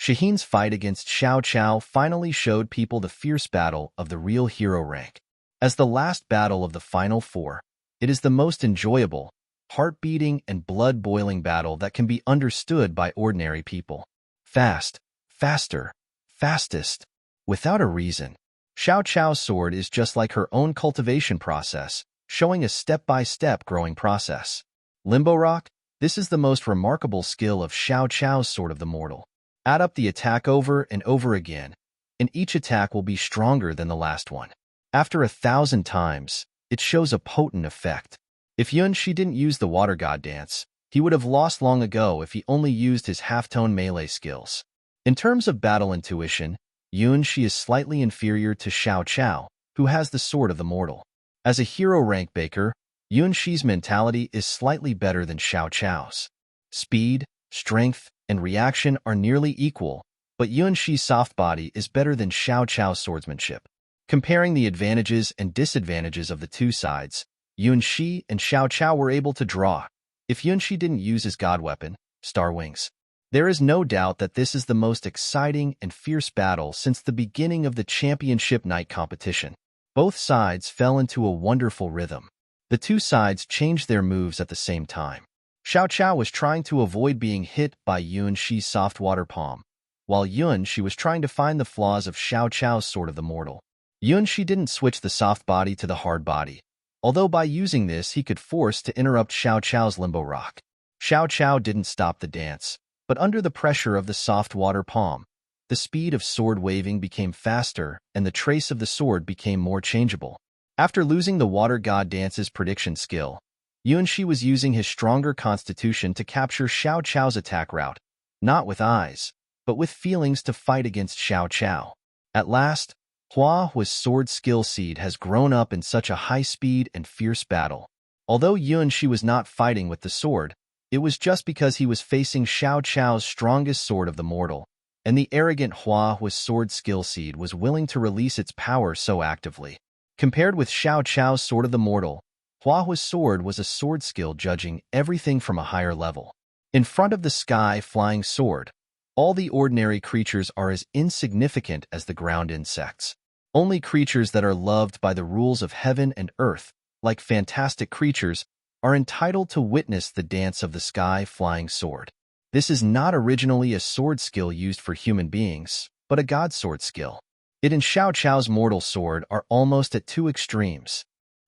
Shaheen's fight against Xiao Qiao finally showed people the fierce battle of the real hero rank. As the last battle of the final four, it is the most enjoyable, heart-beating and blood-boiling battle that can be understood by ordinary people. Fast, faster, fastest, without a reason. Xiao Qiao's sword is just like her own cultivation process, showing a step-by-step growing process. Limbo Rock, this is the most remarkable skill of Xiao Qiao's Sword of the Mortal. Add up the attack over and over again, and each attack will be stronger than the last one. After 1,000 times, it shows a potent effect. If Yunshi didn't use the Water God dance, he would have lost long ago if he only used his half-tone melee skills. In terms of battle intuition, Yunshi is slightly inferior to Xiao Qiao, who has the Sword of the Mortal. As a hero rank baker, Yunshi's mentality is slightly better than Xiao Qiao's. Speed, strength, and reaction are nearly equal, but Yunshi's soft body is better than Xiao Qiao's swordsmanship. Comparing the advantages and disadvantages of the two sides, Yunshi and Xiao Qiao were able to draw, if Yunshi didn't use his god weapon, Star Wings. There is no doubt that this is the most exciting and fierce battle since the beginning of the championship night competition. Both sides fell into a wonderful rhythm. The two sides changed their moves at the same time. Xiao Qiao was trying to avoid being hit by Yunshi's soft water palm, while Yunshi was trying to find the flaws of Xiao Qiao's Sword of the Mortal. Yunshi didn't switch the soft body to the hard body, although by using this he could force to interrupt Xiao Qiao's Limbo Rock. Xiao Qiao didn't stop the dance, but under the pressure of the soft water palm, the speed of sword waving became faster and the trace of the sword became more changeable. After losing the Water God Dance's prediction skill, Yunshi was using his stronger constitution to capture Xiao Qiao's attack route, not with eyes, but with feelings to fight against Xiao Qiao. At last, Hua's sword skill seed has grown up in such a high-speed and fierce battle. Although Yunshi was not fighting with the sword, it was just because he was facing Xiao Qiao's strongest Sword of the Mortal, and the arrogant Hua's sword skill seed was willing to release its power so actively. Compared with Xiao Qiao's Sword of the Mortal, Hua's sword was a sword skill judging everything from a higher level. In front of the sky-flying sword, all the ordinary creatures are as insignificant as the ground insects. Only creatures that are loved by the rules of heaven and earth, like fantastic creatures, are entitled to witness the dance of the sky-flying sword. This is not originally a sword skill used for human beings, but a god sword skill. It and Xiao Qiao's mortal sword are almost at two extremes.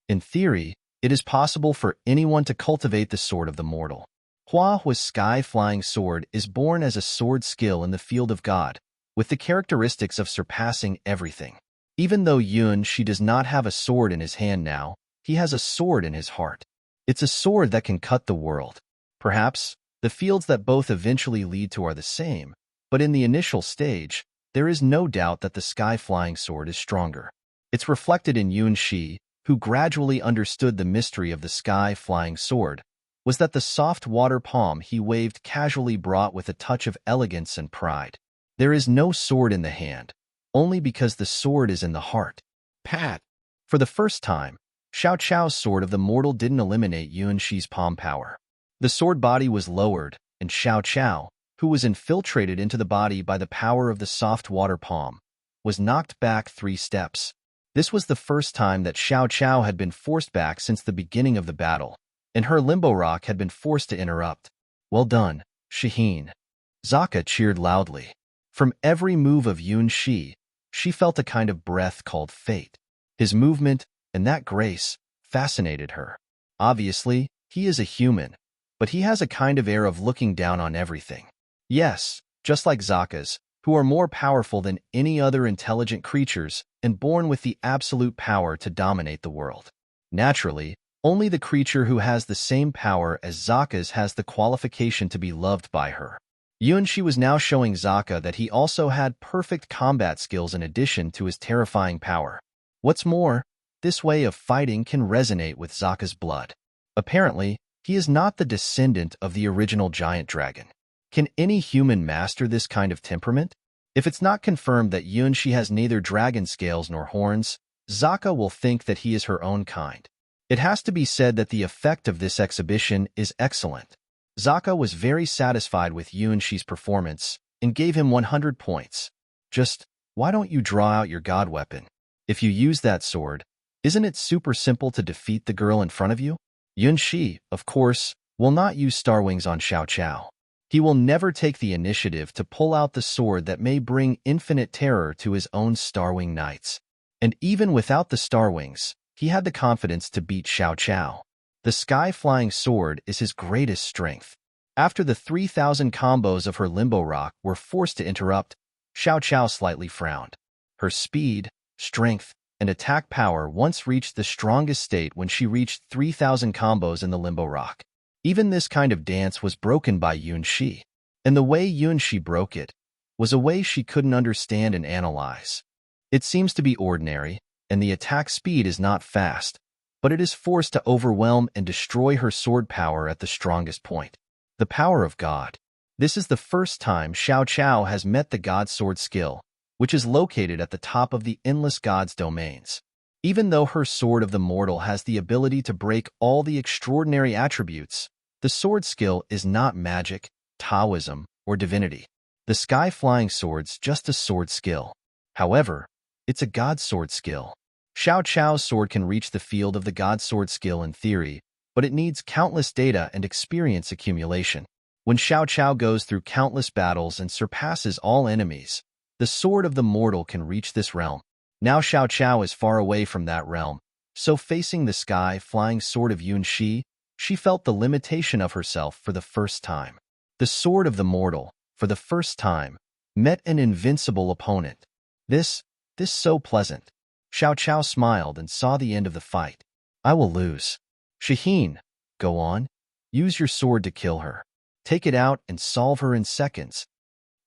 In theory, it is possible for anyone to cultivate the Sword of the Mortal. Hua's sky-flying sword is born as a sword skill in the field of God, with the characteristics of surpassing everything. Even though Yunshi does not have a sword in his hand now, he has a sword in his heart. It's a sword that can cut the world. Perhaps, the fields that both eventually lead to are the same, but in the initial stage, there is no doubt that the sky-flying sword is stronger. It's reflected in Yunshi, who gradually understood the mystery of the sky-flying sword, was that the soft water palm he waved casually brought with a touch of elegance and pride. There is no sword in the hand, only because the sword is in the heart. Pat! For the first time, Xiao Qiao's Sword of the Mortal didn't eliminate Yunshi's palm power. The sword body was lowered, and Xiao Qiao, who was infiltrated into the body by the power of the soft water palm, was knocked back 3 steps. This was the first time that Xiao Qiao had been forced back since the beginning of the battle, and her Limbo Rock had been forced to interrupt. Well done, Shaheen. Zaka cheered loudly. From every move of Yunshi, she felt a kind of breath called fate. His movement, and that grace, fascinated her. Obviously, he is a human, but he has a kind of air of looking down on everything. Yes, just like Zaka's, who are more powerful than any other intelligent creatures and born with the absolute power to dominate the world. Naturally, only the creature who has the same power as Zaka's has the qualification to be loved by her. Yunshi was now showing Zaka that he also had perfect combat skills in addition to his terrifying power. What's more, this way of fighting can resonate with Zaka's blood. Apparently, he is not the descendant of the original giant dragon. Can any human master this kind of temperament? If it's not confirmed that Yunshi has neither dragon scales nor horns, Zaka will think that he is her own kind. It has to be said that the effect of this exhibition is excellent. Zaka was very satisfied with Yunshi's performance, and gave him 100 points. Just, why don't you draw out your god weapon? If you use that sword, isn't it super simple to defeat the girl in front of you? Yunshi, of course, will not use Star Wings on Xiao Qiao. He will never take the initiative to pull out the sword that may bring infinite terror to his own Starwing Knights. And even without the Star Wings, he had the confidence to beat Xiao Qiao. The sky-flying sword is his greatest strength. After the 3,000 combos of her Limbo Rock were forced to interrupt, Xiao Qiao slightly frowned. Her speed, strength, and attack power once reached the strongest state when she reached 3,000 combos in the Limbo Rock. Even this kind of dance was broken by Yunshi, and the way Yunshi broke it was a way she couldn't understand and analyze. It seems to be ordinary, and the attack speed is not fast, but it is forced to overwhelm and destroy her sword power at the strongest point. The power of God. This is the first time Xiao Qiao has met the God Sword skill, which is located at the top of the Endless God's domains. Even though her Sword of the Mortal has the ability to break all the extraordinary attributes, the sword skill is not magic, Taoism, or divinity. The sky-flying sword's just a sword skill. However, it's a God Sword skill. Xiao Qiao's sword can reach the field of the God Sword skill in theory, but it needs countless data and experience accumulation. When Xiao Qiao goes through countless battles and surpasses all enemies, the Sword of the Mortal can reach this realm. Now Xiao Qiao is far away from that realm, so facing the sky-flying sword of Yunshi, she felt the limitation of herself for the first time. The Sword of the Mortal, for the first time, met an invincible opponent. This so pleasant. Xiao Qiao smiled and saw the end of the fight. I will lose. Shaheen, go on. Use your sword to kill her. Take it out and solve her in seconds.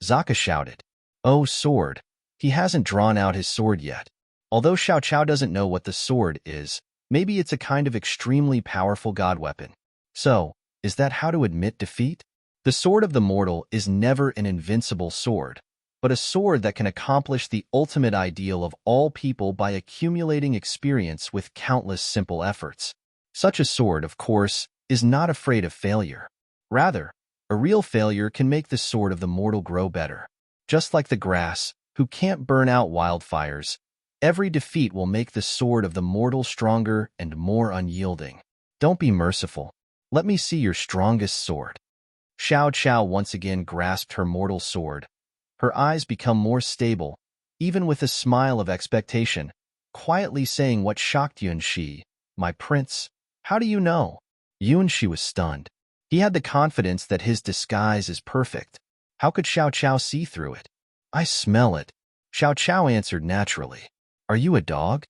Zaka shouted. Oh, sword. He hasn't drawn out his sword yet. Although Xiao Qiao doesn't know what the sword is, maybe it's a kind of extremely powerful god weapon. So, is that how to admit defeat? The Sword of the Mortal is never an invincible sword, but a sword that can accomplish the ultimate ideal of all people by accumulating experience with countless simple efforts. Such a sword, of course, is not afraid of failure. Rather, a real failure can make the Sword of the Mortal grow better. Just like the grass, who can't burn out wildfires, every defeat will make the Sword of the Mortal stronger and more unyielding. Don't be merciful. Let me see your strongest sword. Xiao Qiao once again grasped her mortal sword. Her eyes become more stable, even with a smile of expectation, quietly saying what shocked Yunshi. My prince, how do you know? Yunshi was stunned. He had the confidence that his disguise is perfect. How could Xiao Qiao see through it? I smell it. Xiao Qiao answered naturally. Are you a dog?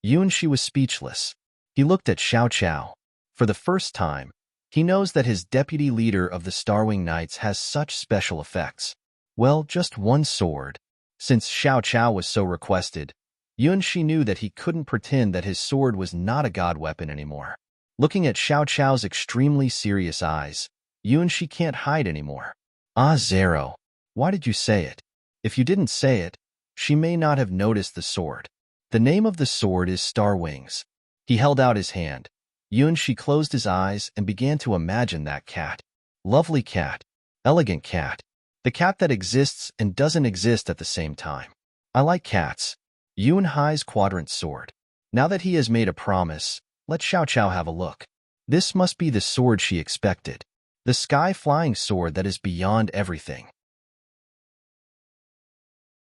Yunshi was speechless. He looked at Xiao Qiao. For the first time, he knows that his deputy leader of the Starwing Knights has such special effects. Well, just one sword. Since Xiao Qiao was so requested, Yunshi knew that he couldn't pretend that his sword was not a god weapon anymore. Looking at Xiao Qiao's extremely serious eyes, Yunshi can't hide anymore. Ah, Zero, why did you say it? If you didn't say it, she may not have noticed the sword. The name of the sword is Star Wings. He held out his hand. Yunshi closed his eyes and began to imagine that cat. Lovely cat. Elegant cat. The cat that exists and doesn't exist at the same time. I like cats. Yunhai's quadrant sword. Now that he has made a promise, let Xiao Qiao have a look. This must be the sword she expected. The sky-flying sword that is beyond everything.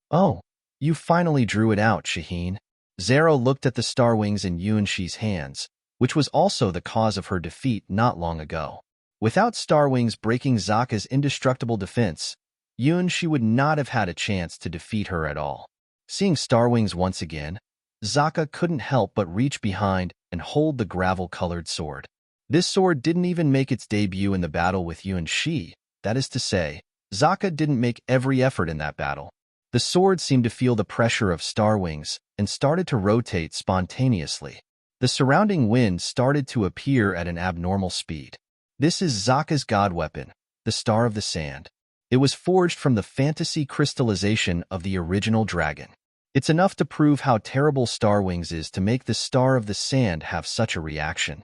Oh, you finally drew it out, Shaheen. Zero looked at the star wings in Yunshi's hands, which was also the cause of her defeat not long ago. Without Star Wings breaking Zaka's indestructible defense, Yunshi would not have had a chance to defeat her at all. Seeing Star Wings once again, Zaka couldn't help but reach behind and hold the gravel-colored sword. This sword didn't even make its debut in the battle with Yunshi. That is to say, Zaka didn't make every effort in that battle. The sword seemed to feel the pressure of Star Wings and started to rotate spontaneously. The surrounding wind started to appear at an abnormal speed. This is Zaka's god weapon, the Star of the Sand. It was forged from the fantasy crystallization of the original dragon. It's enough to prove how terrible Star Wings is to make the Star of the Sand have such a reaction.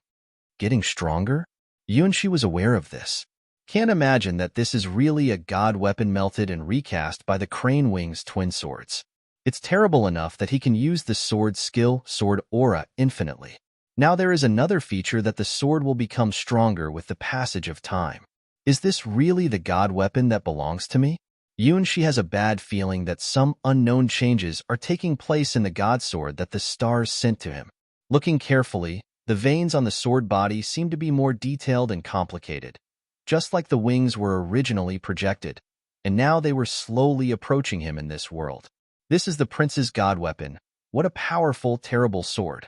Getting stronger? Yunshi was aware of this. Can't imagine that this is really a god weapon melted and recast by the Crane Wings twin swords. It's terrible enough that he can use the sword skill, sword aura, infinitely. Now there is another feature that the sword will become stronger with the passage of time. Is this really the god weapon that belongs to me? She has a bad feeling that some unknown changes are taking place in the god sword that the stars sent to him. Looking carefully, the veins on the sword body seem to be more detailed and complicated, just like the wings were originally projected, and now they were slowly approaching him in this world. This is the prince's god weapon. What a powerful, terrible sword.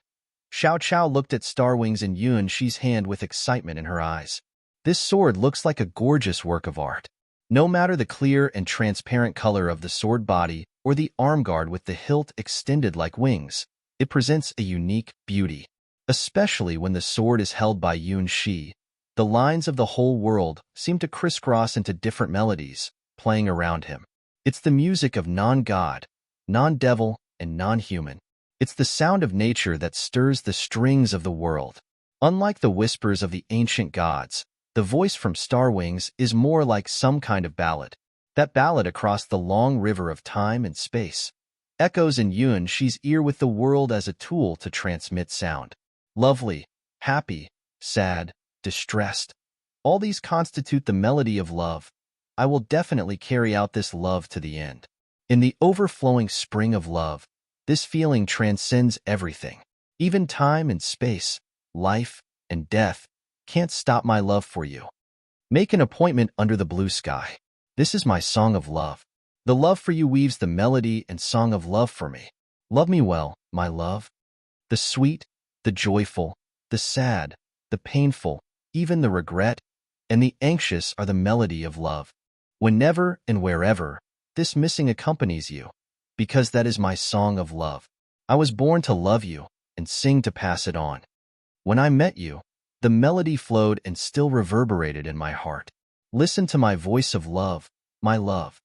Xiao Chao looked at Star Wings in Yuan Shi's hand with excitement in her eyes. This sword looks like a gorgeous work of art. No matter the clear and transparent color of the sword body or the arm guard with the hilt extended like wings, it presents a unique beauty. Especially when the sword is held by Yuan Shi, the lines of the whole world seem to crisscross into different melodies, playing around him. It's the music of non-god, non-devil, and non-human. It's the sound of nature that stirs the strings of the world. Unlike the whispers of the ancient gods, the voice from Star Wings is more like some kind of ballad. That ballad across the long river of time and space echoes in Yuan Shi's ear with the world as a tool to transmit sound. Lovely, happy, sad, distressed. All these constitute the melody of love. I will definitely carry out this love to the end. In the overflowing spring of love, this feeling transcends everything. Even time and space, life and death, can't stop my love for you. Make an appointment under the blue sky. This is my song of love. The love for you weaves the melody and song of love for me. Love me well, my love. The sweet, the joyful, the sad, the painful, even the regret, and the anxious are the melody of love. Whenever and wherever, this missing accompanies you, because that is my song of love. I was born to love you and sing to pass it on. When I met you, the melody flowed and still reverberated in my heart. Listen to my voice of love, my love.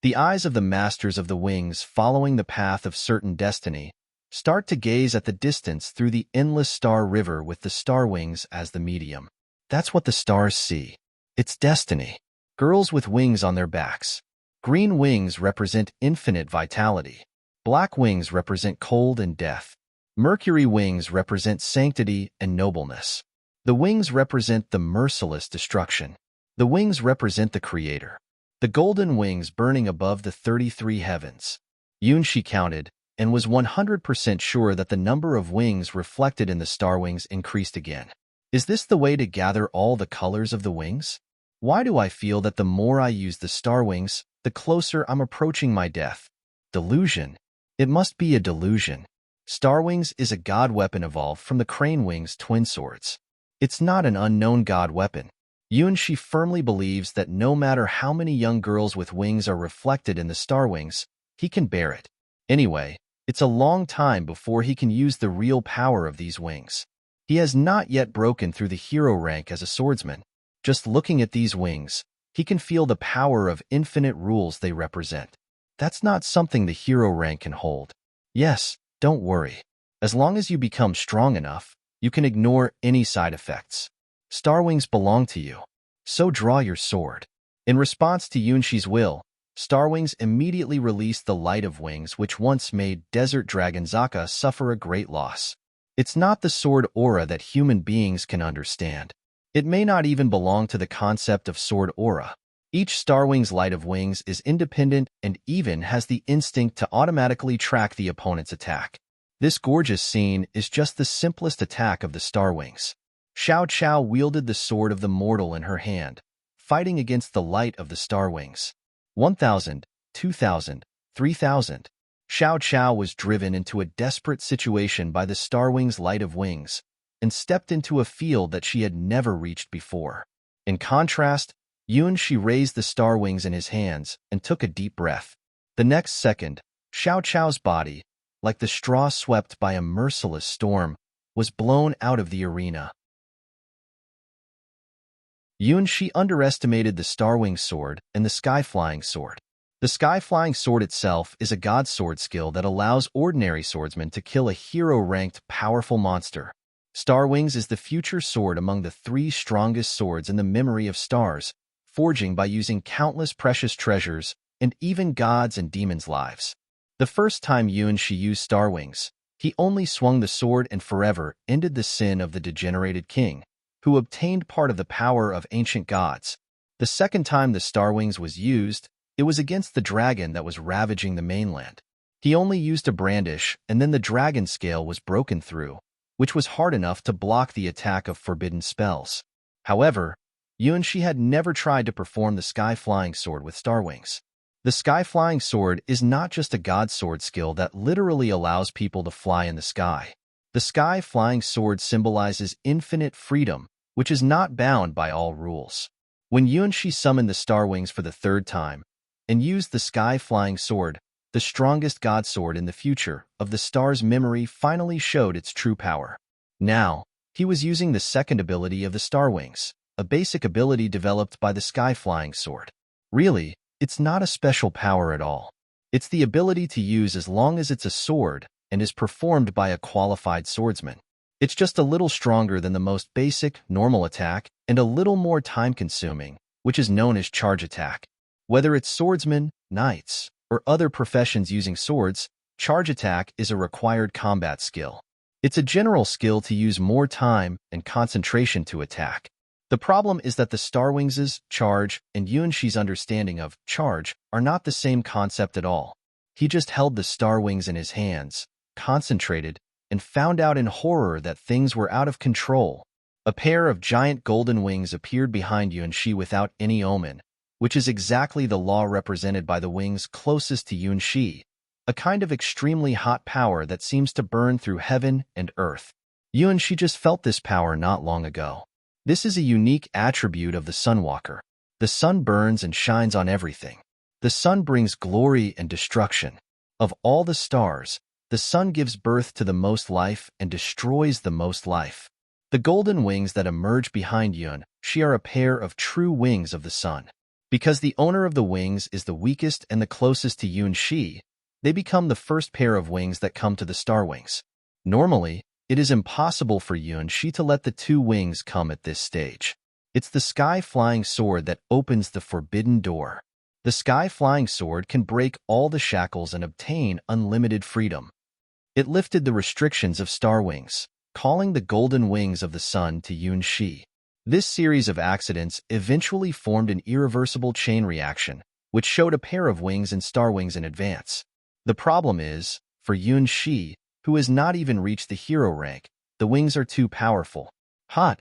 The eyes of the masters of the wings following the path of certain destiny start to gaze at the distance through the endless star river with the star wings as the medium. That's what the stars see. It's destiny. Girls with wings on their backs. Green wings represent infinite vitality. Black wings represent cold and death. Mercury wings represent sanctity and nobleness. The wings represent the merciless destruction. The wings represent the Creator. The golden wings burning above the 33 heavens. Yuan Shi counted and was 100% sure that the number of wings reflected in the star wings increased again. Is this the way to gather all the colors of the wings? Why do I feel that the more I use the star wings, the closer I'm approaching my death? Delusion. It must be a delusion. Star Wings is a god weapon evolved from the Crane Wings twin swords. It's not an unknown god weapon. Yuan Shi firmly believes that no matter how many young girls with wings are reflected in the Star Wings, he can bear it. Anyway, it's a long time before he can use the real power of these wings. He has not yet broken through the hero rank as a swordsman. Just looking at these wings, he can feel the power of infinite rules they represent. That's not something the hero rank can hold. Yes, don't worry. As long as you become strong enough, you can ignore any side effects. Star Wings belong to you. So draw your sword. In response to Yuan Shi's will, Star Wings immediately released the light of wings which once made Desert Dragon Zaka suffer a great loss. It's not the sword aura that human beings can understand. It may not even belong to the concept of sword aura. Each Star Wings light of wings is independent and even has the instinct to automatically track the opponent's attack. This gorgeous scene is just the simplest attack of the Star Wings. Xiao Chao wielded the sword of the mortal in her hand, fighting against the light of the Star Wings. 1,000, 2,000, 3,000. Xiao Chao was driven into a desperate situation by the Star Wings' light of wings and stepped into a field that she had never reached before. In contrast, Yuan Shi raised the Star Wings in his hands and took a deep breath. The next second, Xiao Chao's body, like the straw swept by a merciless storm, was blown out of the arena. Yuan Shi underestimated the Star-Wing Sword and the Sky-Flying Sword. The Sky-Flying Sword itself is a god sword skill that allows ordinary swordsmen to kill a hero-ranked powerful monster. Star Wings is the future sword among the 3 strongest swords in the memory of stars, forging by using countless precious treasures and even gods' and demons' lives. The first time Yuan-shi used Star Wings, he only swung the sword and forever ended the sin of the degenerated king, who obtained part of the power of ancient gods. The second time the Star Wings was used, it was against the dragon that was ravaging the mainland. He only used a brandish, and then the dragon scale was broken through, which was hard enough to block the attack of forbidden spells. However, Yuan-shi had never tried to perform the sky-flying sword with Star Wings. The sky-flying sword is not just a god sword skill that literally allows people to fly in the sky. The sky-flying sword symbolizes infinite freedom, which is not bound by all rules. When Yuan-shi summoned the Star Wings for the third time and used the sky-flying sword, the strongest god sword in the future of the star's memory finally showed its true power. Now, he was using the second ability of the Star Wings, a basic ability developed by the sky-flying sword. Really, it's not a special power at all. It's the ability to use as long as it's a sword and is performed by a qualified swordsman. It's just a little stronger than the most basic, normal attack and a little more time-consuming, which is known as charge attack. Whether it's swordsmen, knights, or other professions using swords, charge attack is a required combat skill. It's a general skill to use more time and concentration to attack. The problem is that the Star Wings' charge and Yuan-shi's understanding of charge are not the same concept at all. He just held the Star Wings in his hands, concentrated, and found out in horror that things were out of control. A pair of giant golden wings appeared behind Yuan-shi without any omen, which is exactly the law represented by the wings closest to Yuan-shi, a kind of extremely hot power that seems to burn through heaven and earth. Yuan-shi just felt this power not long ago. This is a unique attribute of the Sunwalker. The sun burns and shines on everything. The sun brings glory and destruction. Of all the stars, the sun gives birth to the most life and destroys the most life. The golden wings that emerge behind Yuan-shi are a pair of true wings of the sun. Because the owner of the wings is the weakest and the closest to Yuan-shi, they become the first pair of wings that come to the Star Wings. Normally, it is impossible for Yuan-shi to let the two wings come at this stage. It's the sky-flying sword that opens the forbidden door. The sky-flying sword can break all the shackles and obtain unlimited freedom. It lifted the restrictions of Star Wings, calling the golden wings of the sun to Yuan-shi. This series of accidents eventually formed an irreversible chain reaction, which showed a pair of wings and Star Wings in advance. The problem is, for Yuan-shi, who has not even reached the hero rank, the wings are too powerful. Hot.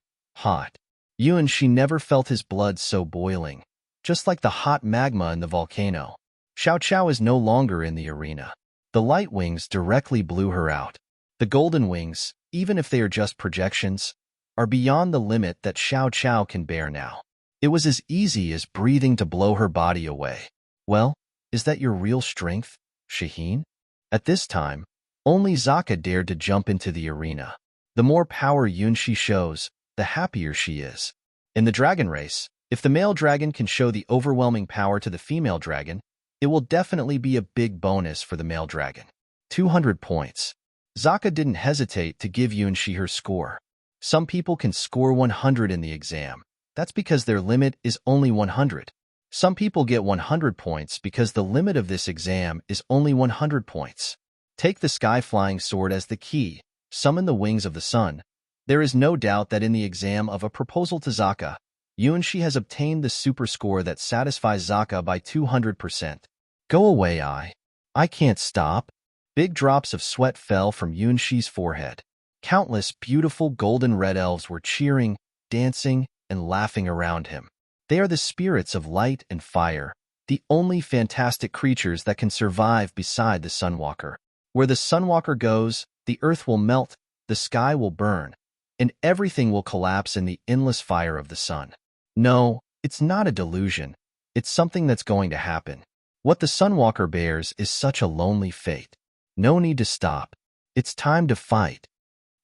Yuan-shi never felt his blood so boiling, just like the hot magma in the volcano. Xiao Qiao is no longer in the arena. The light wings directly blew her out. The golden wings, even if they are just projections, are beyond the limit that Xiao Qiao can bear now. It was as easy as breathing to blow her body away. Well, is that your real strength, Shaheen? At this time, only Zaka dared to jump into the arena. The more power Yuan-shi shows, the happier she is. In the dragon race, if the male dragon can show the overwhelming power to the female dragon, it will definitely be a big bonus for the male dragon. 200 points. Zaka didn't hesitate to give Yuan-shi her score. Some people can score 100 in the exam. That's because their limit is only 100. Some people get 100 points because the limit of this exam is only 100 points. Take the sky-flying sword as the key. Summon the wings of the sun. There is no doubt that in the exam of a proposal to Zaka, Yuan-shi has obtained the super score that satisfies Zaka by 200%. Go away, I can't stop. Big drops of sweat fell from Yuan-shi's forehead. Countless beautiful golden red elves were cheering, dancing, and laughing around him. They are the spirits of light and fire, the only fantastic creatures that can survive beside the Sunwalker. Where the Sunwalker goes, the earth will melt, the sky will burn, and everything will collapse in the endless fire of the sun. No, it's not a delusion. It's something that's going to happen. What the Sunwalker bears is such a lonely fate. No need to stop. It's time to fight.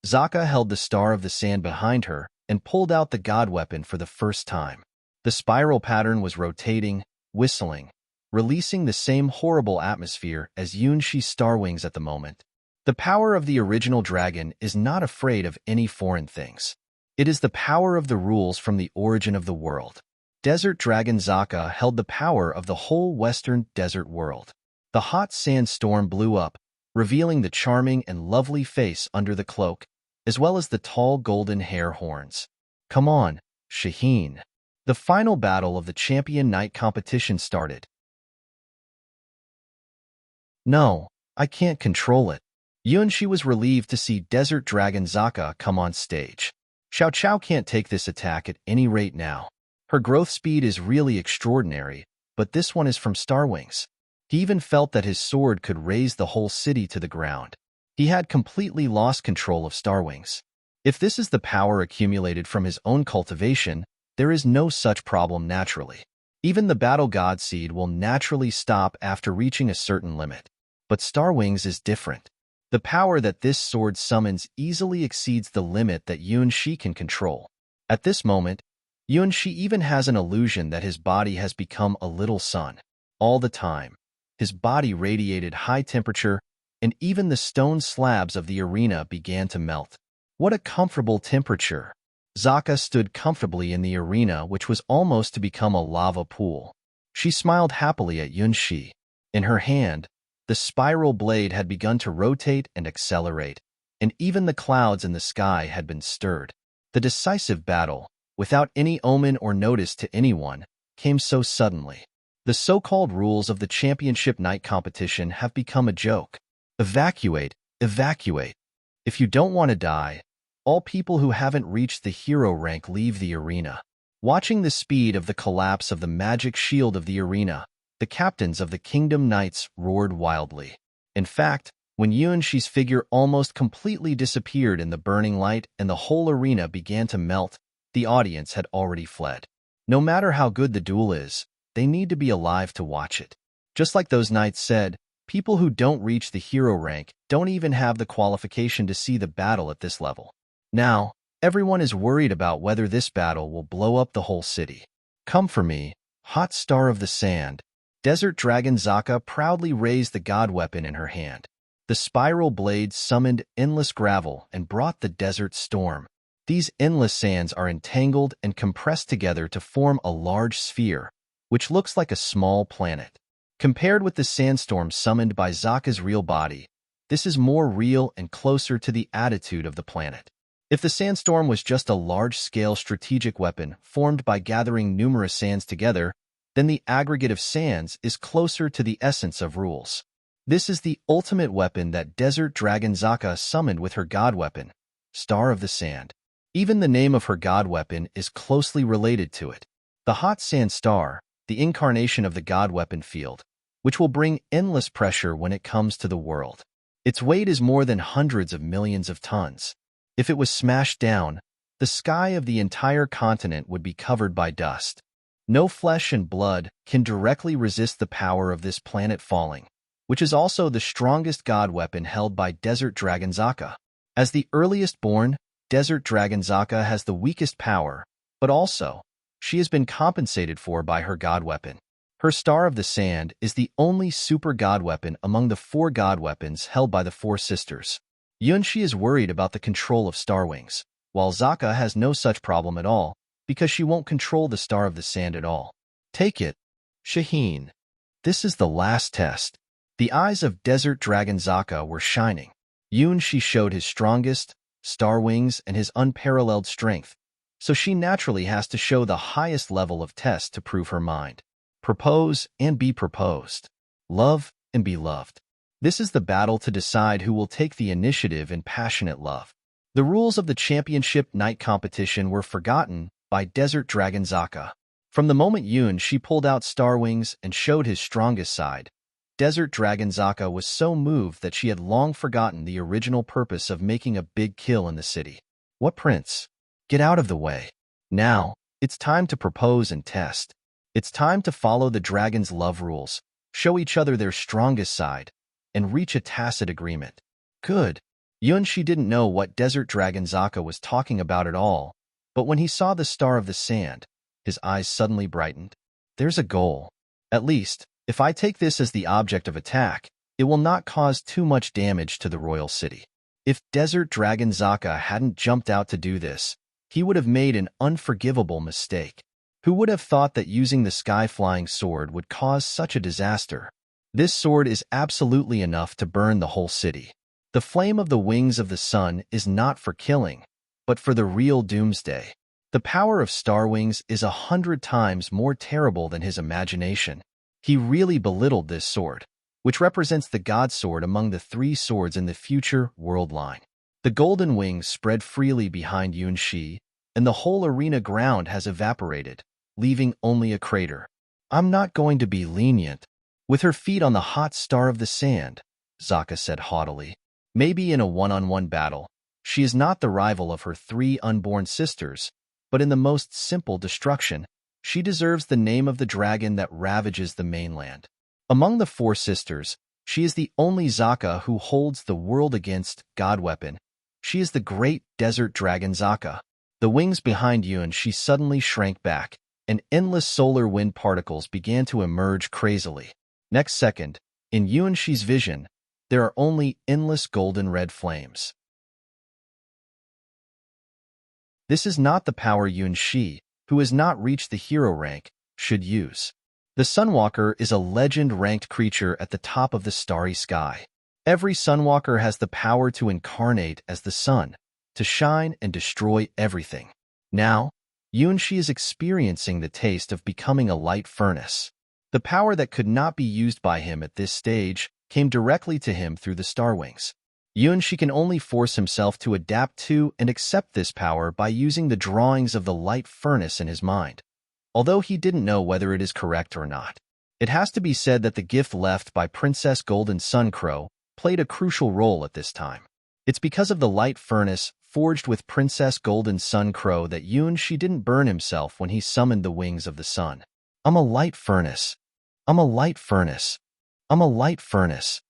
Zaka held the Star of the Sand behind her and pulled out the god weapon for the first time. The spiral pattern was rotating, whistling, releasing the same horrible atmosphere as Yuan-shi's Star Wings at the moment. The power of the original dragon is not afraid of any foreign things. It is the power of the rules from the origin of the world. Desert Dragon Zaka held the power of the whole western desert world. The hot sandstorm blew up, revealing the charming and lovely face under the cloak, as well as the tall golden hair horns. Come on, Shaheen. The final battle of the Champion Night competition started. No, I can't control it. Yunshi was relieved to see Desert Dragon Zaka come on stage. Xiao Qiao can't take this attack at any rate now. Her growth speed is really extraordinary, but this one is from Starwings. He even felt that his sword could raise the whole city to the ground. He had completely lost control of Starwings. If this is the power accumulated from his own cultivation, there is no such problem naturally. Even the Battle God Seed will naturally stop after reaching a certain limit. But Starwings is different. The power that this sword summons easily exceeds the limit that Yunshi can control. At this moment, Yunshi even has an illusion that his body has become a little sun. All the time, his body radiated high temperature, and even the stone slabs of the arena began to melt. What a comfortable temperature! Zaka stood comfortably in the arena, which was almost to become a lava pool. She smiled happily at Yunshi. In her hand, the spiral blade had begun to rotate and accelerate, and even the clouds in the sky had been stirred. The decisive battle, without any omen or notice to anyone, came so suddenly. The so-called rules of the championship night competition have become a joke. Evacuate, evacuate. If you don't want to die, all people who haven't reached the hero rank leave the arena. Watching the speed of the collapse of the magic shield of the arena, the captains of the Kingdom Knights roared wildly. In fact, when Yunshi's figure almost completely disappeared in the burning light and the whole arena began to melt, the audience had already fled. No matter how good the duel is, they need to be alive to watch it. Just like those knights said, people who don't reach the hero rank don't even have the qualification to see the battle at this level. Now, everyone is worried about whether this battle will blow up the whole city. Come for me, hot star of the sand. Desert Dragon Zaka proudly raised the god weapon in her hand. The spiral blade summoned endless gravel and brought the desert storm. These endless sands are entangled and compressed together to form a large sphere, which looks like a small planet. Compared with the sandstorm summoned by Zaka's real body, this is more real and closer to the attitude of the planet. If the sandstorm was just a large-scale strategic weapon formed by gathering numerous sands together, then the aggregate of sands is closer to the essence of rules. This is the ultimate weapon that Desert Dragon Zaka summoned with her god weapon, Star of the Sand. Even the name of her god weapon is closely related to it. The Hot Sand Star, the incarnation of the god weapon field, which will bring endless pressure when it comes to the world. Its weight is more than hundreds of millions of tons. If it was smashed down, the sky of the entire continent would be covered by dust. No flesh and blood can directly resist the power of this planet falling, which is also the strongest god weapon held by Desert Dragon Zaka. As the earliest born, Desert Dragon Zaka has the weakest power, but also, she has been compensated for by her god weapon. Her Star of the Sand is the only super god weapon among the 4 god weapons held by the 4 sisters. Yunshi is worried about the control of Starwings, while Zaka has no such problem at all, because she won't control the Star of the Sand at all. Take it, Shaheen. This is the last test. The eyes of Desert Dragon Zaka were shining. Yunshi showed his strongest, Starwings, and his unparalleled strength, so she naturally has to show the highest level of test to prove her mind. Propose and be proposed. Love and be loved. This is the battle to decide who will take the initiative in passionate love. The rules of the championship night competition were forgotten by Desert Dragon Zaka. From the moment Yunshi pulled out Starwings and showed his strongest side, Desert Dragon Zaka was so moved that she had long forgotten the original purpose of making a big kill in the city. What prince? Get out of the way. Now, it's time to propose and test. It's time to follow the dragon's love rules, show each other their strongest side, and reach a tacit agreement. Good. Yunshi didn't know what Desert Dragon Zaka was talking about at all, but when he saw the Star of the Sand, his eyes suddenly brightened. There's a goal. At least, if I take this as the object of attack, it will not cause too much damage to the royal city. If Desert Dragon Zaka hadn't jumped out to do this, he would have made an unforgivable mistake. Who would have thought that using the sky-flying sword would cause such a disaster? This sword is absolutely enough to burn the whole city. The flame of the wings of the sun is not for killing, but for the real doomsday. The power of Starwings is 100 times more terrible than his imagination. He really belittled this sword, which represents the god sword among the 3 swords in the future world line. The golden wings spread freely behind Yunshi, and the whole arena ground has evaporated, leaving only a crater. I'm not going to be lenient. With her feet on the hot star of the sand, Zaka said haughtily. Maybe in a one-on-one battle, she is not the rival of her 3 unborn sisters, but in the most simple destruction, she deserves the name of the dragon that ravages the mainland. Among the 4 sisters, she is the only Zaka who holds the world against God weapon. She is the great desert dragon Zaka. The wings behind Yun, she suddenly shrank back, and endless solar wind particles began to emerge crazily. Next second, in Yuanshi's vision, there are only endless golden red flames. This is not the power Yunshi, who has not reached the hero rank, should use. The Sunwalker is a legend-ranked creature at the top of the starry sky. Every Sunwalker has the power to incarnate as the sun, to shine and destroy everything. Now, Yunshi is experiencing the taste of becoming a light furnace. The power that could not be used by him at this stage came directly to him through the Starwings. Yunshi can only force himself to adapt to and accept this power by using the drawings of the light furnace in his mind, although he didn't know whether it is correct or not. It has to be said that the gift left by Princess Golden Suncrow played a crucial role at this time. It's because of the light furnace forged with Princess Golden Suncrow that Yunshi didn't burn himself when he summoned the wings of the sun. I'm a light furnace. I'm a light furnace. I'm a light furnace.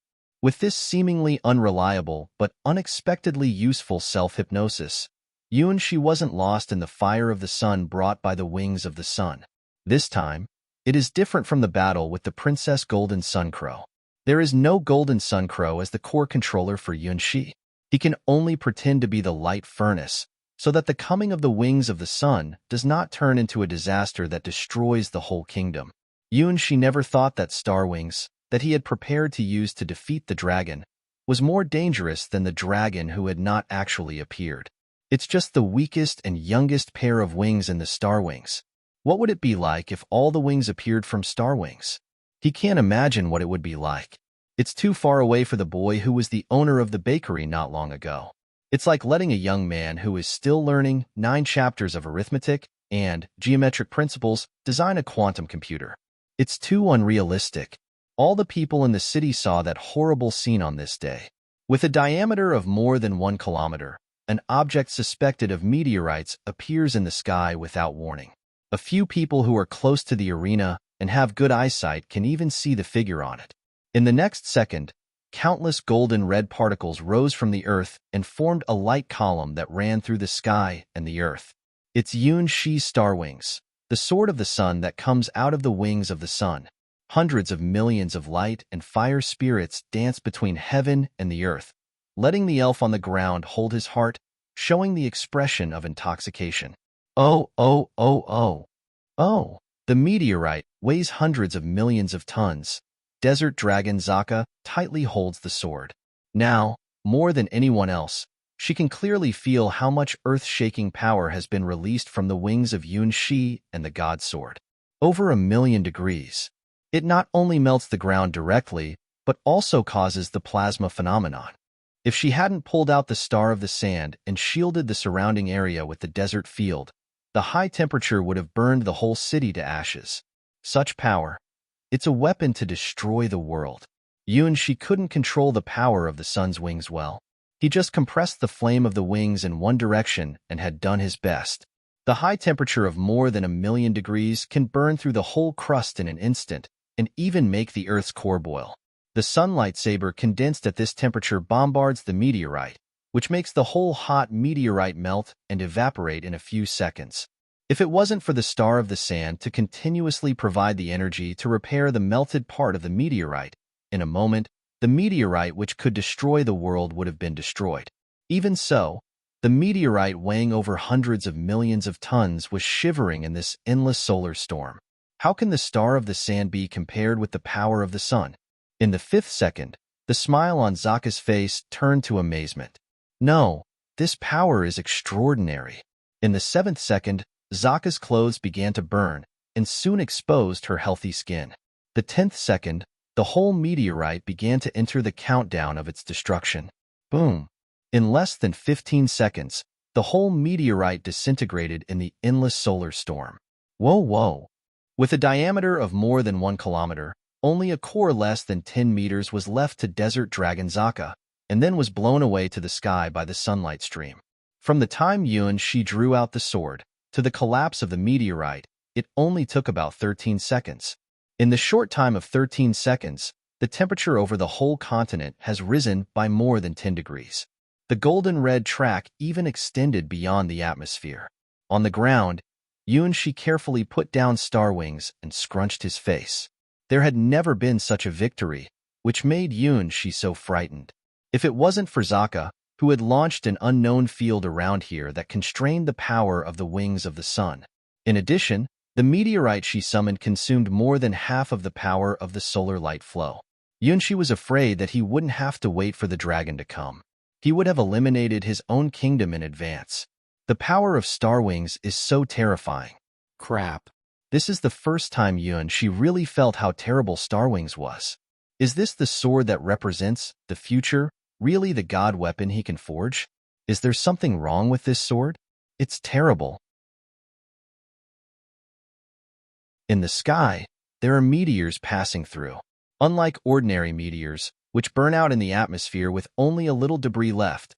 With this seemingly unreliable but unexpectedly useful self-hypnosis, Yunshi wasn't lost in the fire of the sun brought by the wings of the sun. This time, it is different from the battle with the Princess Golden Suncrow. There is no Golden Suncrow as the core controller for Yunshi. He can only pretend to be the light furnace, so that the coming of the wings of the sun does not turn into a disaster that destroys the whole kingdom. Yunshi never thought that Starwings, that he had prepared to use to defeat the dragon, was more dangerous than the dragon who had not actually appeared. It's just the weakest and youngest pair of wings in the Starwings. What would it be like if all the wings appeared from Starwings? He can't imagine what it would be like. It's too far away for the boy who was the owner of the bakery not long ago. It's like letting a young man who is still learning 9 chapters of arithmetic and geometric principles design a quantum computer. It's too unrealistic. All the people in the city saw that horrible scene on this day. With a diameter of more than 1 kilometer, an object suspected of meteorites appears in the sky without warning. A few people who are close to the arena and have good eyesight can even see the figure on it. In the next second, countless golden red particles rose from the earth and formed a light column that ran through the sky and the earth. It's Yunshi's Starwings, the sword of the sun that comes out of the wings of the sun. Hundreds of millions of light and fire spirits dance between heaven and the earth, letting the elf on the ground hold his heart, showing the expression of intoxication. Oh, oh, oh, oh. Oh, the meteorite weighs hundreds of millions of tons. Desert Dragon Zaka tightly holds the sword. Now, more than anyone else, she can clearly feel how much earth-shaking power has been released from the wings of Yunshi and the God Sword. Over 1,000,000 degrees. It not only melts the ground directly, but also causes the plasma phenomenon. If she hadn't pulled out the Star of the Sand and shielded the surrounding area with the desert field, the high temperature would have burned the whole city to ashes. Such power. It's a weapon to destroy the world. Yunshi couldn't control the power of the sun's wings well. He just compressed the flame of the wings in one direction and had done his best. The high temperature of more than 1,000,000 degrees can burn through the whole crust in an instant and even make the Earth's core boil. The sunlight saber condensed at this temperature bombards the meteorite, which makes the whole hot meteorite melt and evaporate in a few seconds. If it wasn't for the Star of the Sand to continuously provide the energy to repair the melted part of the meteorite, in a moment, the meteorite which could destroy the world would have been destroyed. Even so, The meteorite, weighing over hundreds of millions of tons, was shivering in this endless solar storm. How can the star of the sand be compared with the power of the sun? In the 5th second, the smile on Zaka's face turned to amazement. No, this power is extraordinary. In the 7th second, Zaka's clothes began to burn and soon exposed her healthy skin. The 10th second, the whole meteorite began to enter the countdown of its destruction. Boom! In less than 15 seconds, the whole meteorite disintegrated in the endless solar storm. Whoa, whoa! With a diameter of more than 1 kilometer, only a core less than 10 meters was left to Desert Dragon Zaka, and then was blown away to the sky by the sunlight stream. From the time She drew out the sword to the collapse of the meteorite, it only took about 13 seconds. In the short time of 13 seconds, the temperature over the whole continent has risen by more than 10 degrees. The golden red track even extended beyond the atmosphere. On the ground, She carefully put down Star Wings and scrunched his face. There had never been such a victory, which made She so frightened. If it wasn't for Zaka, who had launched an unknown field around here that constrained the power of the wings of the sun. In addition, the meteorite she summoned consumed more than half of the power of the solar light flow. She was afraid that he wouldn't have to wait for the dragon to come. He would have eliminated his own kingdom in advance. The power of Star Wings is so terrifying. Crap. This is the first time She really felt how terrible Star Wings was. Is this the sword that represents the future, really the god weapon he can forge? Is there something wrong with this sword? It's terrible. In the sky, there are meteors passing through. Unlike ordinary meteors, which burn out in the atmosphere with only a little debris left,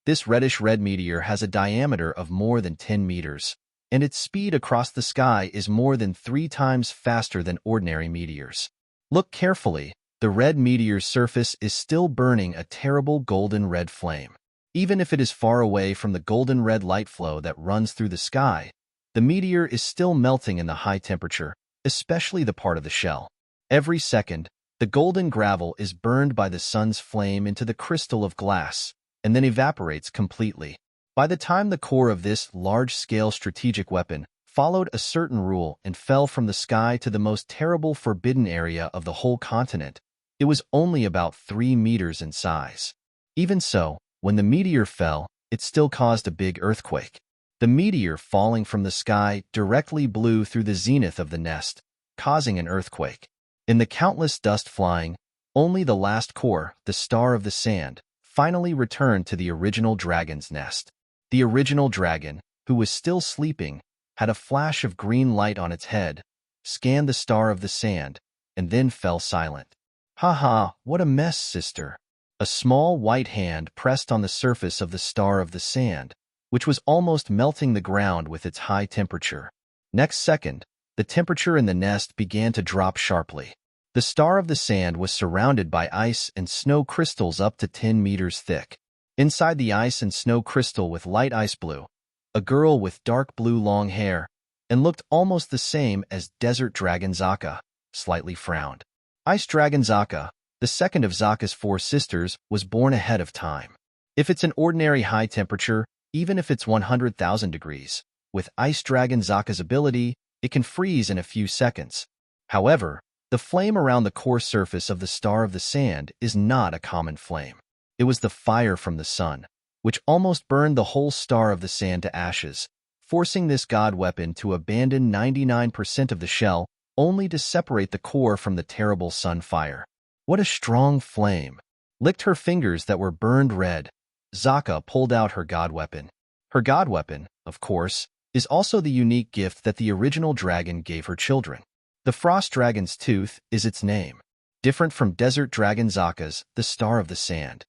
this reddish-red meteor has a diameter of more than 10 meters, and its speed across the sky is more than 3 times faster than ordinary meteors. Look carefully. The red meteor's surface is still burning a terrible golden red flame. Even if it is far away from the golden red light flow that runs through the sky, the meteor is still melting in the high temperature, especially the part of the shell. Every second, the golden gravel is burned by the sun's flame into the crystal of glass, and then evaporates completely. By the time the core of this large-scale strategic weapon followed a certain rule and fell from the sky to the most terrible forbidden area of the whole continent, it was only about 3 meters in size. Even so, when the meteor fell, it still caused a big earthquake. The meteor falling from the sky directly blew through the zenith of the nest, causing an earthquake. In the countless dust flying, only the last core, the star of the sand, finally returned to the original dragon's nest. The original dragon, who was still sleeping, had a flash of green light on its head, scanned the star of the sand, and then fell silent. "Ha ha, what a mess, sister." A small white hand pressed on the surface of the star of the sand, which was almost melting the ground with its high temperature. Next second, the temperature in the nest began to drop sharply. The star of the sand was surrounded by ice and snow crystals up to 10 meters thick. Inside the ice and snow crystal with light ice blue, a girl with dark blue long hair, and looked almost the same as Desert Dragon Zaka, slightly frowned. Ice Dragon Zaka, the second of Zaka's 4 sisters, was born ahead of time. If it's an ordinary high temperature, even if it's 100,000 degrees, with Ice Dragon Zaka's ability, it can freeze in a few seconds. However, the flame around the core surface of the star of the sand is not a common flame. It was the fire from the sun, which almost burned the whole star of the sand to ashes, forcing this god weapon to abandon 99% of the shell only to separate the core from the terrible sun fire. What a strong flame! Licked her fingers that were burned red, Zaka pulled out her god weapon. Her god weapon, of course, is also the unique gift that the original dragon gave her children. The Frost Dragon's Tooth is its name. Different from Desert Dragon Zaka's, the Star of the Sand.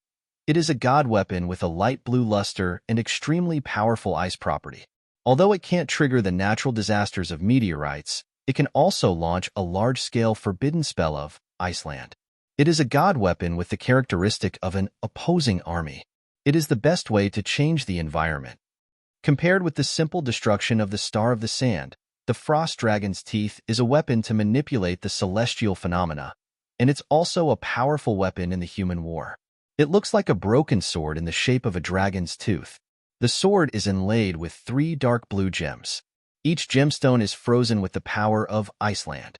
It is a god weapon with a light blue luster and extremely powerful ice property. Although it can't trigger the natural disasters of meteorites, it can also launch a large-scale forbidden spell of Iceland. It is a god weapon with the characteristic of an opposing army. It is the best way to change the environment. Compared with the simple destruction of the Star of the Sand, the Frost Dragon's Teeth is a weapon to manipulate the celestial phenomena, and it's also a powerful weapon in the human war. It looks like a broken sword in the shape of a dragon's tooth. The sword is inlaid with 3 dark blue gems. Each gemstone is frozen with the power of Iceland,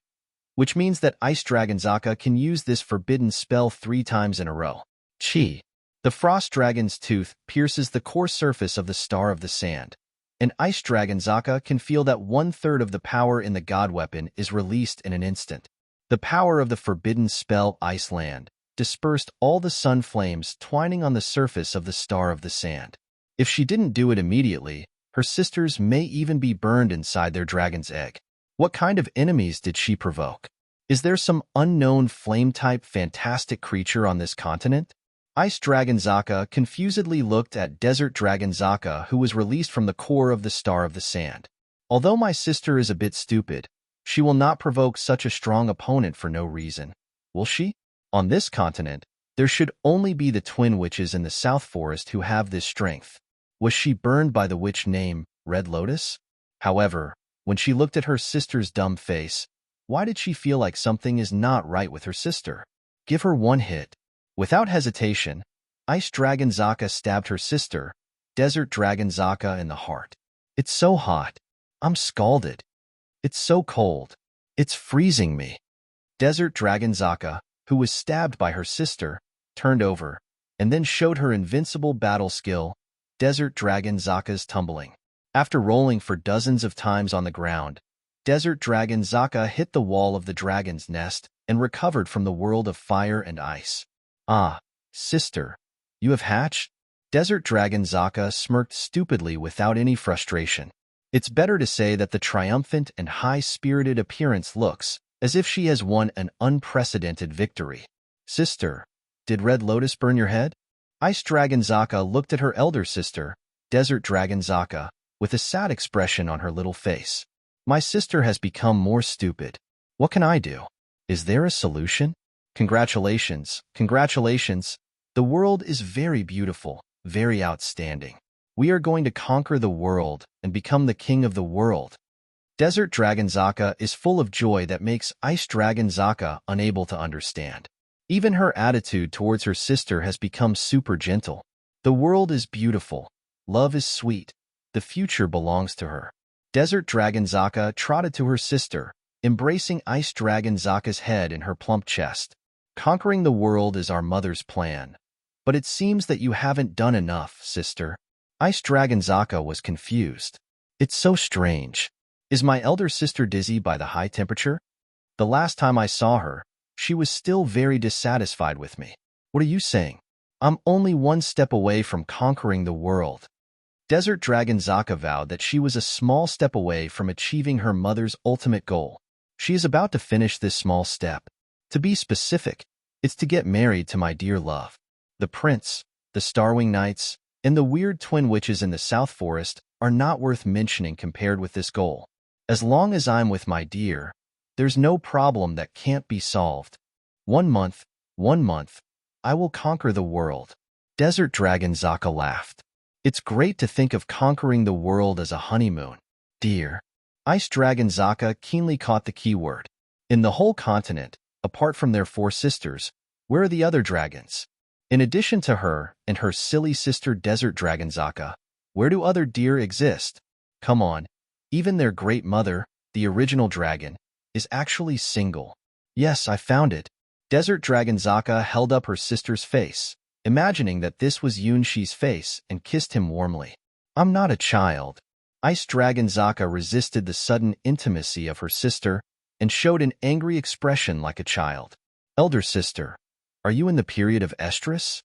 which means that Ice Dragon Zaka can use this forbidden spell 3 times in a row. Chi. The Frost Dragon's tooth pierces the core surface of the Star of the Sand, and Ice Dragon Zaka can feel that 1/3 of the power in the god weapon is released in an instant. The power of the forbidden spell Iceland dispersed all the sun flames twining on the surface of the Star of the Sand. If she didn't do it immediately, her sisters may even be burned inside their dragon's egg. What kind of enemies did she provoke? Is there some unknown flame-type fantastic creature on this continent? Ice Dragon Zaka confusedly looked at Desert Dragon Zaka, who was released from the core of the Star of the Sand. Although my sister is a bit stupid, she will not provoke such a strong opponent for no reason, will she? On this continent, there should only be the twin witches in the South Forest who have this strength. Was she burned by the witch named Red Lotus? However, when she looked at her sister's dumb face, why did she feel like something is not right with her sister? Give her 1 hit. Without hesitation, Ice Dragon Zaka stabbed her sister, Desert Dragon Zaka, in the heart. It's so hot. I'm scalded. It's so cold. It's freezing me. Desert Dragon Zaka, who was stabbed by her sister, turned over, and then showed her invincible battle skill, Desert Dragon Zaka's tumbling. After rolling for dozens of times on the ground, Desert Dragon Zaka hit the wall of the dragon's nest and recovered from the world of fire and ice. Ah, sister, you have hatched? Desert Dragon Zaka smirked stupidly without any frustration. It's better to say that the triumphant and high-spirited appearance looks as if she has won an unprecedented victory. Sister, did Red Lotus burn your head? Ice Dragon Zaka looked at her elder sister, Desert Dragon Zaka, with a sad expression on her little face. My sister has become more stupid. What can I do? Is there a solution? Congratulations, congratulations. The world is very beautiful, very outstanding. We are going to conquer the world and become the king of the world. Desert Dragon Zaka is full of joy that makes Ice Dragon Zaka unable to understand. Even her attitude towards her sister has become super gentle. The world is beautiful. Love is sweet. The future belongs to her. Desert Dragon Zaka trotted to her sister, embracing Ice Dragon Zaka's head in her plump chest. Conquering the world is our mother's plan. But it seems that you haven't done enough, sister. Ice Dragon Zaka was confused. It's so strange. Is my elder sister dizzy by the high temperature? The last time I saw her, she was still very dissatisfied with me. What are you saying? I'm only 1 step away from conquering the world. Desert Dragon Zaka vowed that she was a small step away from achieving her mother's ultimate goal. She is about to finish this small step. To be specific, it's to get married to my dear love. The prince, the Starwing Knights, and the weird twin witches in the South Forest are not worth mentioning compared with this goal. As long as I'm with my dear, there's no problem that can't be solved. 1 month, I will conquer the world. Desert Dragon Zaka laughed. It's great to think of conquering the world as a honeymoon. Dear. Ice Dragon Zaka keenly caught the keyword. In the whole continent, apart from their 4 sisters, where are the other dragons? In addition to her and her silly sister Desert Dragon Zaka, where do other deer exist? Come on, even their great mother, the original dragon, is actually single. Yes, I found it. Desert Dragon Zaka held up her sister's face, imagining that this was Yunshi's face, and kissed him warmly. I'm not a child. Ice Dragon Zaka resisted the sudden intimacy of her sister and showed an angry expression like a child. Elder sister, are you in the period of estrus?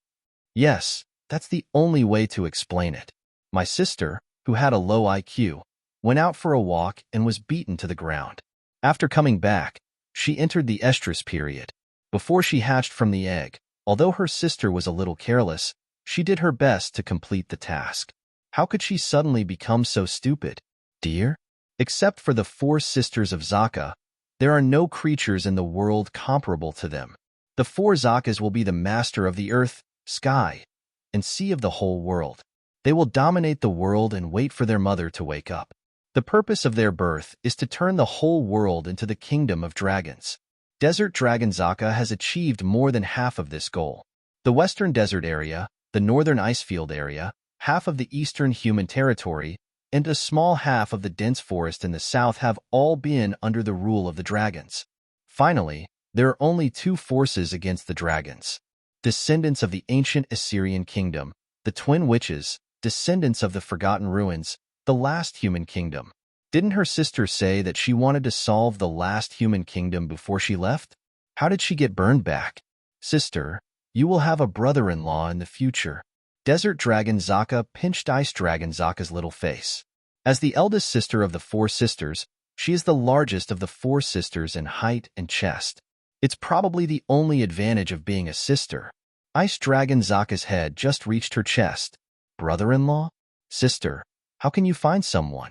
Yes, that's the only way to explain it. My sister, who had a low IQ, went out for a walk and was beaten to the ground. After coming back, she entered the estrus period. Before she hatched from the egg, although her sister was a little careless, she did her best to complete the task. How could she suddenly become so stupid? Dear? Except for the 4 sisters of Zaka, there are no creatures in the world comparable to them. The 4 Zakas will be the master of the earth, sky, and sea of the whole world. They will dominate the world and wait for their mother to wake up. The purpose of their birth is to turn the whole world into the kingdom of dragons. Desert Dragon Zaka has achieved more than half of this goal. The Western Desert area, the Northern Icefield area, half of the eastern human territory, and a small half of the dense forest in the south have all been under the rule of the dragons. Finally, there are only two forces against the dragons. Descendants of the ancient Assyrian kingdom, the twin witches, descendants of the forgotten ruins, the last human kingdom. Didn't her sister say that she wanted to solve the last human kingdom before she left? How did she get burned back? Sister, you will have a brother-in-law in the future. Desert Dragon Zaka pinched Ice Dragon Zaka's little face. As the eldest sister of the four sisters, she is the largest of the four sisters in height and chest. It's probably the only advantage of being a sister. Ice Dragon Zaka's head just reached her chest. Brother-in-law? Sister, how can you find someone?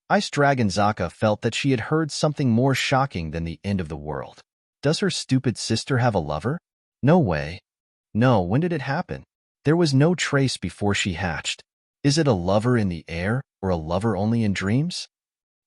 Ice Dragon Zaka felt that she had heard something more shocking than the end of the world. Does her stupid sister have a lover? No way. No, when did it happen? There was no trace before she hatched. Is it a lover in the air, or a lover only in dreams?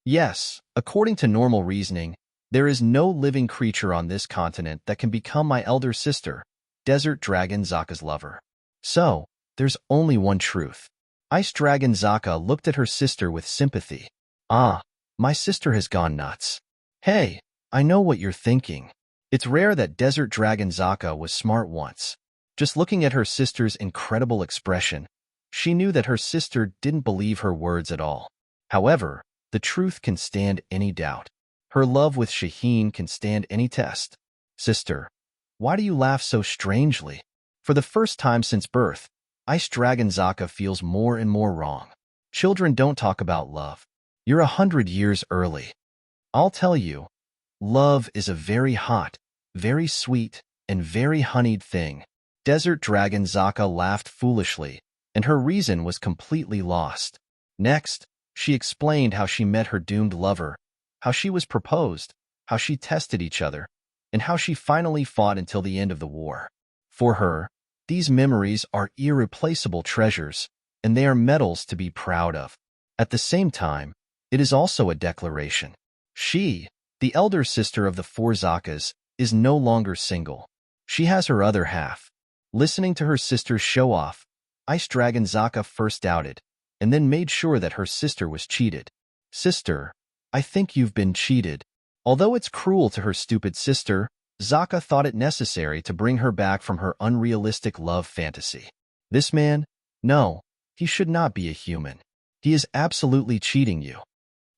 Yes, according to normal reasoning, there is no living creature on this continent that can become my elder sister, Desert Dragon Zaka's lover. So, there's only one truth. Ice Dragon Zaka looked at her sister with sympathy. Ah, my sister has gone nuts. Hey, I know what you're thinking. It's rare that Desert Dragon Zaka was smart once. Just looking at her sister's incredible expression, she knew that her sister didn't believe her words at all. However, the truth can stand any doubt. Her love with Shaheen can stand any test. Sister, why do you laugh so strangely? For the first time since birth, Ice Dragon Zaka feels more and more wrong. Children don't talk about love. You're 100 years early. I'll tell you, love is a very hot, very sweet, and very honeyed thing. Desert Dragon Zaka laughed foolishly, and her reason was completely lost. Next, she explained how she met her doomed lover, how she was proposed, how she tested each other, and how she finally fought until the end of the war. For her, these memories are irreplaceable treasures, and they are medals to be proud of. At the same time, it is also a declaration. She, the elder sister of the four Zakas, is no longer single. She has her other half. Listening to her sister's show-off, Ice Dragon Zaka first doubted, and then made sure that her sister was cheated. Sister, I think you've been cheated. Although it's cruel to her stupid sister, Zaka thought it necessary to bring her back from her unrealistic love fantasy. This man? No, he should not be a human. He is absolutely cheating you.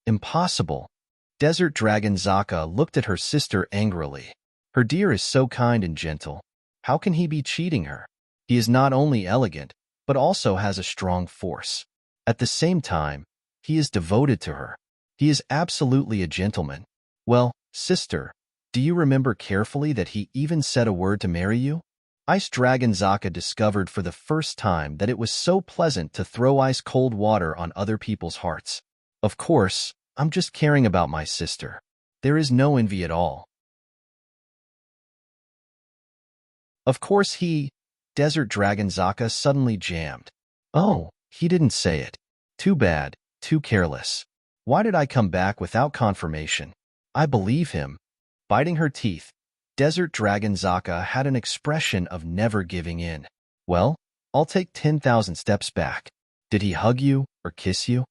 Impossible. Desert Dragon Zaka looked at her sister angrily. Her dear is so kind and gentle. How can he be cheating her? He is not only elegant, but also has a strong force. At the same time, he is devoted to her. He is absolutely a gentleman. Well, sister, do you remember carefully that he even said a word to marry you? Ice Dragon Zaka discovered for the first time that it was so pleasant to throw ice-cold water on other people's hearts. Of course, I'm just caring about my sister. There is no envy at all. Of course Desert Dragon Zaka suddenly jammed. Oh, he didn't say it. Too bad, too careless. Why did I come back without confirmation? I believe him. Biting her teeth, Desert Dragon Zaka had an expression of never giving in. Well, I'll take 10,000 steps back. Did he hug you or kiss you?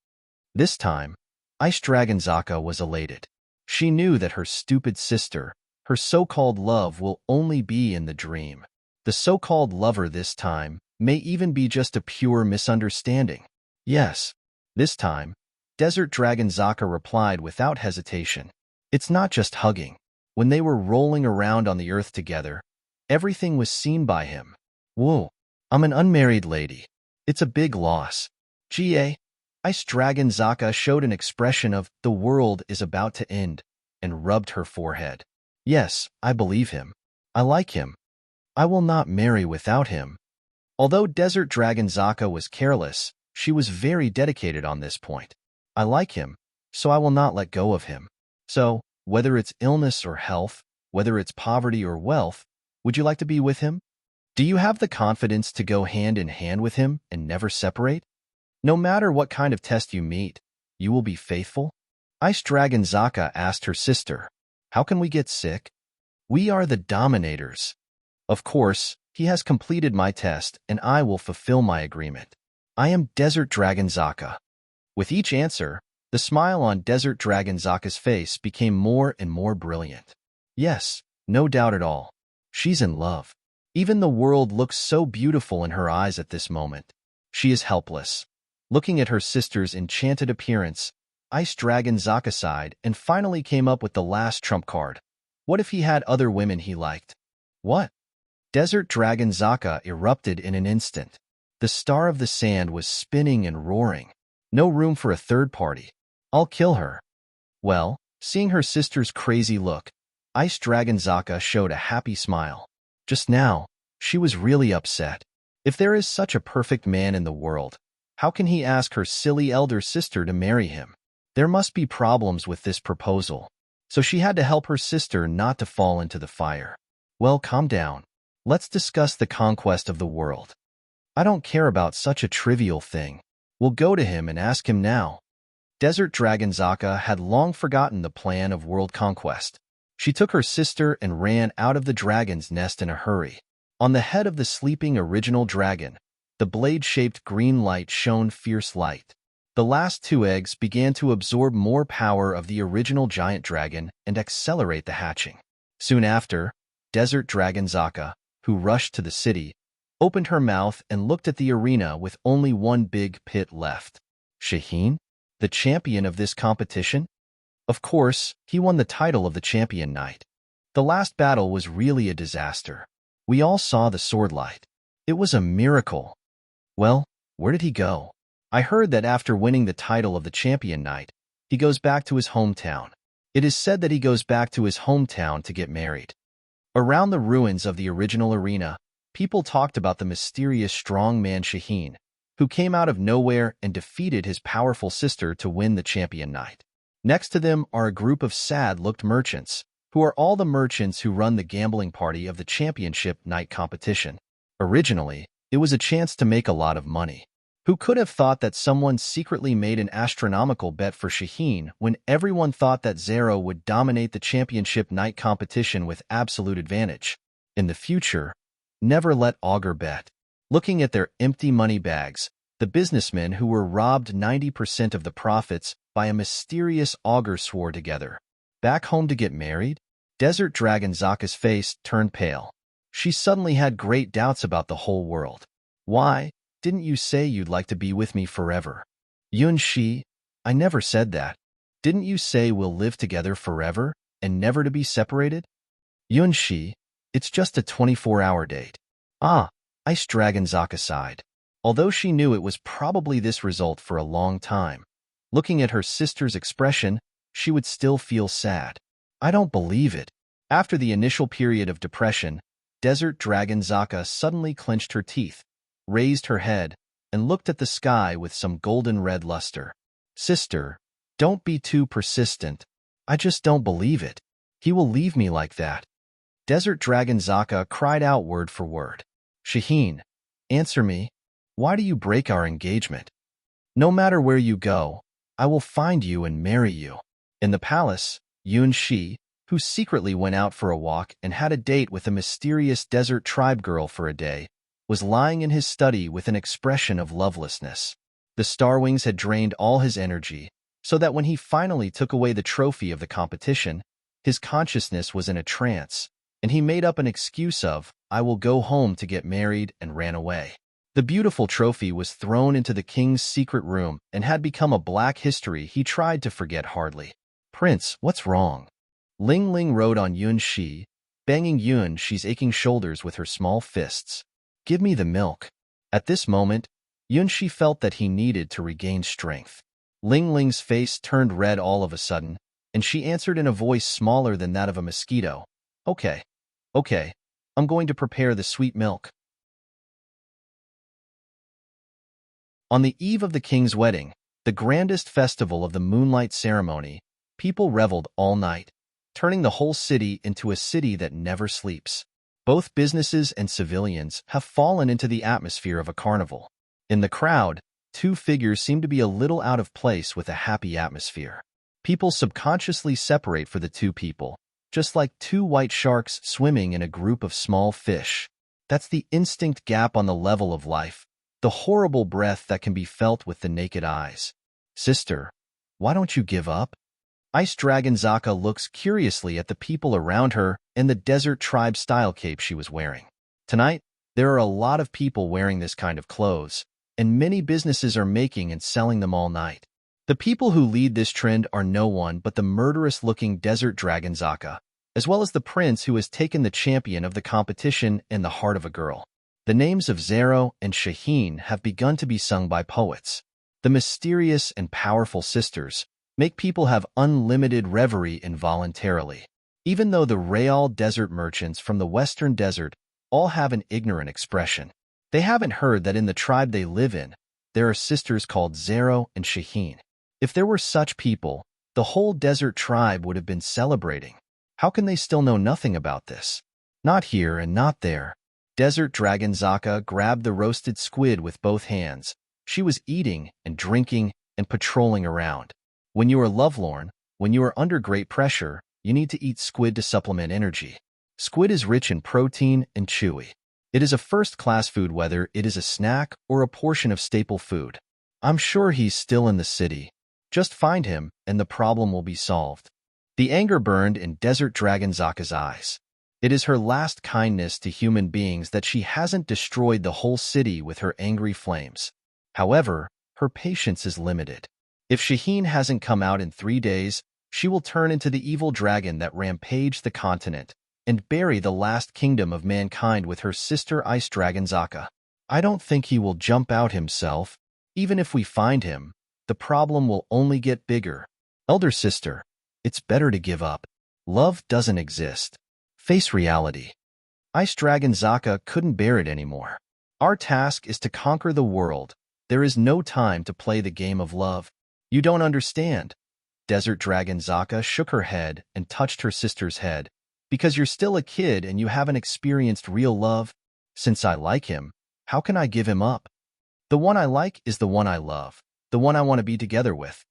This time, Ice Dragon Zaka was elated. She knew that her stupid sister, her so-called love, will only be in the dream. The so-called lover this time may even be just a pure misunderstanding. Yes, this time, Desert Dragon Zaka replied without hesitation. It's not just hugging. When they were rolling around on the earth together, everything was seen by him. Whoa, I'm an unmarried lady. It's a big loss. Ga. Ice Dragon Zaka showed an expression of, the world is about to end, and rubbed her forehead. Yes, I believe him. I like him. I will not marry without him. Although Desert Dragon Zaka was careless, she was very dedicated on this point. I like him, so I will not let go of him. So, whether it's illness or health, whether it's poverty or wealth, would you like to be with him? Do you have the confidence to go hand in hand with him and never separate? No matter what kind of test you meet, you will be faithful? Ice Dragon Zaka asked her sister, how can we get sick? We are the dominators. Of course, he has completed my test and I will fulfill my agreement. I am Desert Dragon Zaka. With each answer, the smile on Desert Dragon Zaka's face became more and more brilliant. Yes, no doubt at all. She's in love. Even the world looks so beautiful in her eyes at this moment. She is helpless. Looking at her sister's enchanted appearance, Ice Dragon Zaka sighed and finally came up with the last trump card. What if he had other women he liked? What? Desert Dragon Zaka erupted in an instant. The star of the sand was spinning and roaring. No room for a third party. I'll kill her. Well, seeing her sister's crazy look, Ice Dragon Zaka showed a happy smile. Just now, she was really upset. If there is such a perfect man in the world, how can he ask her silly elder sister to marry him? There must be problems with this proposal. So she had to help her sister not to fall into the fire. Well, calm down. Let's discuss the conquest of the world. I don't care about such a trivial thing. We'll go to him and ask him now. Desert Dragon Zaka had long forgotten the plan of world conquest. She took her sister and ran out of the dragon's nest in a hurry. On the head of the sleeping original dragon, the blade-shaped green light shone fierce light. The last two eggs began to absorb more power of the original giant dragon and accelerate the hatching. Soon after, Desert Dragon Zaka, who rushed to the city, opened her mouth and looked at the arena with only one big pit left. Shaheen, the champion of this competition? Of course, he won the title of the champion knight. The last battle was really a disaster. We all saw the sword light. It was a miracle. Well, where did he go? I heard that after winning the title of the champion knight, he goes back to his hometown. It is said that he goes back to his hometown to get married. Around the ruins of the original arena, people talked about the mysterious strong man Shaheen, who came out of nowhere and defeated his powerful sister to win the champion knight. Next to them are a group of sad-looked merchants, who are all the merchants who run the gambling party of the championship night competition. Originally, it was a chance to make a lot of money. Who could have thought that someone secretly made an astronomical bet for Shaheen when everyone thought that Zero would dominate the championship night competition with absolute advantage? In the future, never let Augur bet. Looking at their empty money bags, the businessmen who were robbed 90% of the profits by a mysterious Augur swore together. Back home to get married? Desert Dragon Zaka's face turned pale. She suddenly had great doubts about the whole world. Why? Didn't you say you'd like to be with me forever? Yun Shi, I never said that. Didn't you say we'll live together forever and never to be separated? Yun Shi, it's just a 24-hour date. Ah, Ice Dragon Zaka sighed. Although she knew it was probably this result for a long time, looking at her sister's expression, she would still feel sad. I don't believe it. After the initial period of depression, Desert Dragon Zaka suddenly clenched her teeth, raised her head, and looked at the sky with some golden red luster. Sister, don't be too persistent. I just don't believe it. He will leave me like that. Desert Dragon Zaka cried out word for word. Shaheen, answer me. Why do you break our engagement? No matter where you go, I will find you and marry you. In the palace, Yun Shi, who secretly went out for a walk and had a date with a mysterious desert tribe girl for a day, was lying in his study with an expression of lovelessness. The Starwings had drained all his energy, so that when he finally took away the trophy of the competition, his consciousness was in a trance, and he made up an excuse of, I will go home to get married, and ran away. The beautiful trophy was thrown into the king's secret room and had become a black history he tried to forget hardly. Prince, what's wrong? Ling Ling rode on Yun Shi, banging Yun Shi's aching shoulders with her small fists. Give me the milk. At this moment, Yun Shi felt that he needed to regain strength. Ling Ling's face turned red all of a sudden, and she answered in a voice smaller than that of a mosquito. Okay, I'm going to prepare the sweet milk. On the eve of the king's wedding, the grandest festival of the moonlight ceremony, people reveled all night, turning the whole city into a city that never sleeps. Both businesses and civilians have fallen into the atmosphere of a carnival. In the crowd, two figures seem to be a little out of place with a happy atmosphere. People subconsciously separate for the two people, just like two white sharks swimming in a group of small fish. That's the instinct gap on the level of life. the horrible breath that can be felt with the naked eyes. Sister, why don't you give up? Ice Dragon Zaka looks curiously at the people around her and the desert tribe style cape she was wearing. Tonight, there are a lot of people wearing this kind of clothes, and many businesses are making and selling them all night. The people who lead this trend are no one but the murderous-looking desert dragon Zaka, as well as the prince who has taken the champion of the competition and the heart of a girl. The names of Zero and Shaheen have begun to be sung by poets. The mysterious and powerful sisters make people have unlimited reverie involuntarily. Even though the Real desert merchants from the western desert all have an ignorant expression, they haven't heard that in the tribe they live in, there are sisters called Zero and Shaheen. If there were such people, the whole desert tribe would have been celebrating. How can they still know nothing about this? Not here and not there. Desert Dragon Zaka grabbed the roasted squid with both hands. She was eating and drinking and patrolling around. When you are lovelorn, when you are under great pressure, you need to eat squid to supplement energy. Squid is rich in protein and chewy. It is a first-class food whether it is a snack or a portion of staple food. I'm sure he's still in the city. Just find him and the problem will be solved. The anger burned in Desert Dragon Zaka's eyes. It is her last kindness to human beings that she hasn't destroyed the whole city with her angry flames. However, her patience is limited. If Shaheen hasn't come out in 3 days, she will turn into the evil dragon that rampaged the continent and bury the last kingdom of mankind with her sister Ice Dragon Zaka. I don't think he will jump out himself. Even if we find him, the problem will only get bigger. Elder sister, it's better to give up. Love doesn't exist. Face reality. Ice Dragon Zaka couldn't bear it anymore. Our task is to conquer the world. There is no time to play the game of love. You don't understand. Desert Dragon Zaka shook her head and touched her sister's head. Because you're still a kid and you haven't experienced real love. Since I like him, how can I give him up? The one I like is the one I love, the one I want to be together with.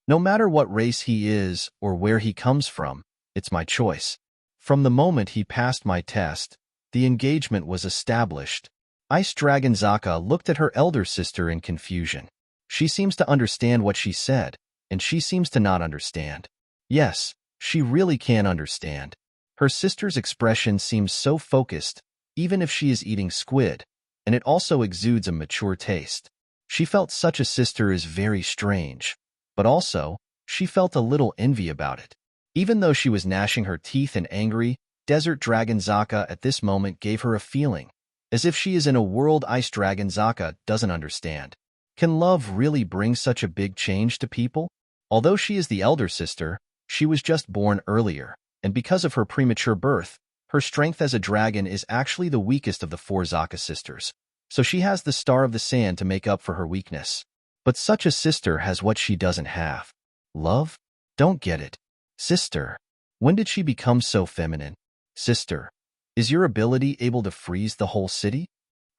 No matter what race he is or where he comes from, it's my choice. From the moment he passed my test, the engagement was established. Ice Dragon Zaka looked at her elder sister in confusion. She seems to understand what she said, and she seems to not understand. Yes, she really can understand. Her sister's expression seems so focused, even if she is eating squid, and it also exudes a mature taste. She felt such a sister is very strange, but also, she felt a little envy about it. Even though she was gnashing her teeth and angry, Desert Dragon Zaka at this moment gave her a feeling, as if she is in a world Ice Dragon Zaka doesn't understand. Can love really bring such a big change to people? Although she is the elder sister, she was just born earlier, and because of her premature birth, her strength as a dragon is actually the weakest of the 4 Zaka sisters, so she has the Star of the Sand to make up for her weakness. But such a sister has what she doesn't have. Love? Don't get it. Sister, when did she become so feminine? Sister, is your ability able to freeze the whole city?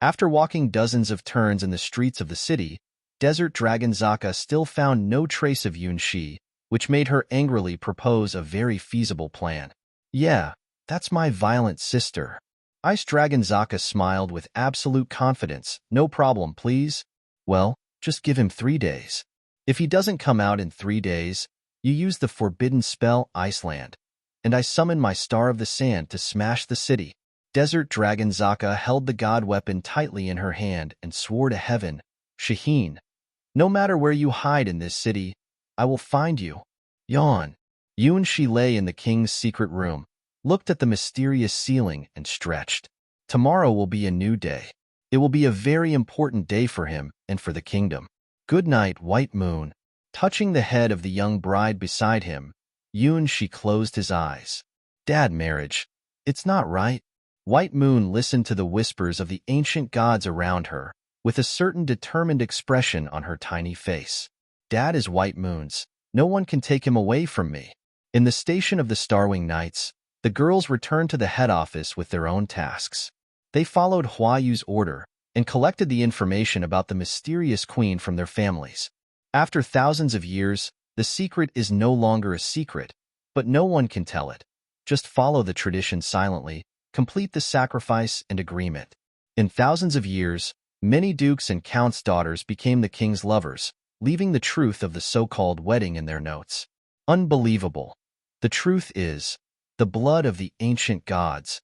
After walking dozens of turns in the streets of the city, Desert Dragon Zaka still found no trace of Yunshi, which made her angrily propose a very feasible plan. Yeah, that's my violent sister. Ice Dragon Zaka smiled with absolute confidence. No problem, please. Well, just give him 3 days. If he doesn't come out in 3 days, you use the forbidden spell Iceland, and I summon my Star of the Sand to smash the city. Desert Dragon Zaka held the god weapon tightly in her hand and swore to heaven, Shaheen, no matter where you hide in this city, I will find you. Yawn. Yunshi lay in the king's secret room, looked at the mysterious ceiling and stretched. Tomorrow will be a new day. It will be a very important day for him and for the kingdom. Good night, White Moon. Touching the head of the young bride beside him, Yunshi closed his eyes. Dad, marriage. It's not right. White Moon listened to the whispers of the ancient gods around her, with a certain determined expression on her tiny face. Dad is White Moon's. No one can take him away from me. In the station of the Starwing Knights, the girls returned to the head office with their own tasks. They followed Hua Yu's order and collected the information about the mysterious queen from their families. After thousands of years, the secret is no longer a secret, but no one can tell it. Just follow the tradition silently, complete the sacrifice and agreement. In thousands of years, Many dukes and counts' daughters became the king's lovers, leaving the truth of the so-called wedding in their notes. Unbelievable. The truth is, the blood of the ancient gods.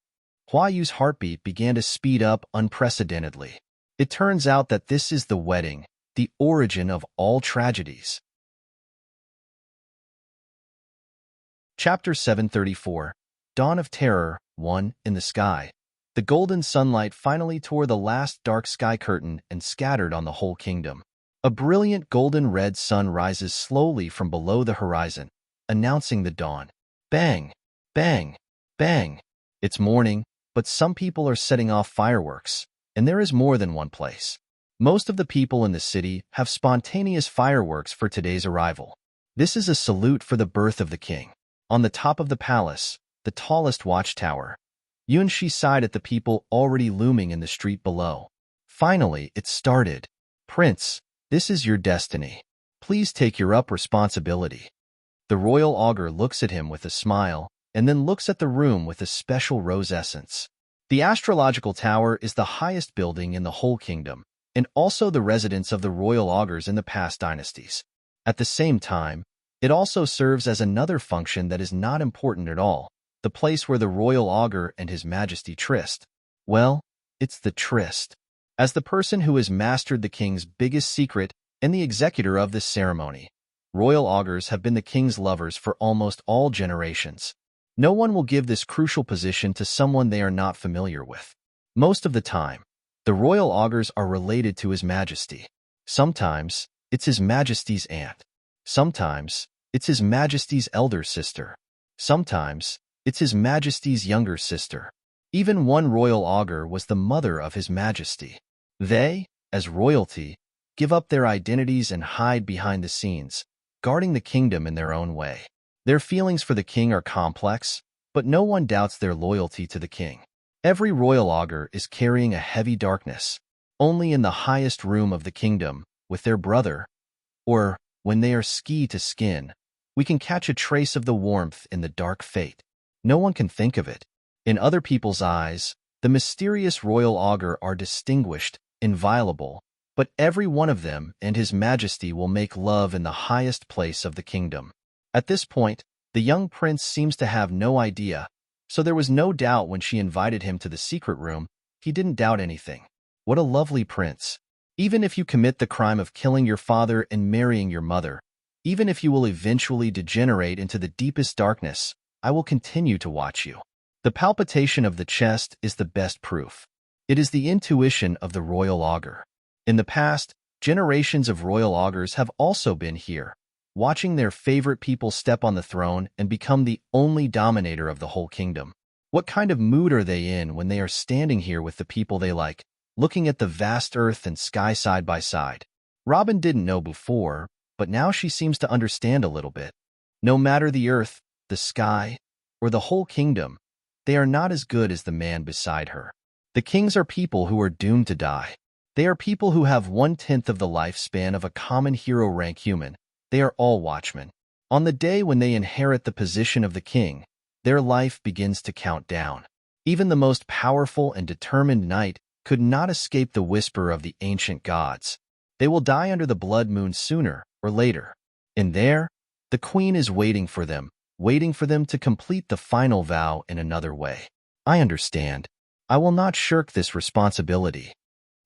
Hua Yu's heartbeat began to speed up unprecedentedly. It turns out that this is the wedding, the origin of all tragedies. Chapter 734, Dawn of Terror 1. In the sky. The golden sunlight finally tore the last dark sky curtain and scattered on the whole kingdom. A brilliant golden-red sun rises slowly from below the horizon, announcing the dawn. Bang! Bang! Bang! It's morning, but some people are setting off fireworks, and there is more than one place. Most of the people in the city have spontaneous fireworks for today's arrival. This is a salute for the birth of the king. On the top of the palace, the tallest watchtower, Yunshi sighed at the people already looming in the street below. Finally, it started. Prince, this is your destiny. Please take your responsibility. The royal augur looks at him with a smile, and then looks at the room with a special rose essence. The astrological tower is the highest building in the whole kingdom, and also the residence of the royal augurs in the past dynasties. At the same time, it also serves as another function that is not important at all, the place where the royal augur and his majesty tryst. Well, it's the tryst. As the person who has mastered the king's biggest secret and the executor of this ceremony, royal augurs have been the king's lovers for almost all generations. No one will give this crucial position to someone they are not familiar with. Most of the time, the royal augurs are related to His Majesty. Sometimes, it's His Majesty's aunt. Sometimes, it's His Majesty's elder sister. Sometimes, it's His Majesty's younger sister. Even one royal augur was the mother of His Majesty. They, as royalty, give up their identities and hide behind the scenes, guarding the kingdom in their own way. Their feelings for the king are complex, but no one doubts their loyalty to the king. Every royal augur is carrying a heavy darkness. Only in the highest room of the kingdom, with their brother, or when they are ski to skin, we can catch a trace of the warmth in the dark fate. No one can think of it. In other people's eyes, the mysterious royal augur are distinguished, inviolable, but every one of them and His Majesty will make love in the highest place of the kingdom. At this point, the young prince seems to have no idea, so there was no doubt when she invited him to the secret room. He didn't doubt anything. What a lovely prince. Even if you commit the crime of killing your father and marrying your mother, even if you will eventually degenerate into the deepest darkness, I will continue to watch you. The palpitation of the chest is the best proof. It is the intuition of the royal augur. In the past, generations of royal augurs have also been here, watching their favorite people step on the throne and become the only dominator of the whole kingdom. What kind of mood are they in when they are standing here with the people they like, looking at the vast earth and sky side by side? Robin didn't know before, but now she seems to understand a little bit. No matter the earth, the sky, or the whole kingdom, they are not as good as the man beside her. The kings are people who are doomed to die. They are people who have 1/10 of the lifespan of a common hero rank human. They are all watchmen. On the day when they inherit the position of the king, their life begins to count down. Even the most powerful and determined knight could not escape the whisper of the ancient gods. They will die under the blood moon sooner or later. And there, the queen is waiting for them to complete the final vow in another way. I understand. I will not shirk this responsibility.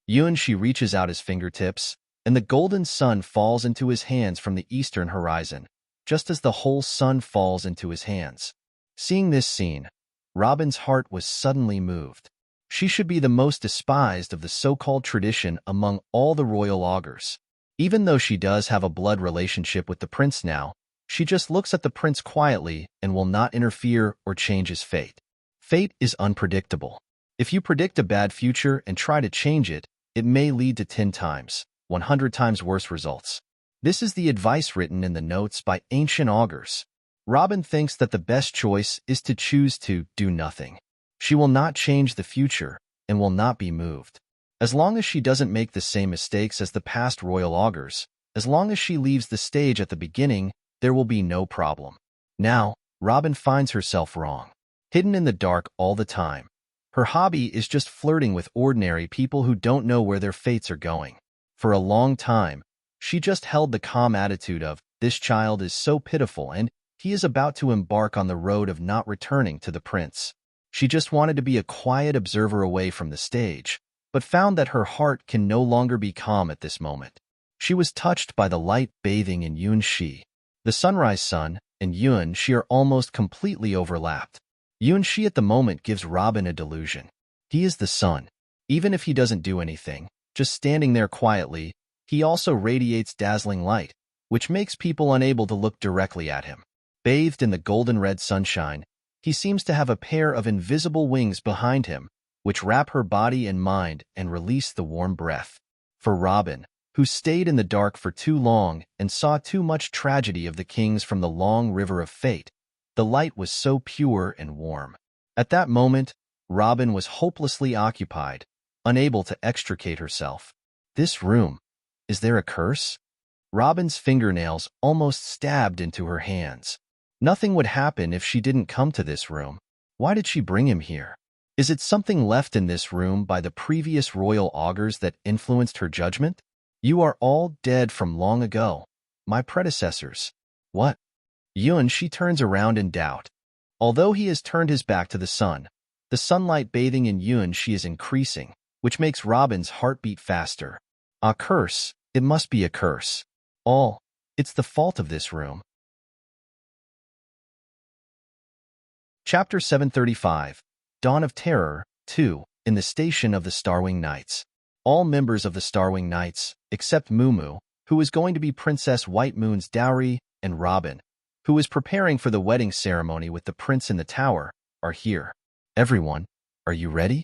She reaches out his fingertips, and the golden sun falls into his hands from the eastern horizon, just as the whole sun falls into his hands. Seeing this scene, Robin's heart was suddenly moved. She should be the most despised of the so-called tradition among all the royal augurs. Even though she does have a blood relationship with the prince now, she just looks at the prince quietly and will not interfere or change his fate. Fate is unpredictable. If you predict a bad future and try to change it, it may lead to 10 times, 100 times worse results. This is the advice written in the notes by ancient augurs. Robin thinks that the best choice is to choose to do nothing. She will not change the future and will not be moved. As long as she doesn't make the same mistakes as the past royal augurs, as long as she leaves the stage at the beginning, there will be no problem. Now, Robin finds herself wrong. Hidden in the dark all the time, Her hobby is just flirting with ordinary people who don't know where their fates are going. For a long time, she just held the calm attitude of, this child is so pitiful and he is about to embark on the road of not returning to the prince. She just wanted to be a quiet observer away from the stage, but found that her heart can no longer be calm at this moment. She was touched by the light bathing in Yunxi. The sunrise sun and Yunxi are almost completely overlapped. Yunxi at the moment gives Robin a delusion. He is the sun. Even if he doesn't do anything, just standing there quietly, he also radiates dazzling light, which makes people unable to look directly at him. Bathed in the golden-red sunshine, he seems to have a pair of invisible wings behind him, which wrap her body and mind and release the warm breath. For Robin, who stayed in the dark for too long and saw too much tragedy of the kings from the long river of fate, the light was so pure and warm. At that moment, Robin was hopelessly occupied, unable to extricate herself. This room, is there a curse? Robin's fingernails almost stabbed into her hands. Nothing would happen if she didn't come to this room. Why did she bring him here? Is it something left in this room by the previous royal augurs that influenced her judgment? You are all dead from long ago, my predecessors. What? She turns around in doubt. Although he has turned his back to the sun, the sunlight bathing in she is increasing, which makes Robin's heart beat faster. A curse, it must be a curse. It's the fault of this room. Chapter 735, Dawn of Terror, 2, in the station of the Starwing Knights. All members of the Starwing Knights, except Mumu, who is going to be Princess White Moon's dowry, and Robin, who is preparing for the wedding ceremony with the prince in the tower, are here. Everyone, are you ready?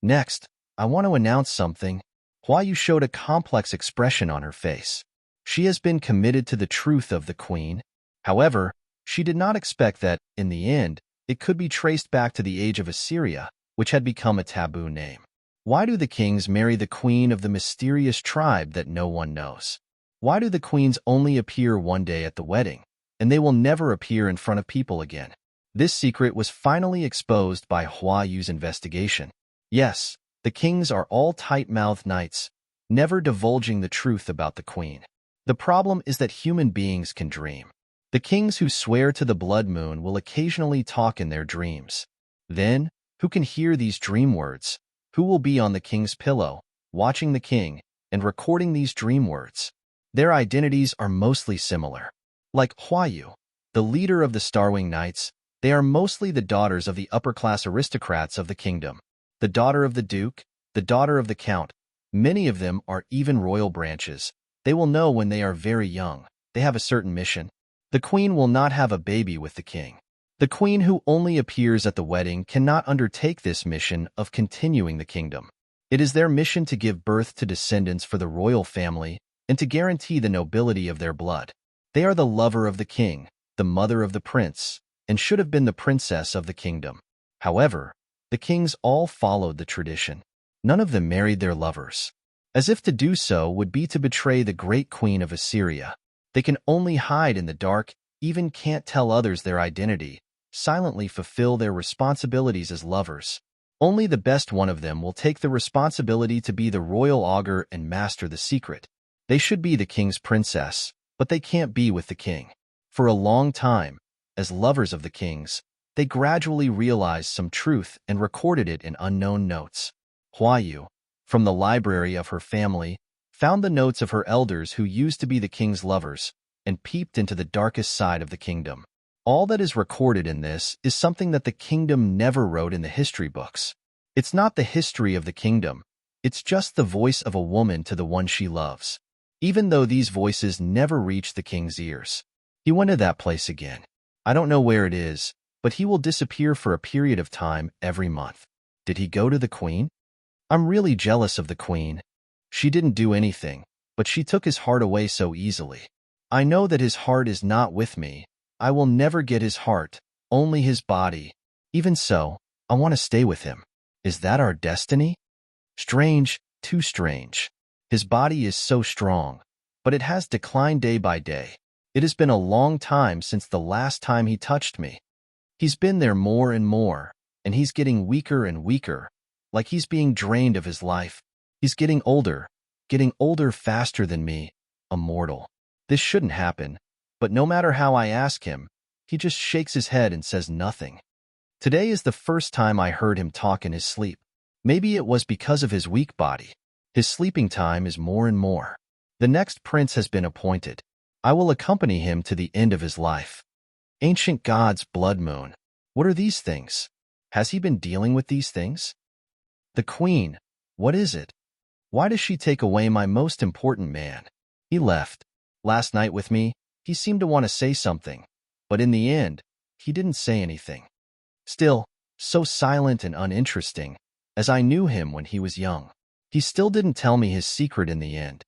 Next, I want to announce something. Hua Yu showed a complex expression on her face. She has been committed to the truth of the queen. However, she did not expect that, in the end, it could be traced back to the age of Assyria, which had become a taboo name. Why do the kings marry the queen of the mysterious tribe that no one knows? Why do the queens only appear one day at the wedding, and they will never appear in front of people again? This secret was finally exposed by Hua Yu's investigation. Yes, the kings are all tight-mouthed knights, never divulging the truth about the queen. The problem is that human beings can dream. The kings who swear to the blood moon will occasionally talk in their dreams. Then, who can hear these dream words? Who will be on the king's pillow, watching the king, and recording these dream words? Their identities are mostly similar. Like Hua Yu, the leader of the Starwing Knights, they are mostly the daughters of the upper-class aristocrats of the kingdom. The daughter of the duke, the daughter of the count, many of them are even royal branches. They will know when they are very young. They have a certain mission. The queen will not have a baby with the king. The queen who only appears at the wedding cannot undertake this mission of continuing the kingdom. It is their mission to give birth to descendants for the royal family and to guarantee the nobility of their blood. They are the lover of the king, the mother of the prince, and should have been the princess of the kingdom. However, the kings all followed the tradition. None of them married their lovers, as if to do so would be to betray the great queen of Assyria. They can only hide in the dark, even can't tell others their identity, silently fulfill their responsibilities as lovers. Only the best one of them will take the responsibility to be the royal augur and master the secret. They should be the king's princess, but they can't be with the king. For a long time, as lovers of the kings, they gradually realized some truth and recorded it in unknown notes. Hua Yu, from the library of her family, found the notes of her elders who used to be the king's lovers, and peeped into the darkest side of the kingdom. All that is recorded in this is something that the kingdom never wrote in the history books. It's not the history of the kingdom, it's just the voice of a woman to the one she loves. Even though these voices never reach the king's ears. He went to that place again. I don't know where it is, but he will disappear for a period of time every month. Did he go to the queen? I'm really jealous of the queen. She didn't do anything, but she took his heart away so easily. I know that his heart is not with me. I will never get his heart, only his body. Even so, I want to stay with him. Is that our destiny? Strange, too strange. His body is so strong, but it has declined day by day. It has been a long time since the last time he touched me. He's been there more and more. and he's getting weaker and weaker, like he's being drained of his life. He's getting older faster than me, a mortal. This shouldn't happen, but no matter how I ask him, he just shakes his head and says nothing. Today is the first time I heard him talk in his sleep. Maybe it was because of his weak body. His sleeping time is more and more. The next prince has been appointed. I will accompany him to the end of his life. Ancient gods, blood moon. What are these things? Has he been dealing with these things? The queen. What is it? Why does she take away my most important man? He left. Last night with me, he seemed to want to say something, but in the end, he didn't say anything. Still, so silent and uninteresting, as I knew him when he was young. He still didn't tell me his secret in the end.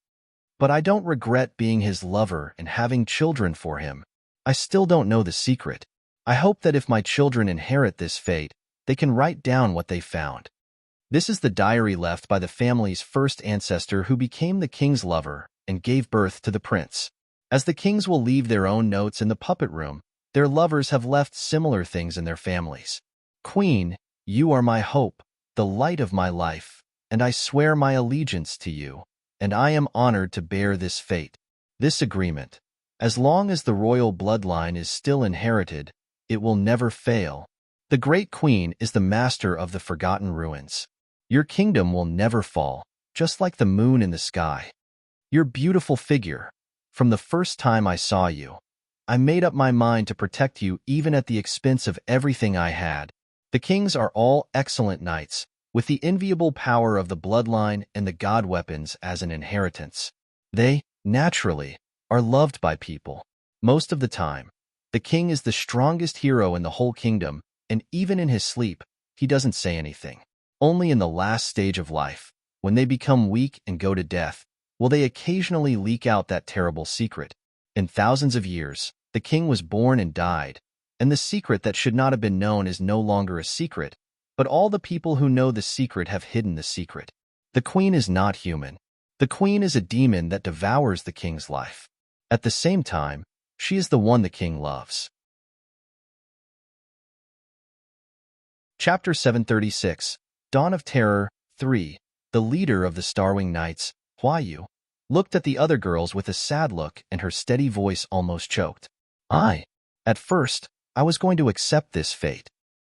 But I don't regret being his lover and having children for him. I still don't know the secret. I hope that if my children inherit this fate, they can write down what they found. This is the diary left by the family's first ancestor who became the king's lover and gave birth to the prince. As the kings will leave their own notes in the puppet room, their lovers have left similar things in their families. Queen, you are my hope, the light of my life, and I swear my allegiance to you, and I am honored to bear this fate. This agreement, as long as the royal bloodline is still inherited, it will never fail. The great queen is the master of the forgotten ruins. Your kingdom will never fall, just like the moon in the sky. Your beautiful figure. From the first time I saw you, I made up my mind to protect you even at the expense of everything I had. The kings are all excellent knights, with the enviable power of the bloodline and the god weapons as an inheritance. They, naturally, are loved by people. Most of the time, the king is the strongest hero in the whole kingdom, and even in his sleep, he doesn't say anything. Only in the last stage of life, when they become weak and go to death, will they occasionally leak out that terrible secret. In thousands of years, the king was born and died, and the secret that should not have been known is no longer a secret, but all the people who know the secret have hidden the secret. The queen is not human. The queen is a demon that devours the king's life. At the same time, she is the one the king loves. Chapter 736, Dawn of Terror 3. The leader of the Starwing Knights, Hua Yu, looked at the other girls with a sad look and her steady voice almost choked. At first, I was going to accept this fate.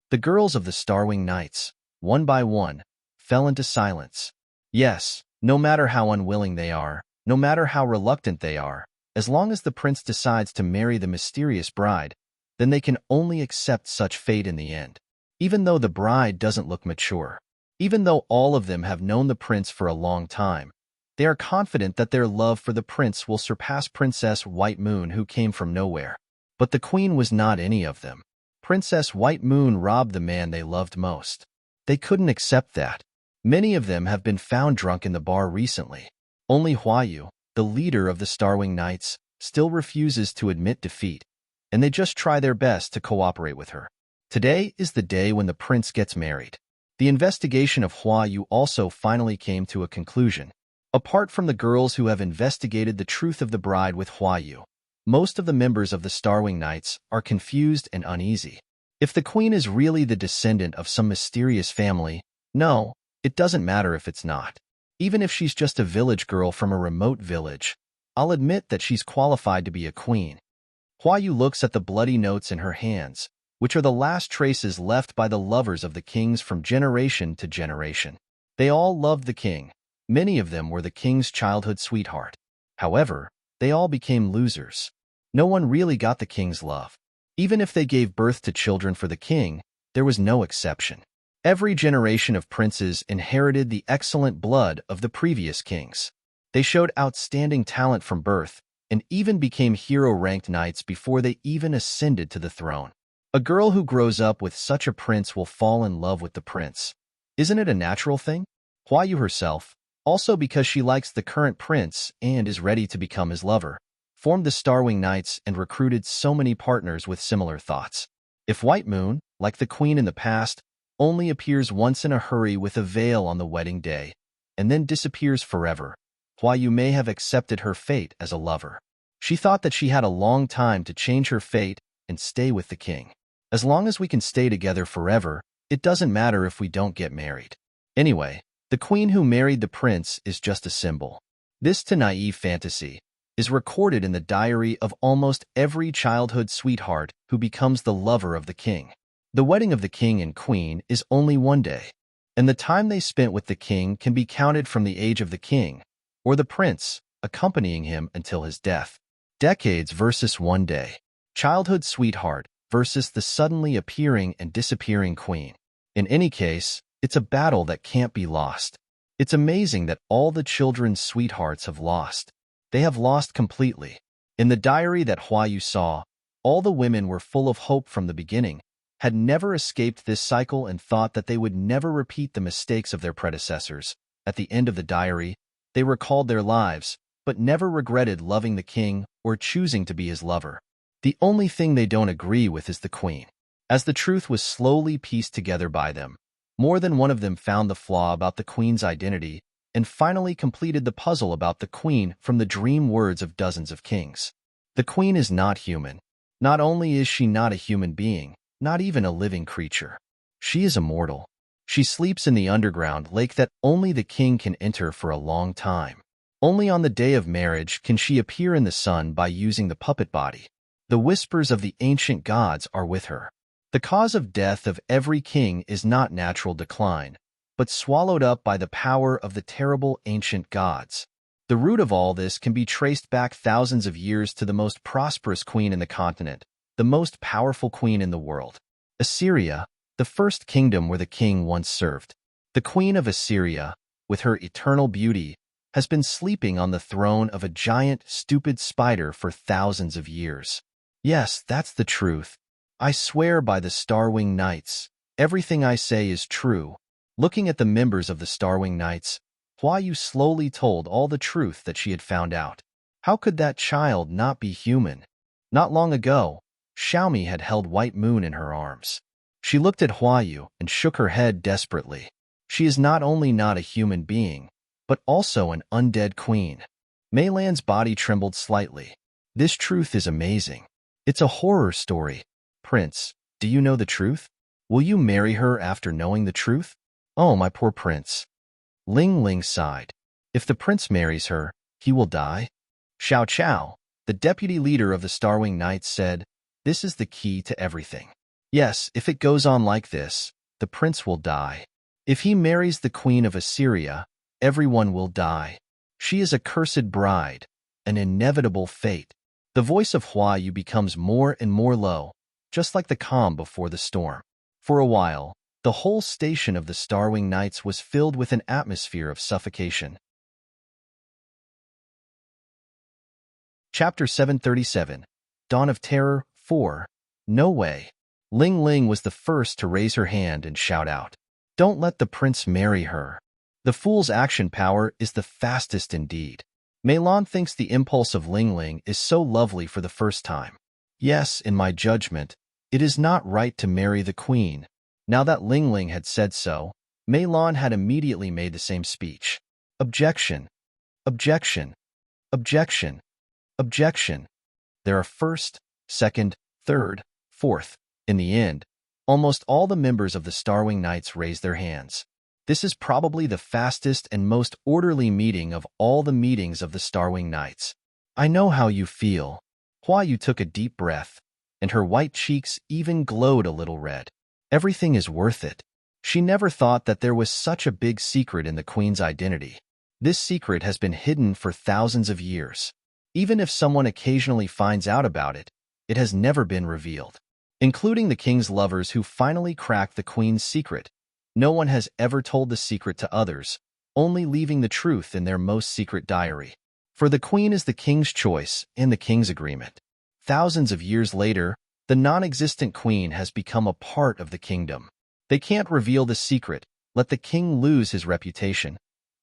The girls of the Starwing Knights, one by one, fell into silence. Yes, no matter how unwilling they are, no matter how reluctant they are, as long as the prince decides to marry the mysterious bride, then they can only accept such fate in the end. Even though the bride doesn't look mature, even though all of them have known the prince for a long time, they are confident that their love for the prince will surpass Princess White Moon, who came from nowhere. But the queen was not any of them. Princess White Moon robbed the man they loved most. They couldn't accept that. Many of them have been found drunk in the bar recently. Only Hua Yu, the leader of the Starwing Knights, still refuses to admit defeat, and they just try their best to cooperate with her. Today is the day when the prince gets married. The investigation of Hua Yu also finally came to a conclusion. Apart from the girls who have investigated the truth of the bride with Hua Yu, most of the members of the Starwing Knights are confused and uneasy. If the queen is really the descendant of some mysterious family, no, it doesn't matter if it's not. Even if she's just a village girl from a remote village, I'll admit that she's qualified to be a queen. Hua Yu looks at the bloody notes in her hands, which are the last traces left by the lovers of the kings from generation to generation. They all loved the king. Many of them were the king's childhood sweetheart. However, they all became losers. No one really got the king's love. Even if they gave birth to children for the king, there was no exception. Every generation of princes inherited the excellent blood of the previous kings. They showed outstanding talent from birth, and even became hero-ranked knights before they even ascended to the throne. A girl who grows up with such a prince will fall in love with the prince. Isn't it a natural thing? Hua Yu herself, also because she likes the current prince and is ready to become his lover, formed the Starwing Knights and recruited so many partners with similar thoughts. If White Moon, like the queen in the past, only appears once in a hurry with a veil on the wedding day, and then disappears forever, Hua Yu may have accepted her fate as a lover. She thought that she had a long time to change her fate and stay with the king. As long as we can stay together forever, It doesn't matter if we don't get married. Anyway, the queen who married the prince is just a symbol. This to naive fantasy is recorded in the diary of almost every childhood sweetheart who becomes the lover of the king. The wedding of the king and queen is only one day, and the time they spent with the king can be counted from the age of the king, or the prince, accompanying him until his death. Decades versus one day. Childhood sweetheart versus the suddenly appearing and disappearing queen. In any case, it's a battle that can't be lost. It's amazing that all the children's sweethearts have lost. They have lost completely. In the diary that Huayu saw, all the women were full of hope from the beginning, had never escaped this cycle and thought that they would never repeat the mistakes of their predecessors. At the end of the diary, they recalled their lives, but never regretted loving the king or choosing to be his lover. The only thing they don't agree with is the queen. As the truth was slowly pieced together by them, more than one of them found the flaw about the queen's identity and finally completed the puzzle about the queen from the dream words of dozens of kings. The queen is not human. Not only is she not a human being, not even a living creature. She is immortal. She sleeps in the underground lake that only the king can enter for a long time. Only on the day of marriage can she appear in the sun by using the puppet body. The whispers of the ancient gods are with her. The cause of death of every king is not natural decline, but swallowed up by the power of the terrible ancient gods. The root of all this can be traced back thousands of years to the most prosperous queen in the continent, the most powerful queen in the world. Assyria, the first kingdom where the king once served. The queen of Assyria, with her eternal beauty, has been sleeping on the throne of a giant, stupid spider for thousands of years. Yes, that's the truth. I swear by the Starwing Knights, everything I say is true. Looking at the members of the Starwing Knights, Huayu slowly told all the truth that she had found out. How could that child not be human? Not long ago, Xiaomi had held White Moon in her arms. She looked at Huayu and shook her head desperately. She is not only not a human being, but also an undead queen. Meilan's body trembled slightly. This truth is amazing. It's a horror story. Prince, do you know the truth? Will you marry her after knowing the truth? Oh, my poor prince. Ling Ling sighed. If the prince marries her, he will die? Xiao Chao, the deputy leader of the Starwing Knights, said, this is the key to everything. Yes, if it goes on like this, the prince will die. If he marries the queen of Assyria, everyone will die. She is a cursed bride, an inevitable fate. The voice of Huayu becomes more and more low, just like the calm before the storm. For a while, the whole station of the Starwing Knights was filled with an atmosphere of suffocation. Chapter 737, Dawn of Terror 4. No way. Ling Ling was the first to raise her hand and shout out, don't let the prince marry her. The fool's action power is the fastest indeed. Meilan thinks the impulse of Ling Ling is so lovely for the first time. Yes, in my judgment, it is not right to marry the queen. Now that Ling Ling had said so, Meilan had immediately made the same speech. Objection. Objection. Objection. Objection. There are first, second, third, fourth. In the end, almost all the members of the Starwing Knights raised their hands. This is probably the fastest and most orderly meeting of all the meetings of the Starwing Knights. I know how you feel. Huayu took a deep breath, and her white cheeks even glowed a little red. Everything is worth it. She never thought that there was such a big secret in the queen's identity. This secret has been hidden for thousands of years. Even if someone occasionally finds out about it, it has never been revealed. Including the king's lovers who finally cracked the queen's secret. No one has ever told the secret to others, only leaving the truth in their most secret diary. For the queen is the king's choice and the king's agreement. Thousands of years later, the non-existent queen has become a part of the kingdom. They can't reveal the secret, let the king lose his reputation.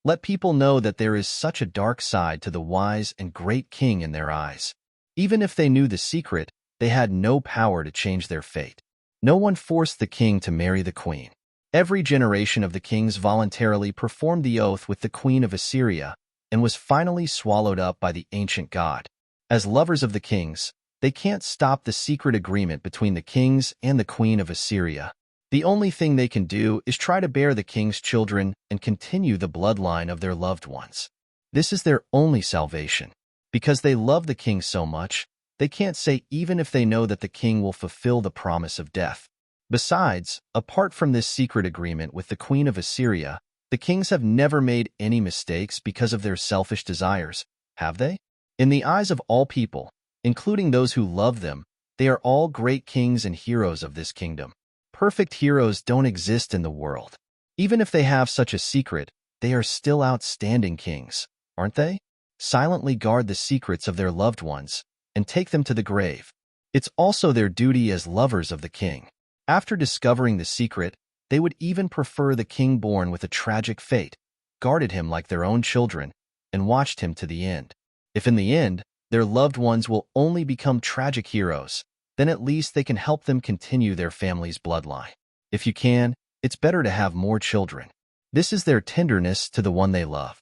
Let people know that there is such a dark side to the wise and great king in their eyes. Even if they knew the secret, they had no power to change their fate. No one forced the king to marry the queen. Every generation of the kings voluntarily performed the oath with the queen of Assyria and was finally swallowed up by the ancient god. As lovers of the kings, they can't stop the secret agreement between the kings and the queen of Assyria. The only thing they can do is try to bear the king's children and continue the bloodline of their loved ones. This is their only salvation. Because they love the king so much, they can't say even if they know that the king will fulfill the promise of death. Besides, apart from this secret agreement with the queen of Assyria, the kings have never made any mistakes because of their selfish desires, have they? In the eyes of all people, including those who love them, they are all great kings and heroes of this kingdom. Perfect heroes don't exist in the world. Even if they have such a secret, they are still outstanding kings, aren't they? Silently guard the secrets of their loved ones and take them to the grave. It's also their duty as lovers of the king. After discovering the secret, they would even prefer the king born with a tragic fate, guarded him like their own children, and watched him to the end. If in the end, their loved ones will only become tragic heroes, then at least they can help them continue their family's bloodline. If you can, it's better to have more children. This is their tenderness to the one they love.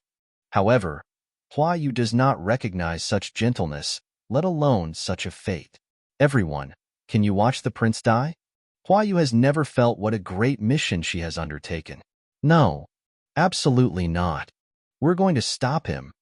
However, Hua Yu does not recognize such gentleness, let alone such a fate. Everyone, can you watch the prince die? Hua Yu has never felt what a great mission she has undertaken. No, absolutely not. We're going to stop him.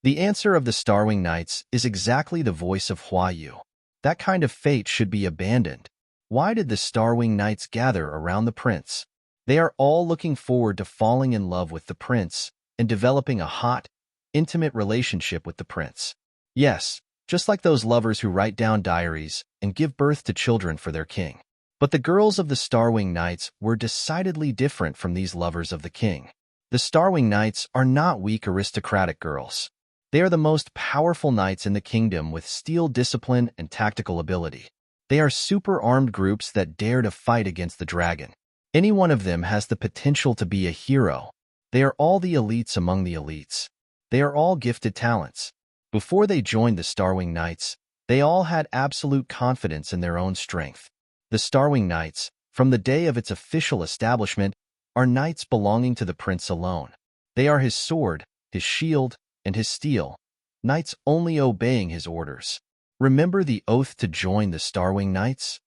The answer of the Starwing Knights is exactly the voice of Hua Yu. That kind of fate should be abandoned. Why did the Starwing Knights gather around the prince? They are all looking forward to falling in love with the prince and developing a hot, intimate relationship with the prince. Yes, just like those lovers who write down diaries and give birth to children for their king. But the girls of the Starwing Knights were decidedly different from these lovers of the king. The Starwing Knights are not weak aristocratic girls. They are the most powerful knights in the kingdom with steel discipline and tactical ability. They are super-armed groups that dare to fight against the dragon. Any one of them has the potential to be a hero. They are all the elites among the elites. They are all gifted talents. Before they joined the Starwing Knights, they all had absolute confidence in their own strength. The Starwing Knights, from the day of its official establishment, are knights belonging to the prince alone. They are his sword, his shield, and his steel, knights only obeying his orders. Remember the oath to join the Starwing Knights?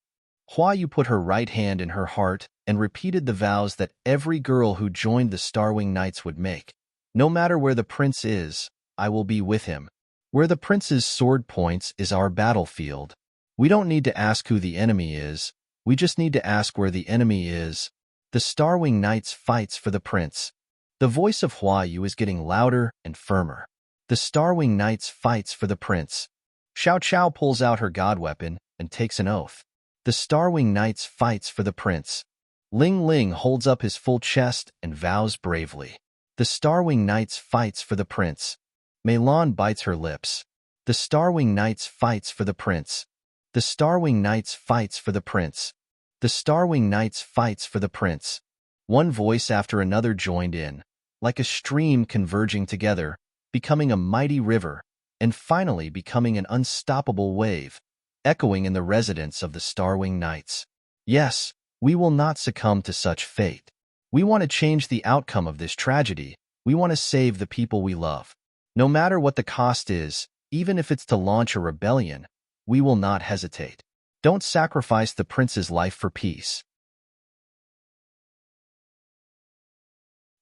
Hua Yu put her right hand in her heart and repeated the vows that every girl who joined the Starwing Knights would make. No matter where the prince is, I will be with him. Where the prince's sword points is our battlefield. We don't need to ask who the enemy is, we just need to ask where the enemy is. The Starwing Knights fights for the prince. The voice of Hua Yu is getting louder and firmer. The Starwing Knights fights for the prince. Xiao Qiao pulls out her god weapon and takes an oath. The Starwing Knights fights for the prince. Ling Ling holds up his full chest and vows bravely. The Starwing Knights fights for the prince. Mei Lan bites her lips. The Starwing Knights fights for the prince. The Starwing Knights fights for the prince. The Starwing Knights fights for the prince. One voice after another joined in, like a stream converging together, becoming a mighty river, and finally becoming an unstoppable wave, echoing in the residence of the Starwing Knights. Yes, we will not succumb to such fate. We want to change the outcome of this tragedy. We want to save the people we love. No matter what the cost is, even if it's to launch a rebellion, we will not hesitate. Don't sacrifice the prince's life for peace.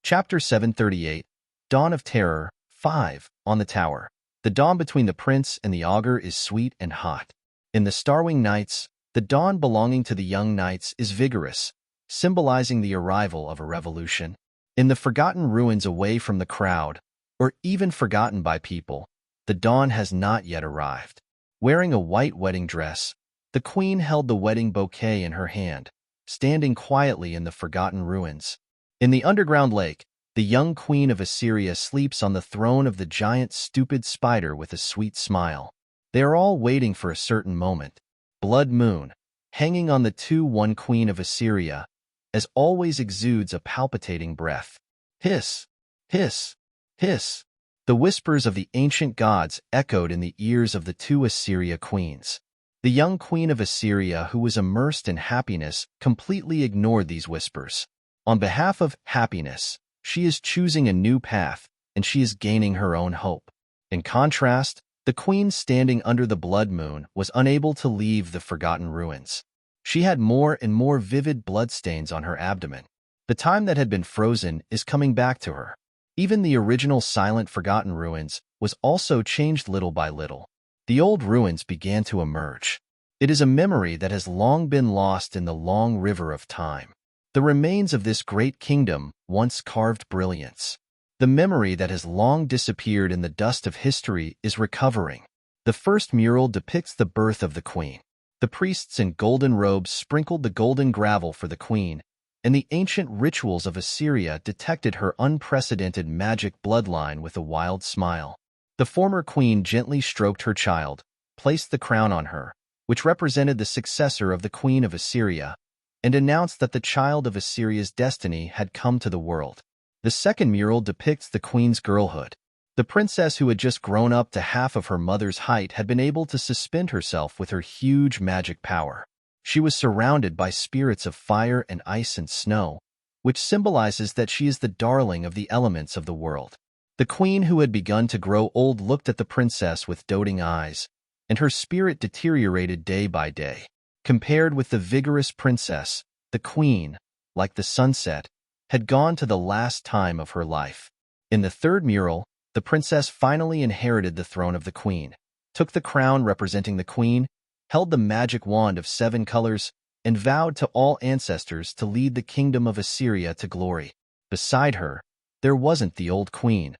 Chapter 738, Dawn of Terror, 5, on the Tower. The dawn between the prince and the augur is sweet and hot. In the Starwing Knights, the dawn belonging to the young knights is vigorous, symbolizing the arrival of a revolution. In the forgotten ruins away from the crowd, or even forgotten by people, the dawn has not yet arrived. Wearing a white wedding dress, the queen held the wedding bouquet in her hand, standing quietly in the forgotten ruins. In the underground lake, the young queen of Assyria sleeps on the throne of the giant stupid spider with a sweet smile. They are all waiting for a certain moment. Blood moon, hanging on the 2-1 queen of Assyria, as always exudes a palpitating breath. Hiss, hiss, hiss. The whispers of the ancient gods echoed in the ears of the 2 Assyria queens. The young queen of Assyria, who was immersed in happiness, completely ignored these whispers. On behalf of happiness, she is choosing a new path, and she is gaining her own hope. In contrast, the queen standing under the blood moon was unable to leave the forgotten ruins. She had more and more vivid bloodstains on her abdomen. The time that had been frozen is coming back to her. Even the original silent forgotten ruins was also changed little by little. The old ruins began to emerge. It is a memory that has long been lost in the long river of time. The remains of this great kingdom once carved brilliance. The memory that has long disappeared in the dust of history is recovering. The first mural depicts the birth of the queen. The priests in golden robes sprinkled the golden gravel for the queen, and the ancient rituals of Assyria detected her unprecedented magic bloodline with a wild smile. The former queen gently stroked her child, placed the crown on her, which represented the successor of the queen of Assyria, and announced that the child of Assyria's destiny had come to the world. The second mural depicts the queen's girlhood. The princess who had just grown up to half of her mother's height had been able to suspend herself with her huge magic power. She was surrounded by spirits of fire and ice and snow, which symbolizes that she is the darling of the elements of the world. The queen who had begun to grow old looked at the princess with doting eyes, and her spirit deteriorated day by day. Compared with the vigorous princess, the queen, like the sunset, had gone to the last time of her life. In the third mural, the princess finally inherited the throne of the queen, took the crown representing the queen, held the magic wand of 7 colors, and vowed to all ancestors to lead the kingdom of Assyria to glory. Beside her, there wasn't the old queen,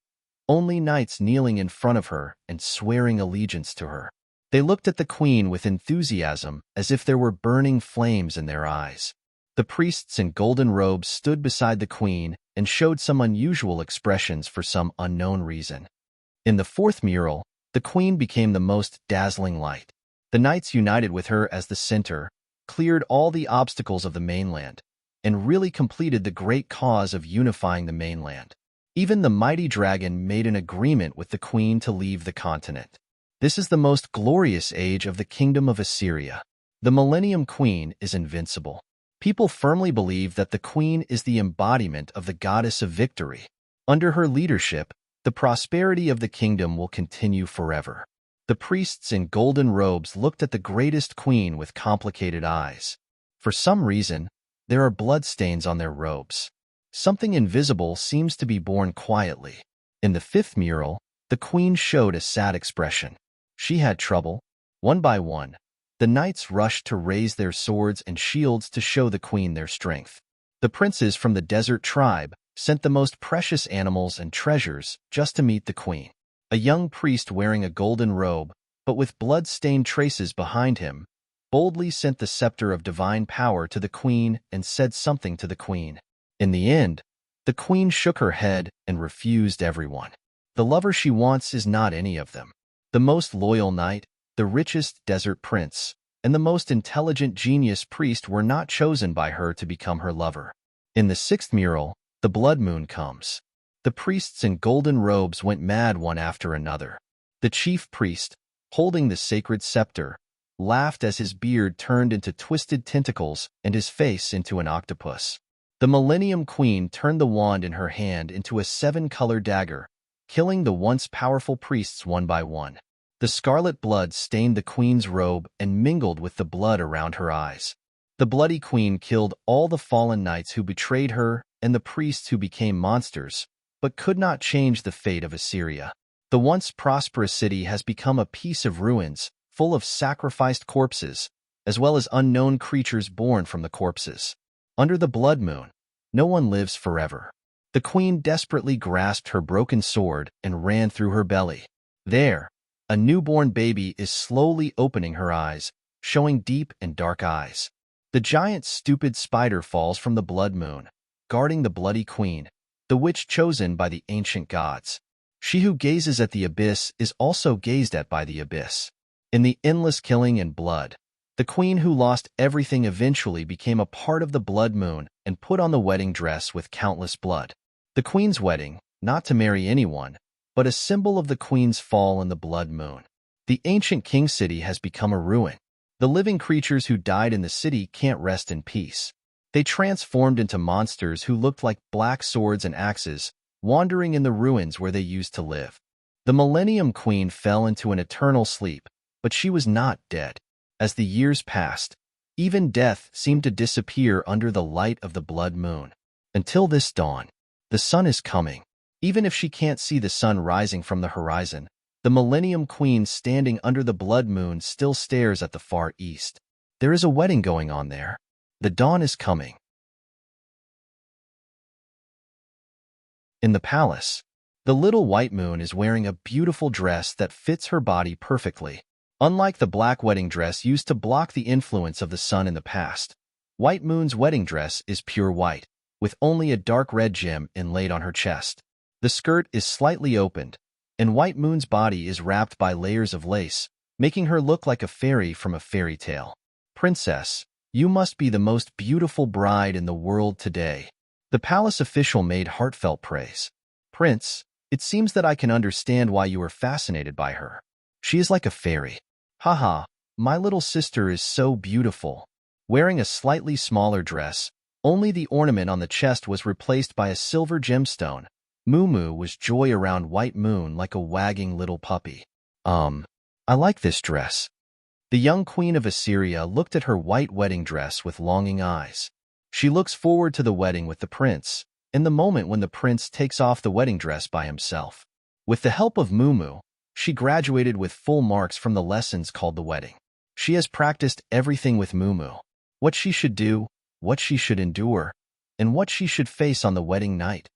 only knights kneeling in front of her and swearing allegiance to her. They looked at the queen with enthusiasm as if there were burning flames in their eyes. The priests in golden robes stood beside the queen and showed some unusual expressions for some unknown reason. In the fourth mural, the queen became the most dazzling light. The knights united with her as the center, cleared all the obstacles of the mainland, and really completed the great cause of unifying the mainland. Even the mighty dragon made an agreement with the queen to leave the continent. This is the most glorious age of the kingdom of Assyria. The Millennium Queen is invincible. People firmly believe that the queen is the embodiment of the goddess of victory. Under her leadership, the prosperity of the kingdom will continue forever. The priests in golden robes looked at the greatest queen with complicated eyes. For some reason, there are bloodstains on their robes. Something invisible seems to be born quietly. In the fifth mural, the queen showed a sad expression. She had trouble. One by one, the knights rushed to raise their swords and shields to show the queen their strength. The princes from the desert tribe sent the most precious animals and treasures just to meet the queen. A young priest wearing a golden robe, but with blood-stained traces behind him, boldly sent the scepter of divine power to the queen and said something to the queen. In the end, the queen shook her head and refused everyone. The lover she wants is not any of them. The most loyal knight, the richest desert prince, and the most intelligent genius priest were not chosen by her to become her lover. In the sixth mural, the blood moon comes. The priests in golden robes went mad one after another. The chief priest, holding the sacred scepter, laughed as his beard turned into twisted tentacles and his face into an octopus. The Millennium Queen turned the wand in her hand into a 7-color dagger, killing the once powerful priests one by one. The scarlet blood stained the queen's robe and mingled with the blood around her eyes. The bloody queen killed all the fallen knights who betrayed her and the priests who became monsters, but could not change the fate of Assyria. The once prosperous city has become a piece of ruins, full of sacrificed corpses, as well as unknown creatures born from the corpses. Under the blood moon, no one lives forever. The queen desperately grasped her broken sword and ran through her belly. There, a newborn baby is slowly opening her eyes, showing deep and dark eyes. The giant stupid spider falls from the blood moon, guarding the bloody queen, the witch chosen by the ancient gods. She who gazes at the abyss is also gazed at by the abyss. In the endless killing and blood, the queen who lost everything eventually became a part of the blood moon and put on the wedding dress with countless blood. The queen's wedding, not to marry anyone, but a symbol of the queen's fall in the blood moon. The ancient king city has become a ruin. The living creatures who died in the city can't rest in peace. They transformed into monsters who looked like black swords and axes, wandering in the ruins where they used to live. The Millennium Queen fell into an eternal sleep, but she was not dead. As the years passed, Even death seemed to disappear under the light of the blood moon. Until this dawn, the sun is coming. Even if she can't see the sun rising from the horizon, the Millennium Queen standing under the blood moon still stares at the far east. There is a wedding going on there. The dawn is coming. In the palace, the little white moon is wearing a beautiful dress that fits her body perfectly. Unlike the black wedding dress used to block the influence of the sun in the past, White Moon's wedding dress is pure white, with only a dark red gem inlaid on her chest. The skirt is slightly opened, and White Moon's body is wrapped by layers of lace, making her look like a fairy from a fairy tale. Princess, you must be the most beautiful bride in the world today. The palace official made heartfelt praise. Prince, it seems that I can understand why you are fascinated by her. She is like a fairy. Haha, my little sister is so beautiful. Wearing a slightly smaller dress, only the ornament on the chest was replaced by a silver gemstone. Moo was joy around White Moon like a wagging little puppy. I like this dress. The young queen of Assyria looked at her white wedding dress with longing eyes. She looks forward to the wedding with the prince, in the moment when the prince takes off the wedding dress by himself. With the help of Moo, she graduated with full marks from the lessons called the wedding. She has practiced everything with Moo. What she should do, what she should endure, and what she should face on the wedding night.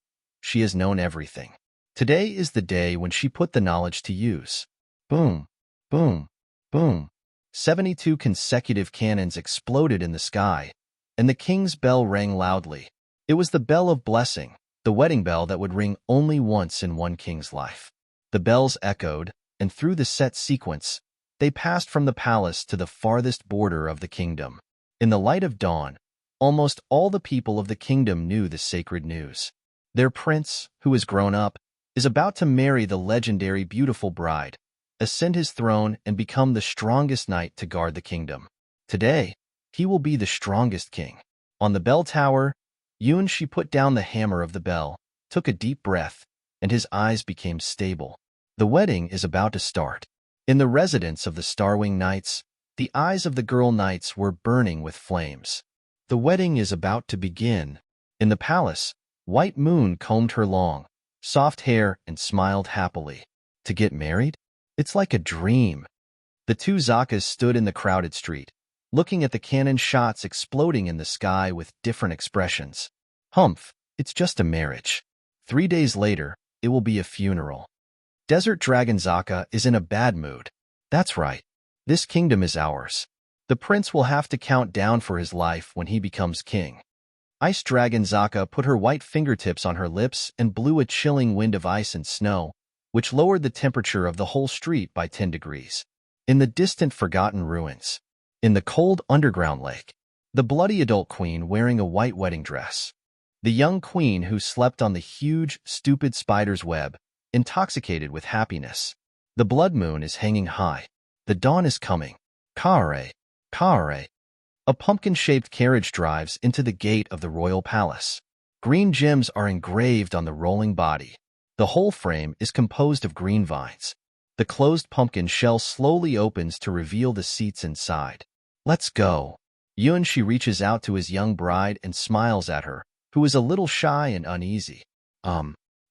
She has known everything. Today is the day when she put the knowledge to use. Boom, boom, boom. 72 consecutive cannons exploded in the sky, and the king's bell rang loudly. It was the bell of blessing, the wedding bell that would ring only once in one king's life. The bells echoed, and through the set sequence, they passed from the palace to the farthest border of the kingdom. In the light of dawn, almost all the people of the kingdom knew the sacred news. Their prince, who is grown up, is about to marry the legendary beautiful bride, ascend his throne, and become the strongest knight to guard the kingdom. Today, he will be the strongest king. On the bell tower, She put down the hammer of the bell, took a deep breath, and his eyes became stable. The wedding is about to start. In the residence of the Starwing Knights, the eyes of the girl knights were burning with flames. The wedding is about to begin. In the palace, White Moon combed her long, soft hair and smiled happily. To get married? It's like a dream. The two Zakas stood in the crowded street, looking at the cannon shots exploding in the sky with different expressions. Humph, it's just a marriage. 3 days later, it will be a funeral. Desert Dragon Zaka is in a bad mood. That's right. This kingdom is ours. The prince will have to count down for his life when he becomes king. Ice Dragon Zaka put her white fingertips on her lips and blew a chilling wind of ice and snow, which lowered the temperature of the whole street by 10 degrees. In the distant forgotten ruins, in the cold underground lake, the bloody adult queen wearing a white wedding dress. The young queen who slept on the huge, stupid spider's web, intoxicated with happiness. The blood moon is hanging high. The dawn is coming. Kare, Kare. A pumpkin-shaped carriage drives into the gate of the royal palace. Green gems are engraved on the rolling body. The whole frame is composed of green vines. The closed pumpkin shell slowly opens to reveal the seats inside. Let's go. She reaches out to his young bride and smiles at her, who is a little shy and uneasy.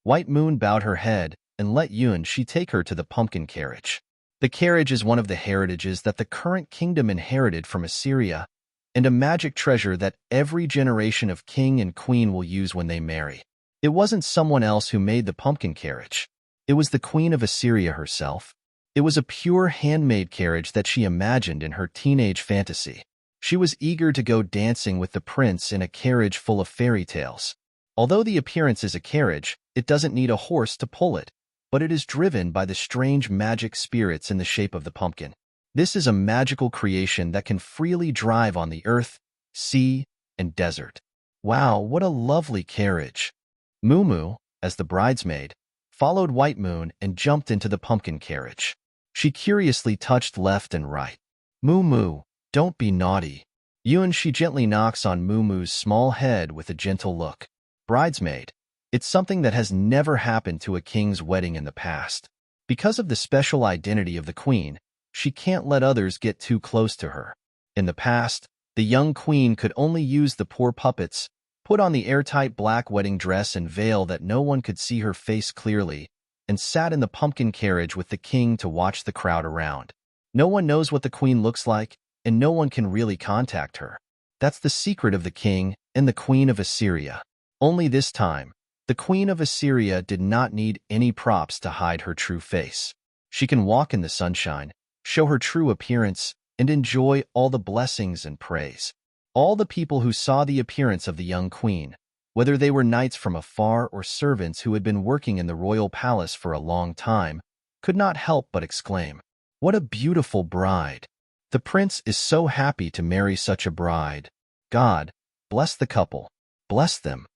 White Moon bowed her head and let she take her to the pumpkin carriage. The carriage is one of the heritages that the current kingdom inherited from Assyria, and a magic treasure that every generation of king and queen will use when they marry. It wasn't someone else who made the pumpkin carriage. It was the Queen of Assyria herself. It was a pure handmade carriage that she imagined in her teenage fantasy. She was eager to go dancing with the prince in a carriage full of fairy tales. Although the appearance is a carriage, it doesn't need a horse to pull it, but it is driven by the strange magic spirits in the shape of the pumpkin. This is a magical creation that can freely drive on the earth, sea, and desert. Wow, what a lovely carriage. Moo, as the bridesmaid, followed White Moon and jumped into the pumpkin carriage. She curiously touched left and right. Moo, don't be naughty. She gently knocks on Moo's small head with a gentle look. Bridesmaid, it's something that has never happened to a king's wedding in the past. Because of the special identity of the queen, she can't let others get too close to her. In the past, The young queen could only use the poor puppets, put on the airtight black wedding dress and veil that no one could see her face clearly, and sat in the pumpkin carriage with the king to watch the crowd around. No one knows what the queen looks like, and no one can really contact her. That's the secret of the king and the queen of Assyria. Only this time, the queen of Assyria did not need any props to hide her true face. She can walk in the sunshine, show her true appearance, and enjoy all the blessings and praise. All the people who saw the appearance of the young queen, whether they were knights from afar or servants who had been working in the royal palace for a long time, could not help but exclaim, "What a beautiful bride! The prince is so happy to marry such a bride. God, bless the couple. Bless them.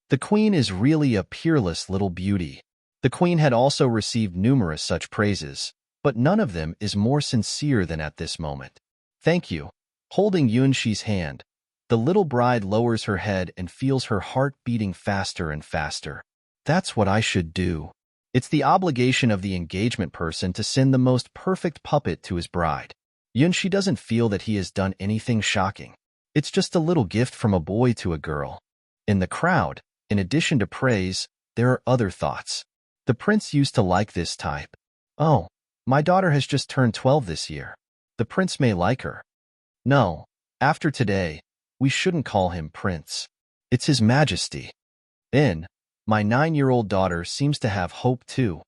The queen is really a peerless little beauty." The queen had also received numerous such praises, but none of them is more sincere than at this moment. "Thank you." Holding Yunshi's hand, the little bride lowers her head and feels her heart beating faster and faster. That's what I should do. It's the obligation of the engagement person to send the most perfect puppet to his bride. Yunshi doesn't feel that he has done anything shocking. It's just a little gift from a boy to a girl. In the crowd, in addition to praise, there are other thoughts. The prince used to like this type. "Oh, my daughter has just turned 12 this year. The prince may like her." No, after today, we shouldn't call him prince. It's his majesty. Then, my 9-year-old daughter seems to have hope too.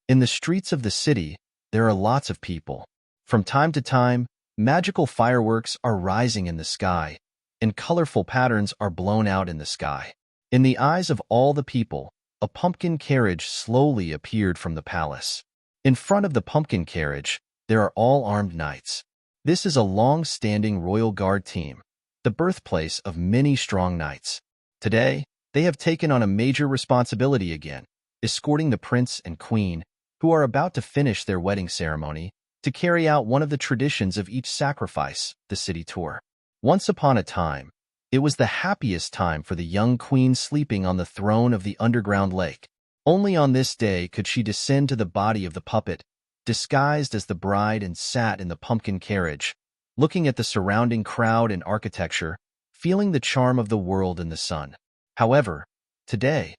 In the streets of the city, there are lots of people. From time to time, magical fireworks are rising in the sky, and colorful patterns are blown out in the sky. In the eyes of all the people, a pumpkin carriage slowly appeared from the palace. In front of the pumpkin carriage, there are all armed knights. This is a long-standing royal guard team, the birthplace of many strong knights. Today, they have taken on a major responsibility again, escorting the prince and queen, who are about to finish their wedding ceremony, to carry out one of the traditions of each sacrifice, the city tour. Once upon a time, it was the happiest time for the young queen sleeping on the throne of the underground lake. Only on this day could she descend to the body of the puppet, disguised as the bride, and sat in the pumpkin carriage, looking at the surrounding crowd and architecture, feeling the charm of the world in the sun. However, today,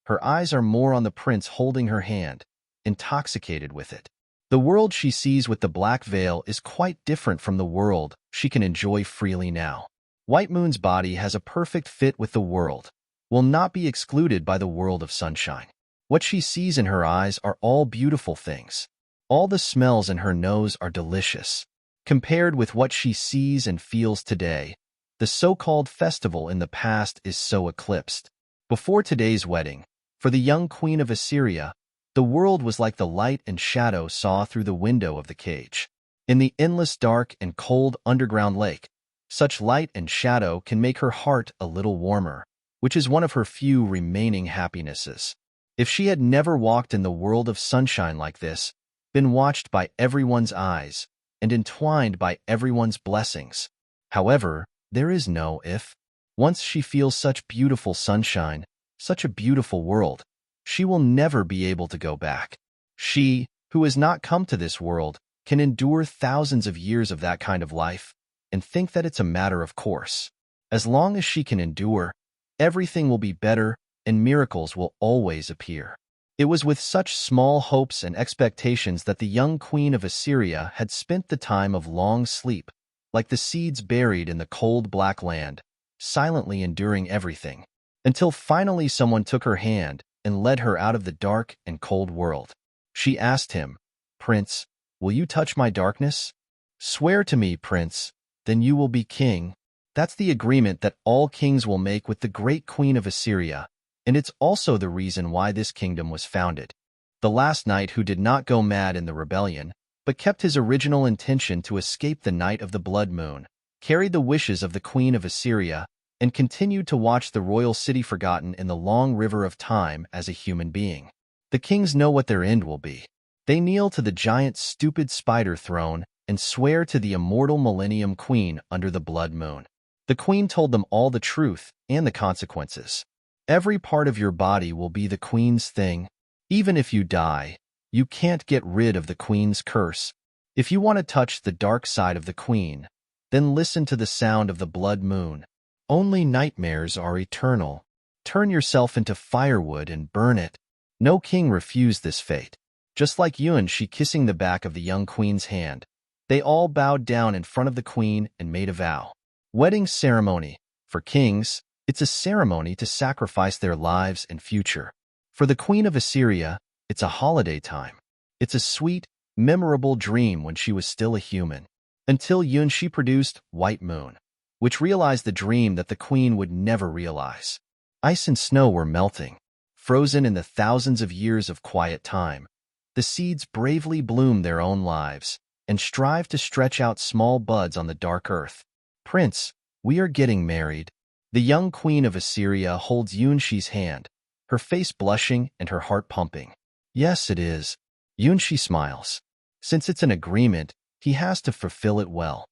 her eyes are more on the prince holding her hand, intoxicated with it. The world she sees with the black veil is quite different from the world she can enjoy freely now. White Moon's body has a perfect fit with the world, will not be excluded by the world of sunshine. What she sees in her eyes are all beautiful things. All the smells in her nose are delicious. Compared with what she sees and feels today, the so-called festival in the past is so eclipsed. Before today's wedding, for the young queen of Assyria, the world was like the light and shadow saw through the window of the cage. In the endless dark and cold underground lake, such light and shadow can make her heart a little warmer, which is one of her few remaining happinesses. If she had never walked in the world of sunshine like this, been watched by everyone's eyes, and entwined by everyone's blessings. However, there is no if. Once she feels such beautiful sunshine, such a beautiful world, she will never be able to go back. She, who has not come to this world, can endure thousands of years of that kind of life, and think that it's a matter of course. As long as she can endure, everything will be better, and miracles will always appear. It was with such small hopes and expectations that the young queen of Assyria had spent the time of long sleep, like the seeds buried in the cold black land, silently enduring everything, until finally someone took her hand and led her out of the dark and cold world. She asked him, "Prince, will you touch my darkness? Swear to me, Prince, then you will be king." That's the agreement that all kings will make with the great queen of Assyria, and it's also the reason why this kingdom was founded. The last knight who did not go mad in the rebellion, but kept his original intention to escape the night of the blood moon, carried the wishes of the queen of Assyria, and continued to watch the royal city forgotten in the long river of time as a human being. The kings know what their end will be. They kneel to the giant stupid spider throne and swear to the immortal Millennium Queen under the blood moon. The queen told them all the truth and the consequences. Every part of your body will be the queen's thing. Even if you die, you can't get rid of the queen's curse. If you want to touch the dark side of the queen, then listen to the sound of the blood moon. Only nightmares are eternal. Turn yourself into firewood and burn it. No king refused this fate. Just like Yuan-shi kissing the back of the young queen's hand, they all bowed down in front of the queen and made a vow. Wedding ceremony. For kings, it's a ceremony to sacrifice their lives and future. For the Queen of Assyria, it's a holiday time. It's a sweet, memorable dream when she was still a human. Until Yuan-shi produced White Moon, which realized the dream that the queen would never realize. Ice and snow were melting, frozen in the thousands of years of quiet time. The seeds bravely bloomed their own lives and strive to stretch out small buds on the dark earth. Prince, we are getting married. The young queen of Assyria holds Yuan-shi's hand, her face blushing and her heart pumping. Yes, it is. Yuan-shi smiles. Since it's an agreement, he has to fulfill it well.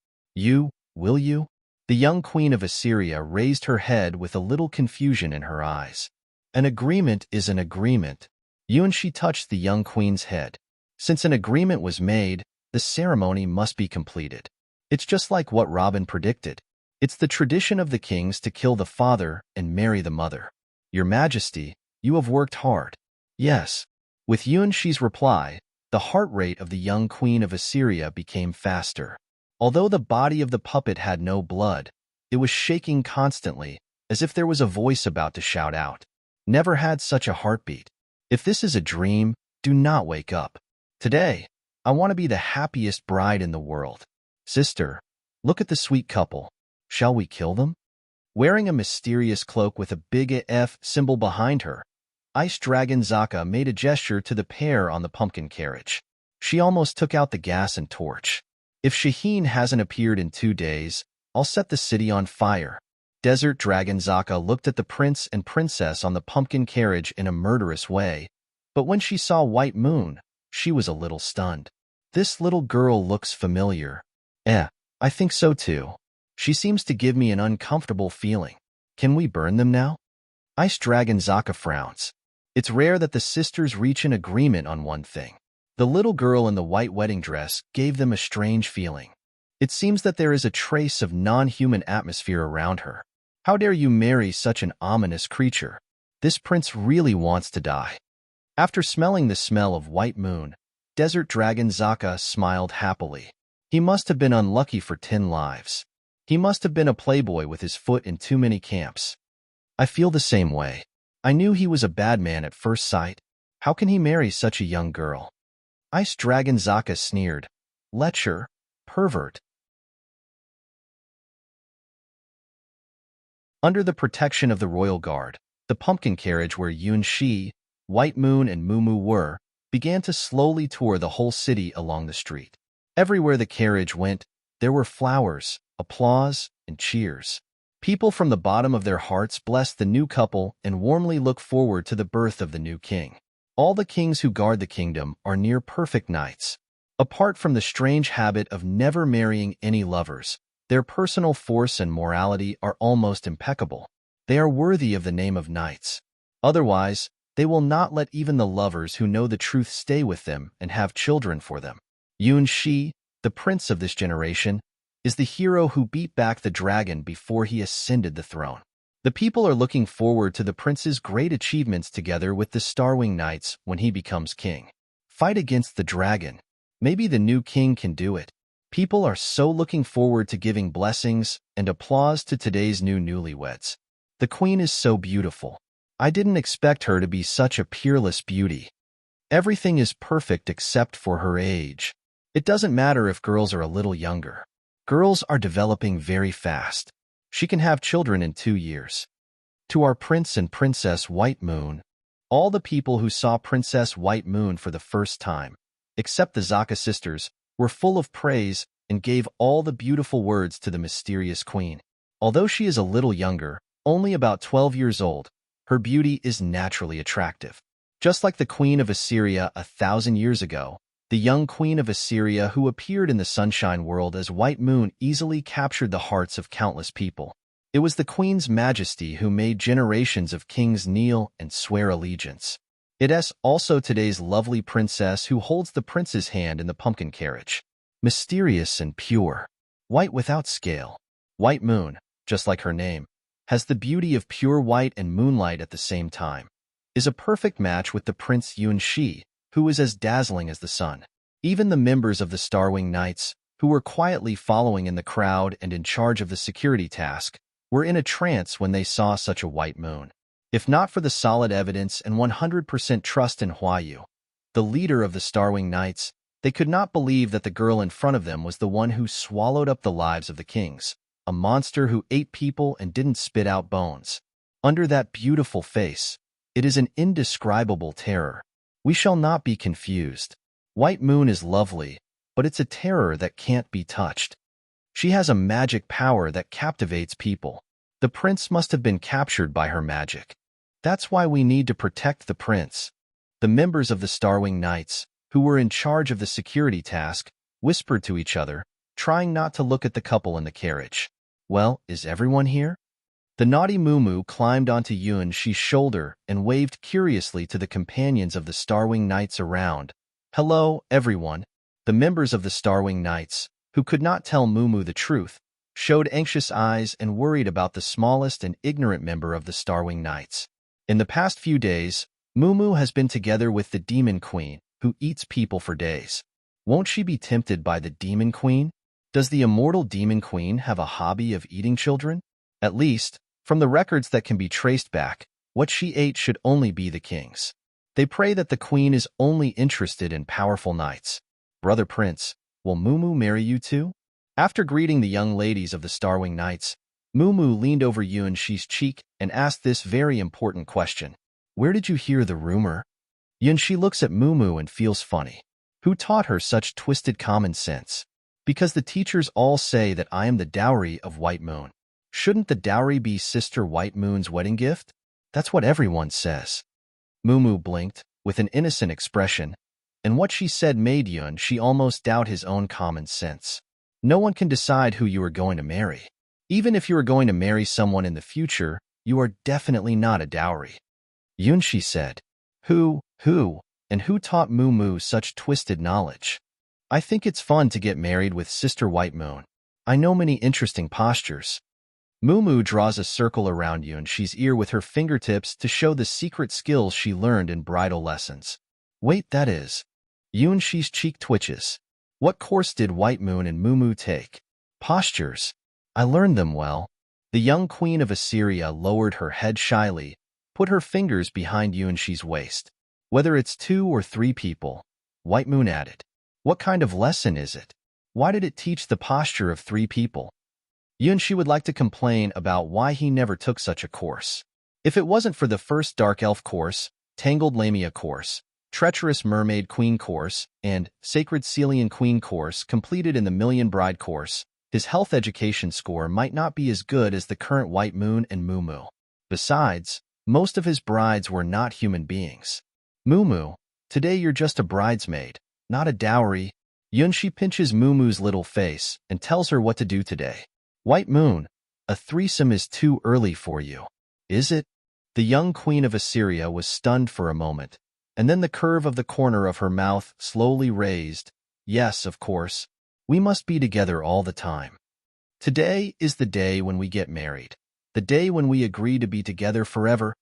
Will you? The young queen of Assyria raised her head with a little confusion in her eyes. An agreement is an agreement. Yuan-shi touched the young queen's head. Since an agreement was made, the ceremony must be completed. It's just like what Robin predicted. It's the tradition of the kings to kill the father and marry the mother. Your Majesty, you have worked hard. Yes. With Yuan-shi's reply, the heart rate of the young queen of Assyria became faster. Although the body of the puppet had no blood, it was shaking constantly, as if there was a voice about to shout out. Never had such a heartbeat. If this is a dream, do not wake up. Today, I want to be the happiest bride in the world. Sister, look at the sweet couple. Shall we kill them? Wearing a mysterious cloak with a big F symbol behind her, Ice Dragon Zaka made a gesture to the pair on the pumpkin carriage. She almost took out the gas and torch. If Shaheen hasn't appeared in 2 days, I'll set the city on fire. Desert Dragon Zaka looked at the prince and princess on the pumpkin carriage in a murderous way, but when she saw White Moon, she was a little stunned. This little girl looks familiar. I think so too. She seems to give me an uncomfortable feeling. Can we burn them now? Ice Dragon Zaka frowns. It's rare that the sisters reach an agreement on one thing. The little girl in the white wedding dress gave them a strange feeling. It seems that there is a trace of non-human atmosphere around her. How dare you marry such an ominous creature? This prince really wants to die. After smelling the smell of White Moon, Desert Dragon Zaka smiled happily. He must have been unlucky for 10 lives. He must have been a playboy with his foot in too many camps. I feel the same way. I knew he was a bad man at first sight. How can he marry such a young girl? Ice Dragon Zaka sneered. Lecher, pervert. Under the protection of the royal guard, the pumpkin carriage where Yuan-shi, White Moon, and Mumu were, began to slowly tour the whole city along the street. Everywhere the carriage went, there were flowers, applause, and cheers. People from the bottom of their hearts blessed the new couple and warmly looked forward to the birth of the new king. All the kings who guard the kingdom are near-perfect knights. Apart from the strange habit of never marrying any lovers, their personal force and morality are almost impeccable. They are worthy of the name of knights. Otherwise, they will not let even the lovers who know the truth stay with them and have children for them. Yuan-shi, the prince of this generation, is the hero who beat back the dragon before he ascended the throne. The people are looking forward to the prince's great achievements together with the Starwing Knights when he becomes king. Fight against the dragon. Maybe the new king can do it. People are so looking forward to giving blessings and applause to today's new newlyweds. The queen is so beautiful. I didn't expect her to be such a peerless beauty. Everything is perfect except for her age. It doesn't matter if girls are a little younger. Girls are developing very fast. She can have children in 2 years. To our Prince and Princess White Moon, all the people who saw Princess White Moon for the first time, except the Zaka sisters, were full of praise and gave all the beautiful words to the mysterious queen. Although she is a little younger, only about 12 years old, her beauty is naturally attractive. Just like the Queen of Assyria 1,000 years ago, the young Queen of Assyria who appeared in the Sunshine World as White Moon easily captured the hearts of countless people. It was the Queen's Majesty who made generations of kings kneel and swear allegiance. It is also today's lovely princess who holds the prince's hand in the pumpkin carriage. mysterious and pure, white without scale. White Moon, just like her name, has the beauty of pure white and moonlight at the same time, is a perfect match with the Prince Yunxi, who is as dazzling as the sun. Even the members of the Starwing Knights, who were quietly following in the crowd and in charge of the security task, were in a trance when they saw such a white moon. If not for the solid evidence and 100% trust in Huayu, the leader of the Starwing Knights, they could not believe that the girl in front of them was the one who swallowed up the lives of the kings, a monster who ate people and didn't spit out bones. Under that beautiful face, it is an indescribable terror. We shall not be confused. White Moon is lovely, but it's a terror that can't be touched. She has a magic power that captivates people. The prince must have been captured by her magic. That's why we need to protect the prince. The members of the Starwing Knights, who were in charge of the security task, whispered to each other, trying not to look at the couple in the carriage. Well, is everyone here? The naughty Mumu climbed onto Yunxi's shoulder and waved curiously to the companions of the Starwing Knights around. Hello, everyone. The members of the Starwing Knights, who could not tell Mumu the truth, showed anxious eyes and worried about the smallest and ignorant member of the Starwing Knights. In the past few days, Mumu has been together with the Demon Queen, who eats people for days. Won't she be tempted by the Demon Queen? Does the immortal Demon Queen have a hobby of eating children? At least, from the records that can be traced back, what she ate should only be the king's. They pray that the queen is only interested in powerful knights. Brother Prince, will Mumu marry you too? After greeting the young ladies of the Starwing Knights, Mumu leaned over Yunxi's cheek and asked this very important question. Where did you hear the rumor? Yunxi looks at Mumu and feels funny. Who taught her such twisted common sense? Because the teachers all say that I am the dowry of White Moon. Shouldn't the dowry be Sister White Moon's wedding gift? That's what everyone says. Mumu blinked, with an innocent expression, and what she said made Yunxi almost doubt his own common sense. No one can decide who you are going to marry. Even if you are going to marry someone in the future, you are definitely not a dowry. Yunxi said. Who, and who taught Mumu such twisted knowledge? I think it's fun to get married with Sister White Moon. I know many interesting postures. Mumu draws a circle around Yunxi's ear with her fingertips to show the secret skills she learned in bridal lessons. Wait, that is. Yunxi's cheek twitches. What course did White Moon and Mumu take? Postures. I learned them well. The young queen of Assyria lowered her head shyly, put her fingers behind Yunxi's waist. Whether it's 2 or 3 people, White Moon added. What kind of lesson is it? Why did it teach the posture of 3 people? Yunxi would like to complain about why he never took such a course. If it wasn't for the first Dark Elf course, Tangled Lamia course, Treacherous Mermaid Queen course, and Sacred Celian Queen course completed in the Million Bride course, his health education score might not be as good as the current White Moon and Mumu. Besides, most of his brides were not human beings. Mumu, today you're just a bridesmaid, not a dowry. Yunxi pinches Mumu's little face and tells her what to do today. White Moon, a threesome is too early for you. Is it? The young queen of Assyria was stunned for a moment, and then the curve of the corner of her mouth slowly raised. Yes, of course. We must be together all the time. Today is the day when we get married, the day when we agree to be together forever.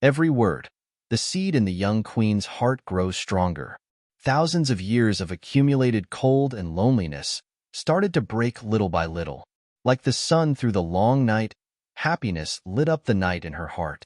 Every word, the seed in the young queen's heart grows stronger. Thousands of years of accumulated cold and loneliness started to break little by little. Like the sun through the long night, happiness lit up the night in her heart.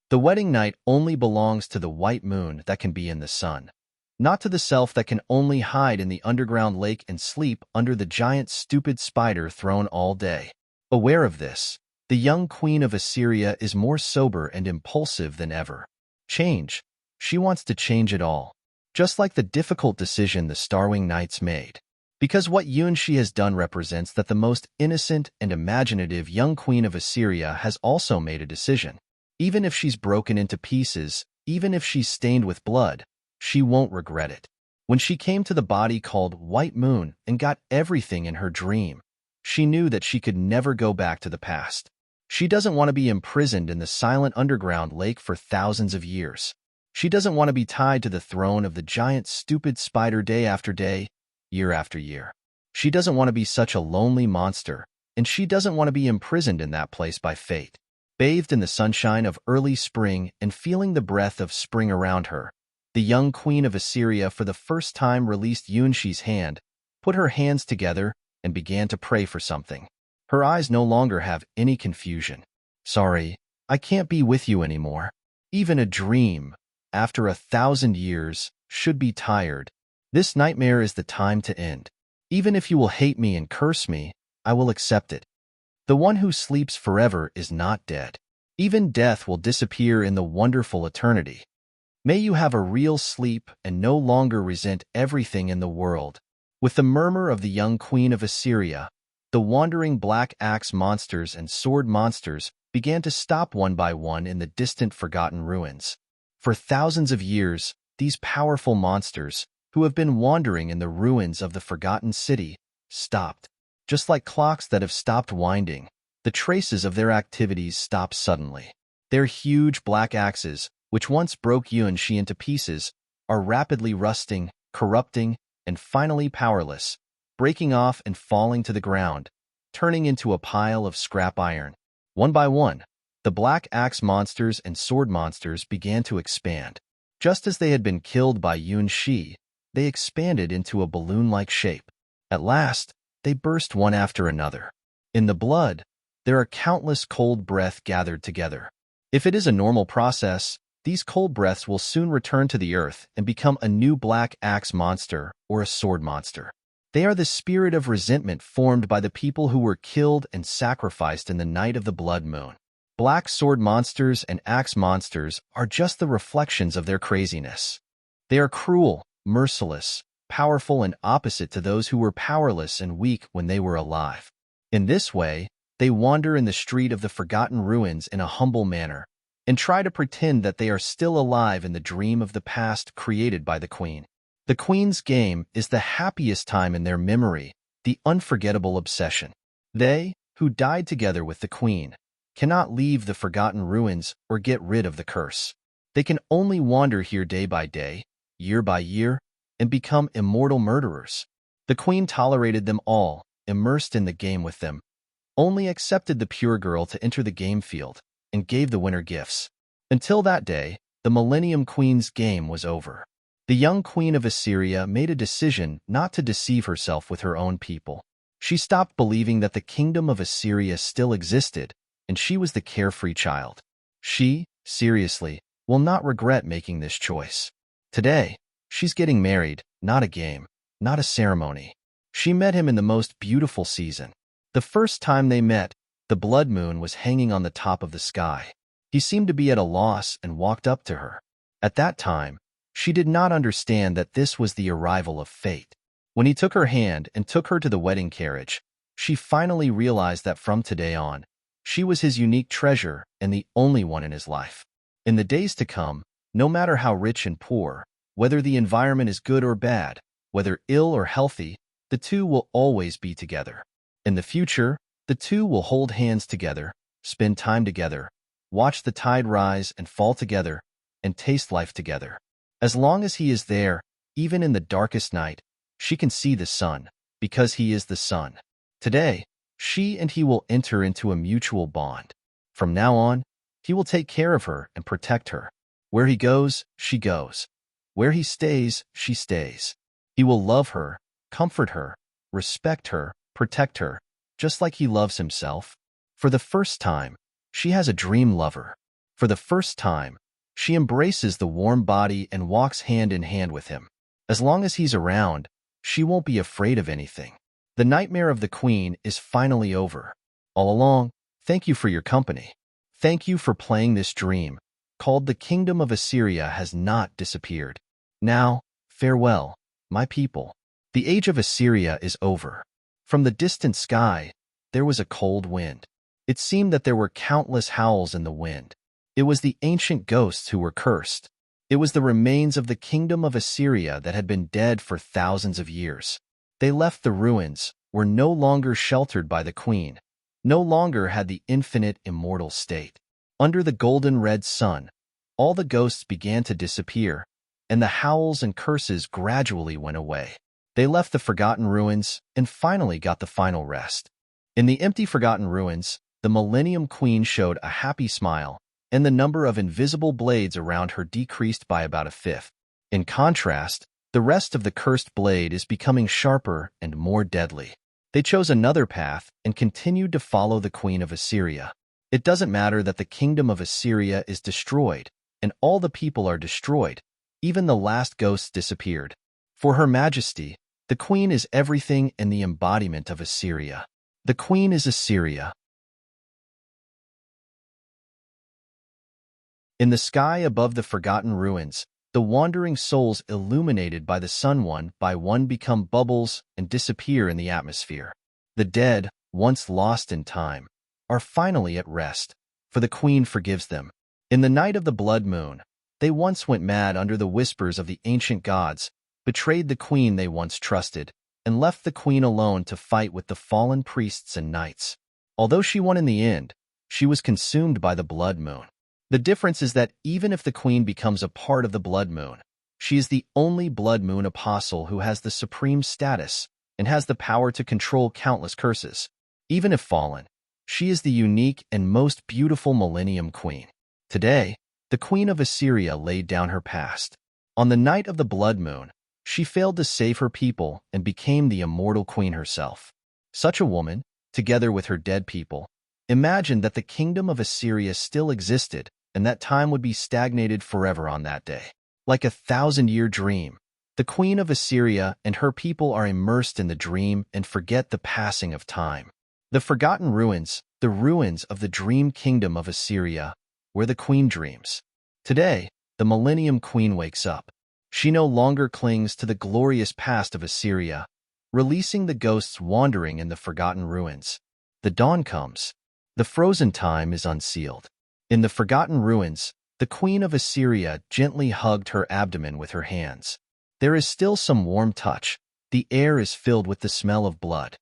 The wedding night only belongs to the White Moon that can be in the sun, not to the self that can only hide in the underground lake and sleep under the giant stupid spider throne all day. Aware of this, the young queen of Assyria is more sober and impulsive than ever. Change. She wants to change it all. Just like the difficult decision the Starwing Knights made. Because what Yunxi has done represents that the most innocent and imaginative young queen of Assyria has also made a decision. Even if she's broken into pieces, even if she's stained with blood, she won't regret it. When she came to the body called White Moon and got everything in her dream, she knew that she could never go back to the past. She doesn't want to be imprisoned in the silent underground lake for thousands of years. She doesn't want to be tied to the throne of the giant stupid spider day after day, year after year. She doesn't want to be such a lonely monster, and she doesn't want to be imprisoned in that place by fate. Bathed in the sunshine of early spring and feeling the breath of spring around her, the young queen of Assyria for the first time released Yunshi's hand, put her hands together, and began to pray for something. Her eyes no longer have any confusion. Sorry, I can't be with you anymore. Even a dream, after 1,000 years, should be tired. This nightmare is the time to end. Even if you will hate me and curse me, I will accept it. The one who sleeps forever is not dead. Even death will disappear in the wonderful eternity. May you have a real sleep and no longer resent everything in the world. With the murmur of the young queen of Assyria, the wandering black axe monsters and sword monsters began to stop one by one in the distant forgotten ruins. For thousands of years, these powerful monsters, who have been wandering in the ruins of the forgotten city, stopped. Just like clocks that have stopped winding, the traces of their activities stopped suddenly. Their huge black axes, which once broke Yunshi into pieces, are rapidly rusting, corrupting, and finally powerless, breaking off and falling to the ground, turning into a pile of scrap iron. One by one, the black axe monsters and sword monsters began to expand. Just as they had been killed by Yunshi, they expanded into a balloon-like shape. At last, they burst one after another. In the blood, there are countless cold breaths gathered together. If it is a normal process, these cold breaths will soon return to the earth and become a new black axe monster or a sword monster. They are the spirit of resentment formed by the people who were killed and sacrificed in the night of the blood moon. Black sword monsters and axe monsters are just the reflections of their craziness. They are cruel, merciless, powerful, and opposite to those who were powerless and weak when they were alive. In this way, they wander in the street of the forgotten ruins in a humble manner, and try to pretend that they are still alive in the dream of the past created by the queen. The queen's game is the happiest time in their memory, the unforgettable obsession. They, who died together with the queen, cannot leave the forgotten ruins or get rid of the curse. They can only wander here day by day, year by year, and become immortal murderers. The queen tolerated them all, immersed in the game with them, only accepted the pure girl to enter the game field, and gave the winner gifts. Until that day, the Millennium Queen's game was over. The young queen of Assyria made a decision not to deceive herself with her own people. She stopped believing that the kingdom of Assyria still existed, and she was the carefree child. She, seriously, will not regret making this choice. Today, she's getting married, not a game, not a ceremony. She met him in the most beautiful season. The first time they met, the blood moon was hanging on the top of the sky. He seemed to be at a loss and walked up to her. At that time, she did not understand that this was the arrival of fate. When he took her hand and took her to the wedding carriage, she finally realized that from today on, she was his unique treasure and the only one in his life. In the days to come, no matter how rich and poor, whether the environment is good or bad, whether ill or healthy, the two will always be together. In the future, the two will hold hands together, spend time together, watch the tide rise and fall together, and taste life together. As long as he is there, even in the darkest night, she can see the sun, because he is the sun. Today, she and he will enter into a mutual bond. From now on, he will take care of her and protect her. Where he goes, she goes. Where he stays, she stays. He will love her, comfort her, respect her, protect her, just like he loves himself. For the first time, she has a dream lover. For the first time, she embraces the warm body and walks hand in hand with him. As long as he's around, she won't be afraid of anything. The nightmare of the queen is finally over. All along, thank you for your company. Thank you for playing this dream, called the Kingdom of Assyria has not disappeared. Now, farewell, my people. The age of Assyria is over. From the distant sky, there was a cold wind. It seemed that there were countless howls in the wind. It was the ancient ghosts who were cursed. It was the remains of the kingdom of Assyria that had been dead for thousands of years. They left the ruins, were no longer sheltered by the queen, no longer had the infinite immortal state. Under the golden red sun, all the ghosts began to disappear, and the howls and curses gradually went away. They left the forgotten ruins and finally got the final rest. In the empty forgotten ruins, the Millennium Queen showed a happy smile, and the number of invisible blades around her decreased by about a fifth. In contrast, the rest of the cursed blade is becoming sharper and more deadly. They chose another path and continued to follow the Queen of Assyria. It doesn't matter that the kingdom of Assyria is destroyed, and all the people are destroyed. Even the last ghosts disappeared. For Her Majesty, the Queen is everything and the embodiment of Assyria. The Queen is Assyria. In the sky above the forgotten ruins, the wandering souls illuminated by the sun one by one become bubbles and disappear in the atmosphere. The dead, once lost in time, are finally at rest, for the Queen forgives them. In the night of the blood moon, they once went mad under the whispers of the ancient gods, betrayed the Queen they once trusted, and left the Queen alone to fight with the fallen priests and knights. Although she won in the end, she was consumed by the blood moon. The difference is that even if the Queen becomes a part of the blood moon, she is the only blood moon apostle who has the supreme status and has the power to control countless curses. Even if fallen, she is the unique and most beautiful Millennium Queen. Today, the Queen of Assyria laid down her past. On the night of the blood moon, she failed to save her people and became the immortal queen herself. Such a woman, together with her dead people, imagined that the kingdom of Assyria still existed and that time would be stagnated forever on that day. Like a 1,000-year dream, the Queen of Assyria and her people are immersed in the dream and forget the passing of time. The forgotten ruins, the ruins of the dream kingdom of Assyria, where the Queen dreams. Today, the Millennium Queen wakes up. She no longer clings to the glorious past of Assyria, releasing the ghosts wandering in the forgotten ruins. The dawn comes. The frozen time is unsealed. In the forgotten ruins, the Queen of Assyria gently hugged her abdomen with her hands. There is still some warm touch. The air is filled with the smell of blood.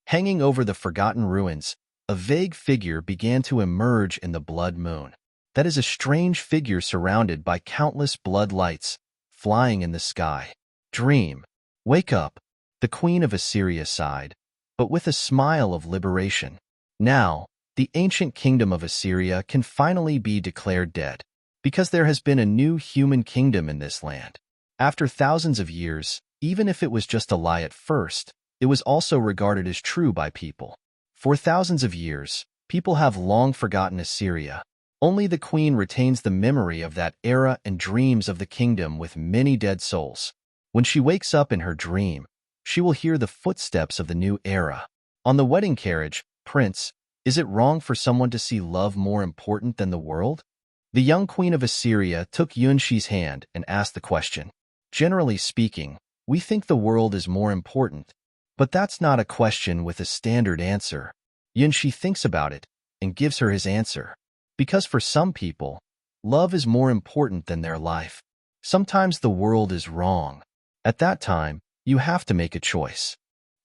Hanging over the forgotten ruins, a vague figure began to emerge in the blood moon. That is a strange figure surrounded by countless blood lights, flying in the sky. Dream. Wake up. The Queen of Assyria sighed, but with a smile of liberation. Now, the ancient kingdom of Assyria can finally be declared dead, because there has been a new human kingdom in this land. After thousands of years, even if it was just a lie at first, it was also regarded as true by people. For thousands of years, people have long forgotten Assyria. Only the Queen retains the memory of that era and dreams of the kingdom with many dead souls. When she wakes up in her dream, she will hear the footsteps of the new era. On the wedding carriage, Prince, is it wrong for someone to see love more important than the world? The young Queen of Assyria took Yunshi's hand and asked the question. Generally speaking, we think the world is more important, but that's not a question with a standard answer. Yunshi thinks about it and gives her his answer. Because for some people, love is more important than their life. Sometimes the world is wrong. At that time, you have to make a choice.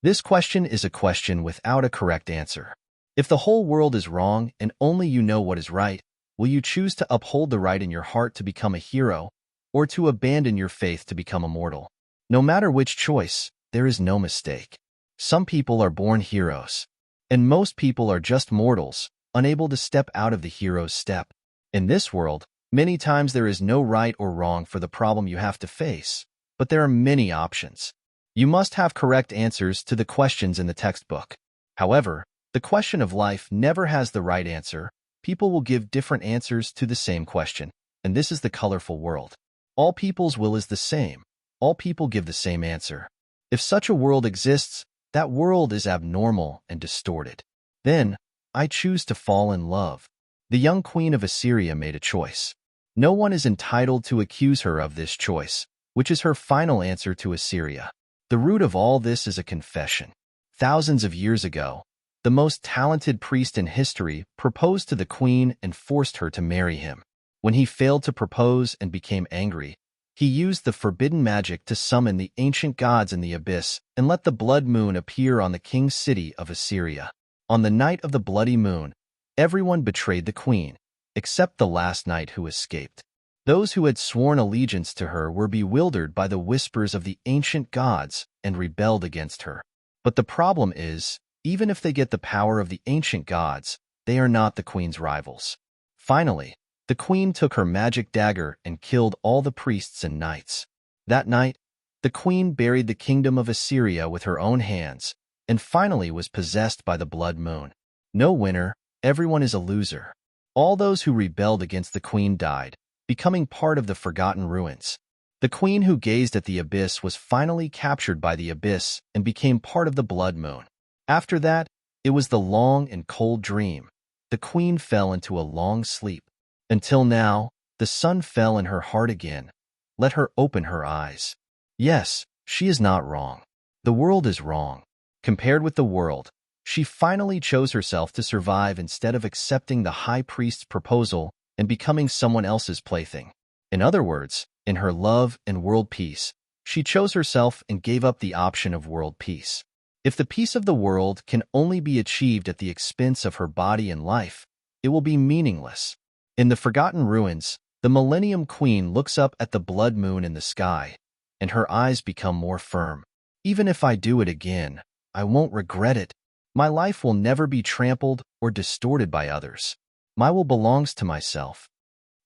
This question is a question without a correct answer. If the whole world is wrong and only you know what is right, will you choose to uphold the right in your heart to become a hero, or to abandon your faith to become immortal? No matter which choice, there is no mistake. Some people are born heroes, and most people are just mortals, unable to step out of the hero's step. In this world, many times there is no right or wrong for the problem you have to face, but there are many options. You must have correct answers to the questions in the textbook. However, the question of life never has the right answer. People will give different answers to the same question, and this is the colorful world. All people's will is the same. All people give the same answer. If such a world exists, that world is abnormal and distorted. Then, I choose to fall in love. The young Queen of Assyria made a choice. No one is entitled to accuse her of this choice, which is her final answer to Assyria. The root of all this is a confession. Thousands of years ago, the most talented priest in history proposed to the queen and forced her to marry him. When he failed to propose and became angry, he used the forbidden magic to summon the ancient gods in the abyss and let the blood moon appear on the king's city of Assyria. On the night of the bloody moon, everyone betrayed the queen, except the last knight who escaped. Those who had sworn allegiance to her were bewildered by the whispers of the ancient gods and rebelled against her. But the problem is, even if they get the power of the ancient gods, they are not the queen's rivals. Finally, the queen took her magic dagger and killed all the priests and knights. That night, the queen buried the kingdom of Assyria with her own hands, and finally was possessed by the blood moon. No winner, everyone is a loser. All those who rebelled against the queen died, becoming part of the forgotten ruins. The queen who gazed at the abyss was finally captured by the abyss and became part of the blood moon. After that, it was the long and cold dream. The queen fell into a long sleep. Until now, the sun fell in her heart again. Let her open her eyes. Yes, she is not wrong. The world is wrong. Compared with the world, she finally chose herself to survive instead of accepting the high priest's proposal and becoming someone else's plaything. In other words, in her love and world peace, she chose herself and gave up the option of world peace. If the peace of the world can only be achieved at the expense of her body and life, it will be meaningless. In the Forgotten Ruins, the Millennium Queen looks up at the blood moon in the sky, and her eyes become more firm. Even if I do it again, I won't regret it. My life will never be trampled or distorted by others. My will belongs to myself.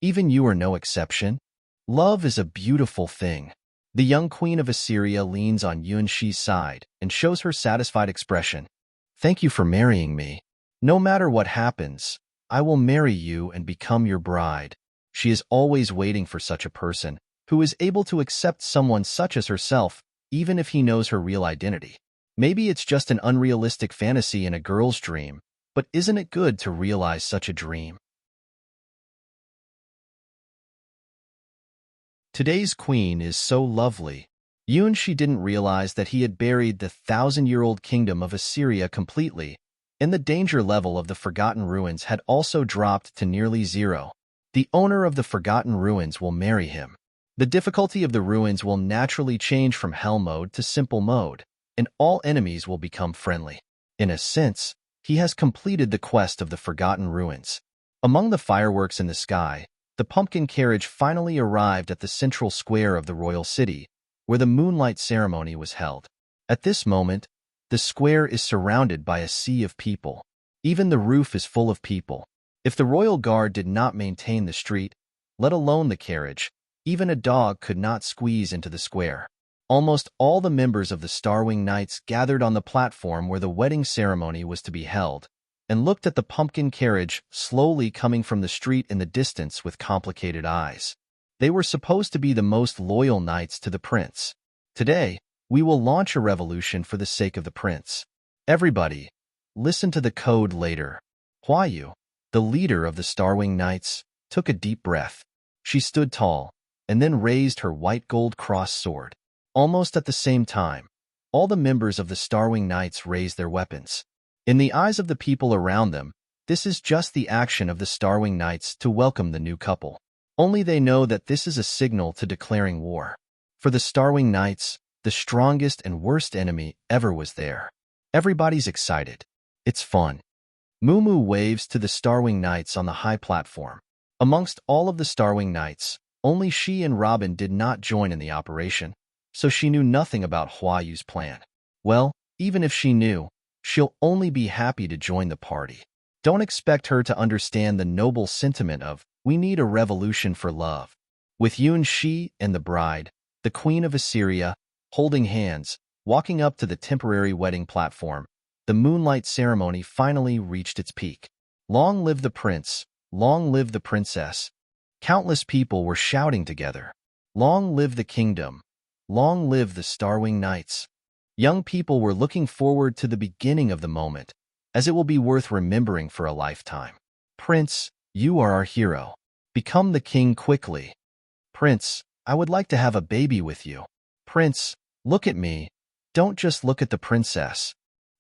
Even you are no exception. Love is a beautiful thing. The young queen of Assyria leans on Yunshi's side and shows her satisfied expression. Thank you for marrying me. No matter what happens, I will marry you and become your bride. She is always waiting for such a person, who is able to accept someone such as herself, even if he knows her real identity. Maybe it's just an unrealistic fantasy in a girl's dream, but isn't it good to realize such a dream? Today's queen is so lovely. Yunshi didn't realize that he had buried the 1,000-year-old kingdom of Assyria completely, and the danger level of the Forgotten Ruins had also dropped to nearly zero. The owner of the Forgotten Ruins will marry him. The difficulty of the ruins will naturally change from hell mode to simple mode, and all enemies will become friendly. In a sense, he has completed the quest of the Forgotten Ruins. Among the fireworks in the sky, the pumpkin carriage finally arrived at the central square of the royal city, where the moonlight ceremony was held. At this moment, the square is surrounded by a sea of people. Even the roof is full of people. If the royal guard did not maintain the street, let alone the carriage, even a dog could not squeeze into the square. Almost all the members of the Starwing Knights gathered on the platform where the wedding ceremony was to be held, and looked at the pumpkin carriage slowly coming from the street in the distance with complicated eyes. They were supposed to be the most loyal knights to the prince. Today, we will launch a revolution for the sake of the prince. Everybody, listen to the code later. Huayu, the leader of the Starwing Knights, took a deep breath. She stood tall, and then raised her white gold cross sword. Almost at the same time, all the members of the Starwing Knights raised their weapons. In the eyes of the people around them, this is just the action of the Starwing Knights to welcome the new couple. Only they know that this is a signal to declaring war. For the Starwing Knights, the strongest and worst enemy ever was there. Everybody's excited. It's fun. Mumu waves to the Starwing Knights on the high platform. Amongst all of the Starwing Knights, only she and Robin did not join in the operation, so she knew nothing about Huayu's plan. Well, even if she knew, she'll only be happy to join the party. Don't expect her to understand the noble sentiment of, we need a revolution for love. With Yunshi and the bride, the queen of Assyria, holding hands, walking up to the temporary wedding platform, the moonlight ceremony finally reached its peak. Long live the prince, long live the princess. Countless people were shouting together. Long live the kingdom, long live the Starwing Knights. Young people were looking forward to the beginning of the moment, as it will be worth remembering for a lifetime. Prince, you are our hero. Become the king quickly. Prince, I would like to have a baby with you. Prince, look at me. Don't just look at the princess.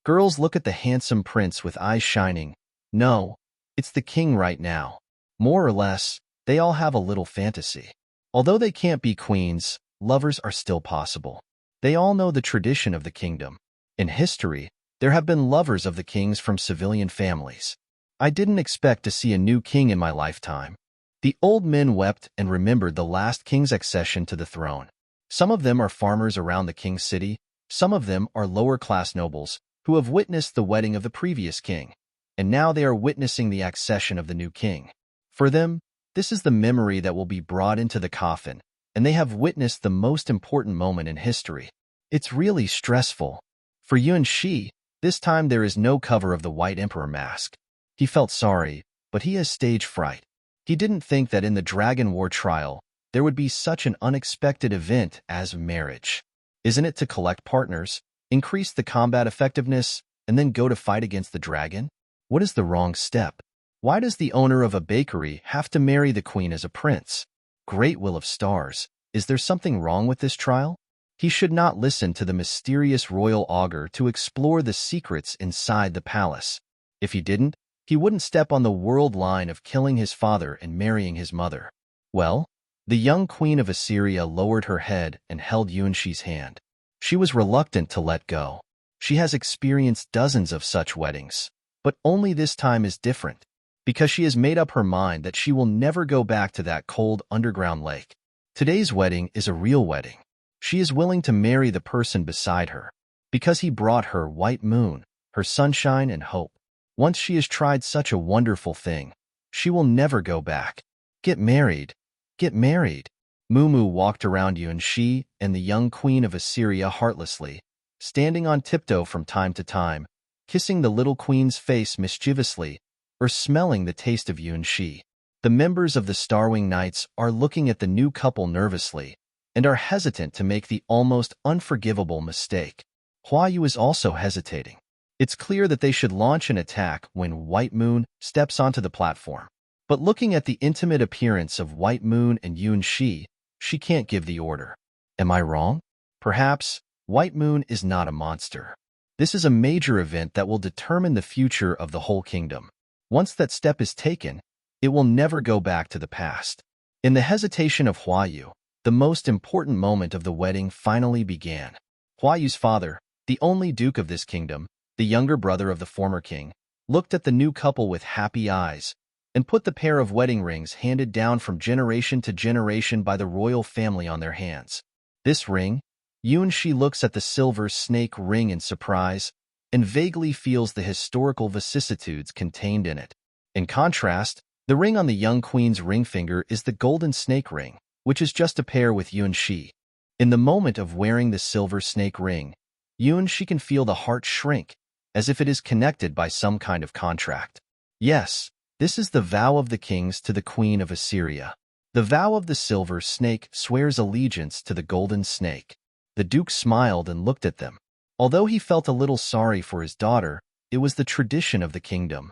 Girls look at the handsome prince with eyes shining. No, it's the king right now. More or less, they all have a little fantasy. Although they can't be queens, lovers are still possible. They all know the tradition of the kingdom. In history, there have been lovers of the kings from civilian families. I didn't expect to see a new king in my lifetime." The old men wept and remembered the last king's accession to the throne. Some of them are farmers around the king's city, some of them are lower-class nobles who have witnessed the wedding of the previous king, and now they are witnessing the accession of the new king. For them, this is the memory that will be brought into the coffin, and they have witnessed the most important moment in history. It's really stressful. For Yuan-shi, this time there is no cover of the White Emperor mask. He felt sorry, but he has stage fright. He didn't think that in the Dragon War trial, there would be such an unexpected event as marriage. Isn't it to collect partners, increase the combat effectiveness, and then go to fight against the dragon? What is the wrong step? Why does the owner of a bakery have to marry the queen as a prince? Great will of stars, is there something wrong with this trial? He should not listen to the mysterious royal augur to explore the secrets inside the palace. If he didn't, he wouldn't step on the world line of killing his father and marrying his mother. Well, the young queen of Assyria lowered her head and held Yuan-shi's hand. She was reluctant to let go. She has experienced dozens of such weddings, but only this time is different, because she has made up her mind that she will never go back to that cold underground lake. Today's wedding is a real wedding. She is willing to marry the person beside her, because he brought her white moon, her sunshine and hope. Once she has tried such a wonderful thing, she will never go back. Get married. Get married. Mumu walked around Yuan-shi and the young queen of Assyria heartlessly, standing on tiptoe from time to time, kissing the little queen's face mischievously, or smelling the taste of Yuan-shi. The members of the Starwing Knights are looking at the new couple nervously and are hesitant to make the almost unforgivable mistake. Hua Yu is also hesitating. It's clear that they should launch an attack when White Moon steps onto the platform. But looking at the intimate appearance of White Moon and Yuan-shi, she can't give the order. Am I wrong? Perhaps White Moon is not a monster. This is a major event that will determine the future of the whole kingdom. Once that step is taken, it will never go back to the past. In the hesitation of Hua Yu, the most important moment of the wedding finally began. Hua Yu's father, the only duke of this kingdom, the younger brother of the former king, looked at the new couple with happy eyes and put the pair of wedding rings handed down from generation to generation by the royal family on their hands. This ring, Yuan-shi looks at the silver snake ring in surprise and vaguely feels the historical vicissitudes contained in it. In contrast, the ring on the young queen's ring finger is the golden snake ring, which is just a pair with Yuan-shi. In the moment of wearing the silver snake ring, Yuan-shi can feel the heart shrink, as if it is connected by some kind of contract. Yes, this is the vow of the kings to the queen of Assyria. The vow of the silver snake swears allegiance to the golden snake. The duke smiled and looked at them. Although he felt a little sorry for his daughter, it was the tradition of the kingdom.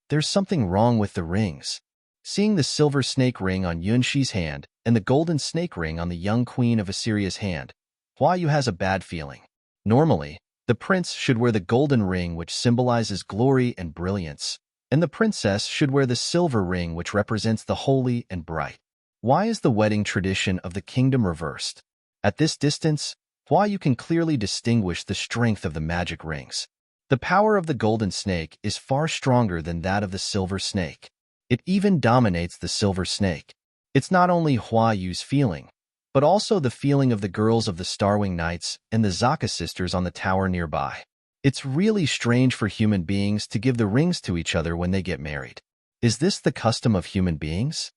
There's something wrong with the rings. Seeing the silver snake ring on Yuan-shi's hand and the golden snake ring on the young queen of Assyria's hand, Hua Yu has a bad feeling. Normally, the prince should wear the golden ring which symbolizes glory and brilliance, and the princess should wear the silver ring which represents the holy and bright. Why is the wedding tradition of the kingdom reversed? At this distance, Hua Yu can clearly distinguish the strength of the magic rings. The power of the golden snake is far stronger than that of the silver snake. It even dominates the silver snake. It's not only Hua Yu's feeling, but also the feeling of the girls of the Starwing Knights and the Zaka sisters on the tower nearby. It's really strange for human beings to give the rings to each other when they get married. Is this the custom of human beings?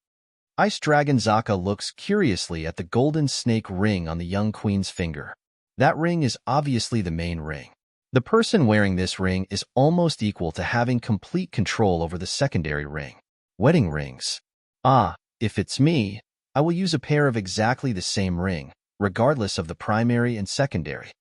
Ice Dragon Zaka looks curiously at the golden snake ring on the young queen's finger. That ring is obviously the main ring. The person wearing this ring is almost equal to having complete control over the secondary ring. Wedding rings. Ah, if it's me, I will use a pair of exactly the same ring, regardless of the primary and secondary.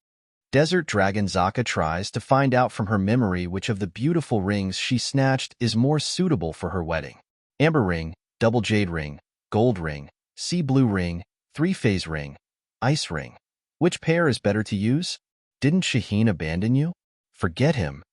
Desert Dragon Zaka tries to find out from her memory which of the beautiful rings she snatched is more suitable for her wedding. Amber ring, double jade ring, gold ring, sea blue ring, three-phase ring, ice ring. Which pair is better to use? Didn't Shaheen abandon you? Forget him.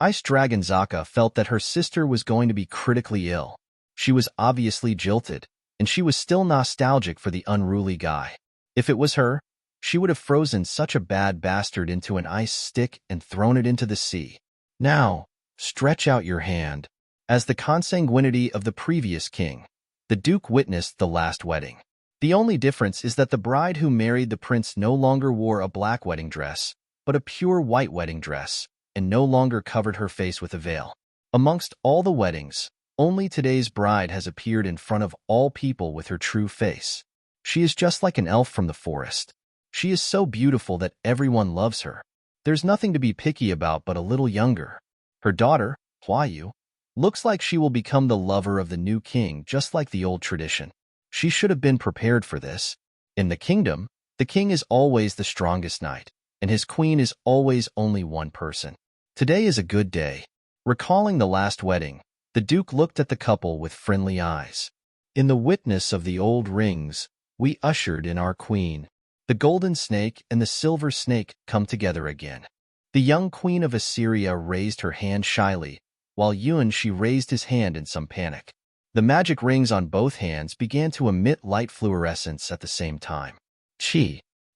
Ice Dragon Zaka felt that her sister was going to be critically ill. She was obviously jilted, and she was still nostalgic for the unruly guy. If it was her, She would have frozen such a bad bastard into an ice stick and thrown it into the sea. Now, stretch out your hand. As the consanguinity of the previous king, the Duke witnessed the last wedding. The only difference is that the bride who married the prince no longer wore a black wedding dress, but a pure white wedding dress, and no longer covered her face with a veil. Amongst all the weddings, only today's bride has appeared in front of all people with her true face. She is just like an elf from the forest. She is so beautiful that everyone loves her. There's nothing to be picky about but a little younger. Her daughter, Huayu, looks like she will become the lover of the new king just like the old tradition. She should have been prepared for this. In the kingdom, the king is always the strongest knight, and his queen is always only one person. Today is a good day. Recalling the last wedding, the Duke looked at the couple with friendly eyes. In the witness of the old rings, we ushered in our queen. The golden snake and the silver snake come together again. The young queen of Assyria raised her hand shyly, while Yuan-shi raised his hand in some panic. The magic rings on both hands began to emit light fluorescence at the same time.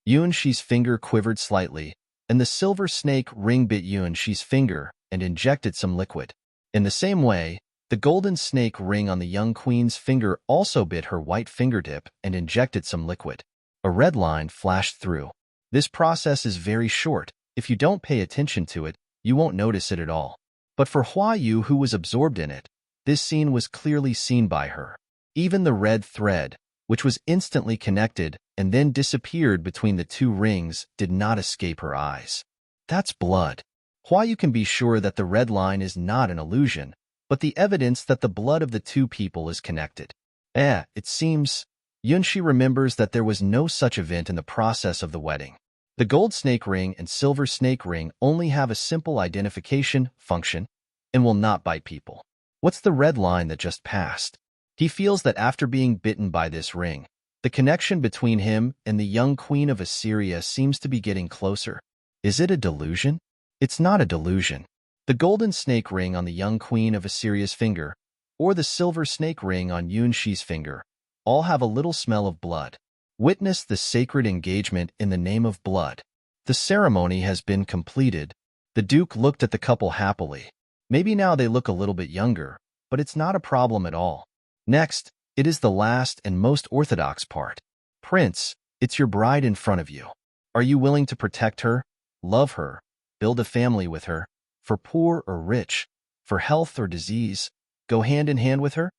Yuan-shi's finger quivered slightly, and the silver snake ring bit Yuan-shi's finger and injected some liquid. In the same way, the golden snake ring on the young queen's finger also bit her white fingertip and injected some liquid. A red line flashed through. This process is very short. If you don't pay attention to it, you won't notice it at all. But for Huayu, who was absorbed in it, this scene was clearly seen by her. Even the red thread, which was instantly connected and then disappeared between the two rings, did not escape her eyes. That's blood. Huayu can be sure that the red line is not an illusion, but the evidence that the blood of the two people is connected. It seems. Yuan-shi remembers that there was no such event in the process of the wedding. The gold snake ring and silver snake ring only have a simple identification function and will not bite people. What's the red line that just passed? He feels that after being bitten by this ring, the connection between him and the young queen of Assyria seems to be getting closer. Is it a delusion? It's not a delusion. The golden snake ring on the young queen of Assyria's finger, or the silver snake ring on Yuan-shi's finger, all have a little smell of blood. Witness the sacred engagement in the name of blood. The ceremony has been completed. The Duke looked at the couple happily. Maybe now they look a little bit younger, but it's not a problem at all. Next, it is the last and most orthodox part. Prince, it's your bride in front of you. Are you willing to protect her, love her, build a family with her, for poor or rich, for health or disease, go hand in hand with her?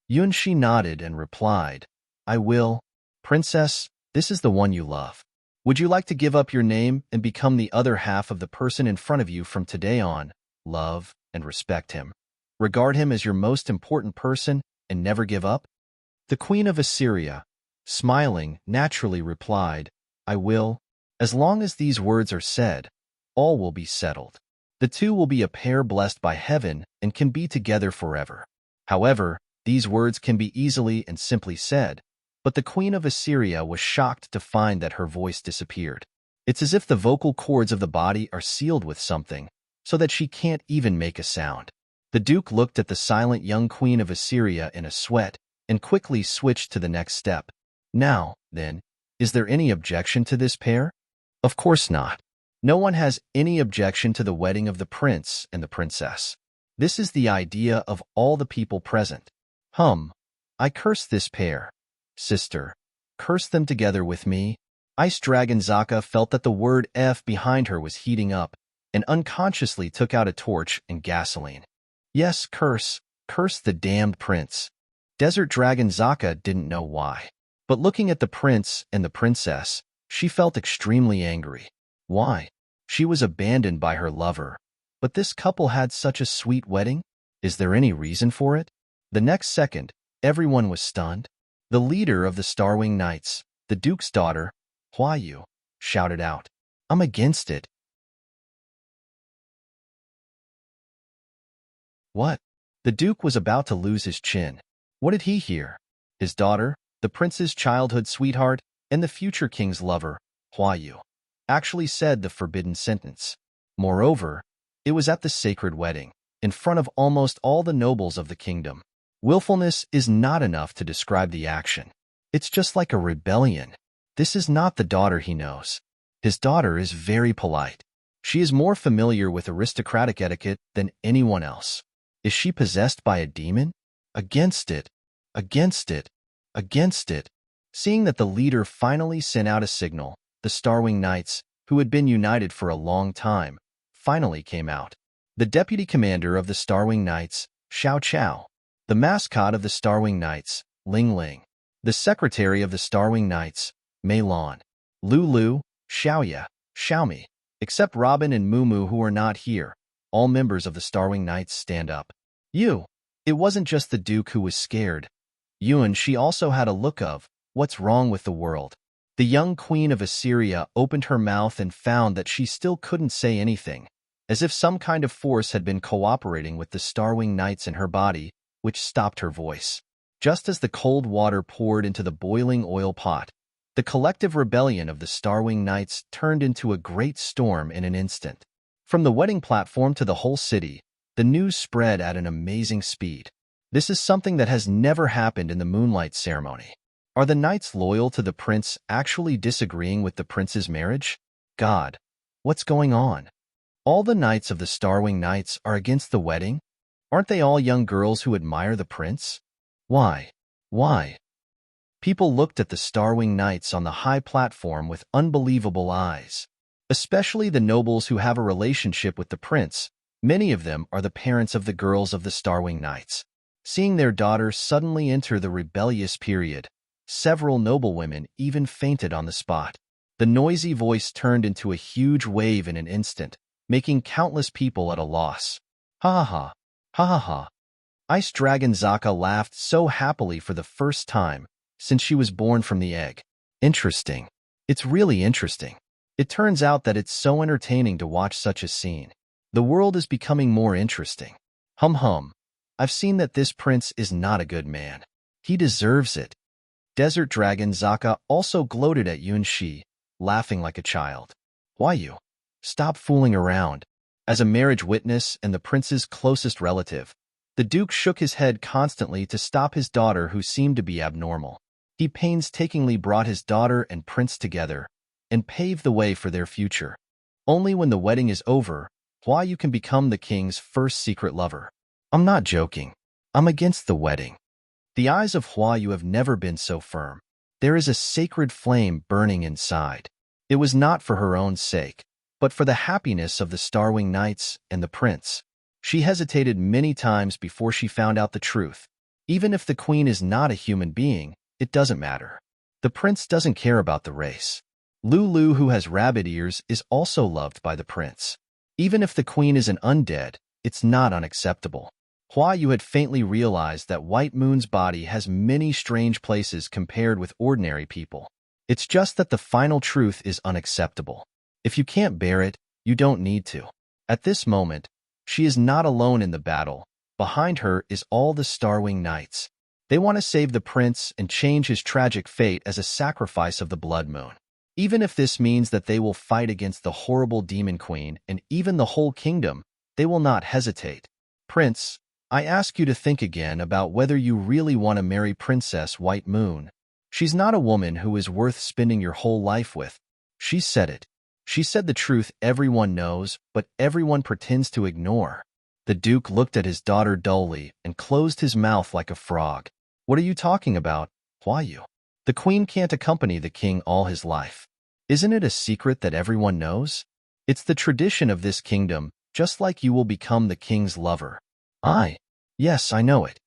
Yuan-shi nodded and replied, I will. Princess, this is the one you love. Would you like to give up your name and become the other half of the person in front of you from today on? Love and respect him. Regard him as your most important person and never give up? The Queen of Assyria, smiling, naturally replied, I will. As long as these words are said, all will be settled. The two will be a pair blessed by heaven and can be together forever. However, these words can be easily and simply said, but the Queen of Assyria was shocked to find that her voice disappeared. It's as if the vocal cords of the body are sealed with something, so that she can't even make a sound. The Duke looked at the silent young Queen of Assyria in a sweat and quickly switched to the next step. Now, then, is there any objection to this pair? Of course not. No one has any objection to the wedding of the prince and the princess. This is the idea of all the people present. I curse this pair. Sister, curse them together with me. Ice Dragon Zaka felt that the word F behind her was heating up and unconsciously took out a torch and gasoline. Yes, curse the damned prince. Desert Dragon Zaka didn't know why. But looking at the prince and the princess, she felt extremely angry. Why? She was abandoned by her lover. But this couple had such a sweet wedding? Is there any reason for it? The next second, everyone was stunned. The leader of the Starwing Knights, the Duke's daughter, Huayu, shouted out, I'm against it. What? The Duke was about to lose his chin. What did he hear? His daughter, the prince's childhood sweetheart, and the future king's lover, Huayu, actually said the forbidden sentence. Moreover, it was at the sacred wedding, in front of almost all the nobles of the kingdom. Willfulness is not enough to describe the action. It's just like a rebellion. This is not the daughter he knows. His daughter is very polite. She is more familiar with aristocratic etiquette than anyone else. Is she possessed by a demon? Against it, against it, against it. Seeing that the leader finally sent out a signal, the Starwing Knights, who had been united for a long time, finally came out. The deputy commander of the Starwing Knights, Xiao Xiao. The mascot of the Starwing Knights, Ling Ling. The secretary of the Starwing Knights, Mei Lan. Lulu, Xiaoya, Xiaomi. Except Robin and Mumu who are not here, all members of the Starwing Knights stand up. It wasn't just the Duke who was scared. Yuan, she also had a look of, what's wrong with the world? The young queen of Assyria opened her mouth and found that she still couldn't say anything, as if some kind of force had been cooperating with the Starwing Knights in her body, which stopped her voice. Just as the cold water poured into the boiling oil pot, the collective rebellion of the Starwing Knights turned into a great storm in an instant. From the wedding platform to the whole city, the news spread at an amazing speed. This is something that has never happened in the Moonlight Ceremony. Are the knights loyal to the prince actually disagreeing with the prince's marriage? God, what's going on? All the knights of the Starwing Knights are against the wedding? Aren't they all young girls who admire the prince? Why? Why? People looked at the Starwing Knights on the high platform with unbelievable eyes. Especially the nobles who have a relationship with the prince. Many of them are the parents of the girls of the Starwing Knights. Seeing their daughter suddenly enter the rebellious period, several noblewomen even fainted on the spot. The noisy voice turned into a huge wave in an instant, making countless people at a loss. Ha ha ha, ha ha ha. Ice Dragon Zaka laughed so happily for the first time since she was born from the egg. Interesting. It's really interesting. It turns out that it's so entertaining to watch such a scene. The world is becoming more interesting. Hum. I've seen that this prince is not a good man. He deserves it. Desert Dragon Zaka also gloated at Yun Shi, laughing like a child. Why you? Stop fooling around. As a marriage witness and the prince's closest relative, the Duke shook his head constantly to stop his daughter who seemed to be abnormal. He painstakingly brought his daughter and prince together and paved the way for their future. Only when the wedding is over, why you can become the king's first secret lover. I'm not joking. I'm against the wedding. The eyes of Hua Yu have never been so firm. There is a sacred flame burning inside. It was not for her own sake, but for the happiness of the Starwing Knights and the prince. She hesitated many times before she found out the truth. Even if the queen is not a human being, it doesn't matter. The prince doesn't care about the race. Lulu, who has rabbit ears, is also loved by the prince. Even if the queen is an undead, it's not unacceptable. Hua Yu had faintly realized that White Moon's body has many strange places compared with ordinary people. It's just that the final truth is unacceptable. If you can't bear it, you don't need to. At this moment, she is not alone in the battle. Behind her is all the Starwing Knights. They want to save the prince and change his tragic fate as a sacrifice of the Blood Moon. Even if this means that they will fight against the horrible Demon Queen and even the whole kingdom, they will not hesitate. Prince, I ask you to think again about whether you really want to marry Princess White Moon. She's not a woman who is worth spending your whole life with. She said it. She said the truth everyone knows, but everyone pretends to ignore. The Duke looked at his daughter dully and closed his mouth like a frog. What are you talking about, Hua Yu? The queen can't accompany the king all his life. Isn't it a secret that everyone knows? It's the tradition of this kingdom, just like you will become the king's lover. Yes, I know it.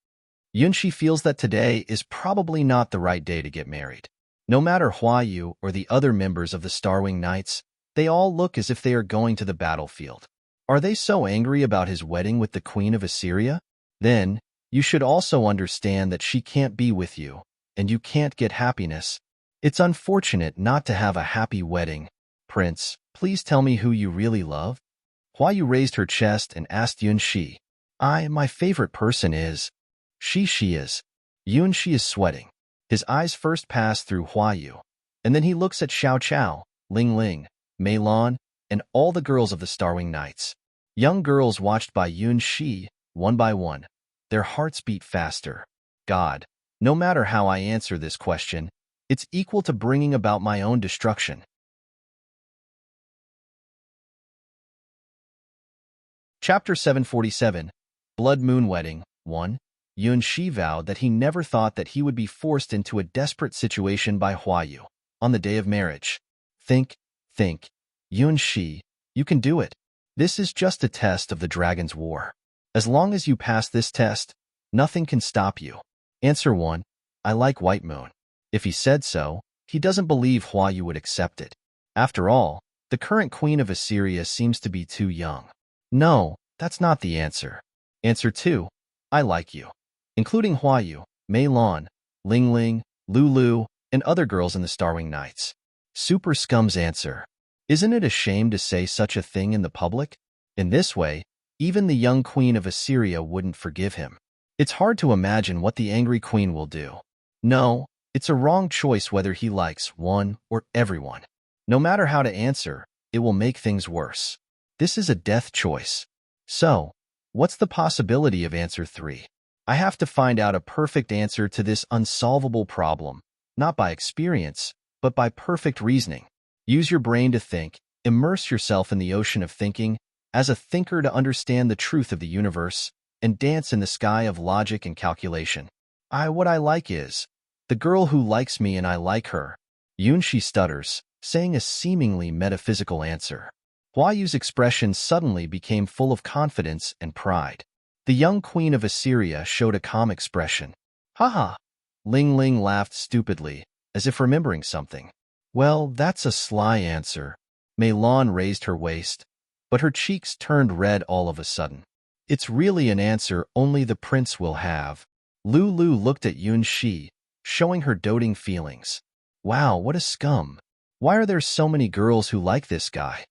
Yunshi feels that today is probably not the right day to get married. No matter Hua Yu or the other members of the Starwing Knights, they all look as if they are going to the battlefield. Are they so angry about his wedding with the Queen of Assyria? Then, you should also understand that she can't be with you, and you can't get happiness. It's unfortunate not to have a happy wedding. Prince, please tell me who you really love. Hua Yu raised her chest and asked Yun Shi. My favorite person is... She is. Yun Shi is sweating. His eyes first pass through Hua Yu, and then he looks at Xiao Xiao, Ling Ling, Mei Lan, and all the girls of the Starwing Knights. Young girls watched by Yun Shi, one by one. Their hearts beat faster. God, no matter how I answer this question, It's equal to bringing about my own destruction. Chapter 747, Blood Moon Wedding 1. Yun Shi vowed that he never thought that he would be forced into a desperate situation by Huayu on the day of marriage. Think, Yun Shi, you can do it. This is just a test of the Dragon's War. As long as you pass this test, nothing can stop you. Answer 1. I like White Moon. If he said so, he doesn't believe Huayu would accept it. After all, the current queen of Assyria seems to be too young. No, that's not the answer. Answer 2. I like you. Including Huayu, Mei Lan, Ling Ling, Lulu, and other girls in the Starwing Knights. Super Scum's answer. Isn't it a shame to say such a thing in the public? In this way, even the young queen of Assyria wouldn't forgive him. It's hard to imagine what the angry queen will do. No, it's a wrong choice whether he likes one or everyone. No matter how to answer, it will make things worse. This is a death choice. So, what's the possibility of answer 3? I have to find out a perfect answer to this unsolvable problem, not by experience, but by perfect reasoning. Use your brain to think, immerse yourself in the ocean of thinking, as a thinker to understand the truth of the universe, and dance in the sky of logic and calculation. What I like is, the girl who likes me and I like her. Yun Shi stutters, saying a seemingly metaphysical answer. Huayu's expression suddenly became full of confidence and pride. The young queen of Assyria showed a calm expression. Haha! Ling Ling laughed stupidly, as if remembering something. Well, that's a sly answer. Mei Lan raised her waist, but her cheeks turned red all of a sudden. It's really an answer only the prince will have. Lulu looked at Yun Shi, showing her doting feelings. Wow, what a scum. Why are there so many girls who like this guy?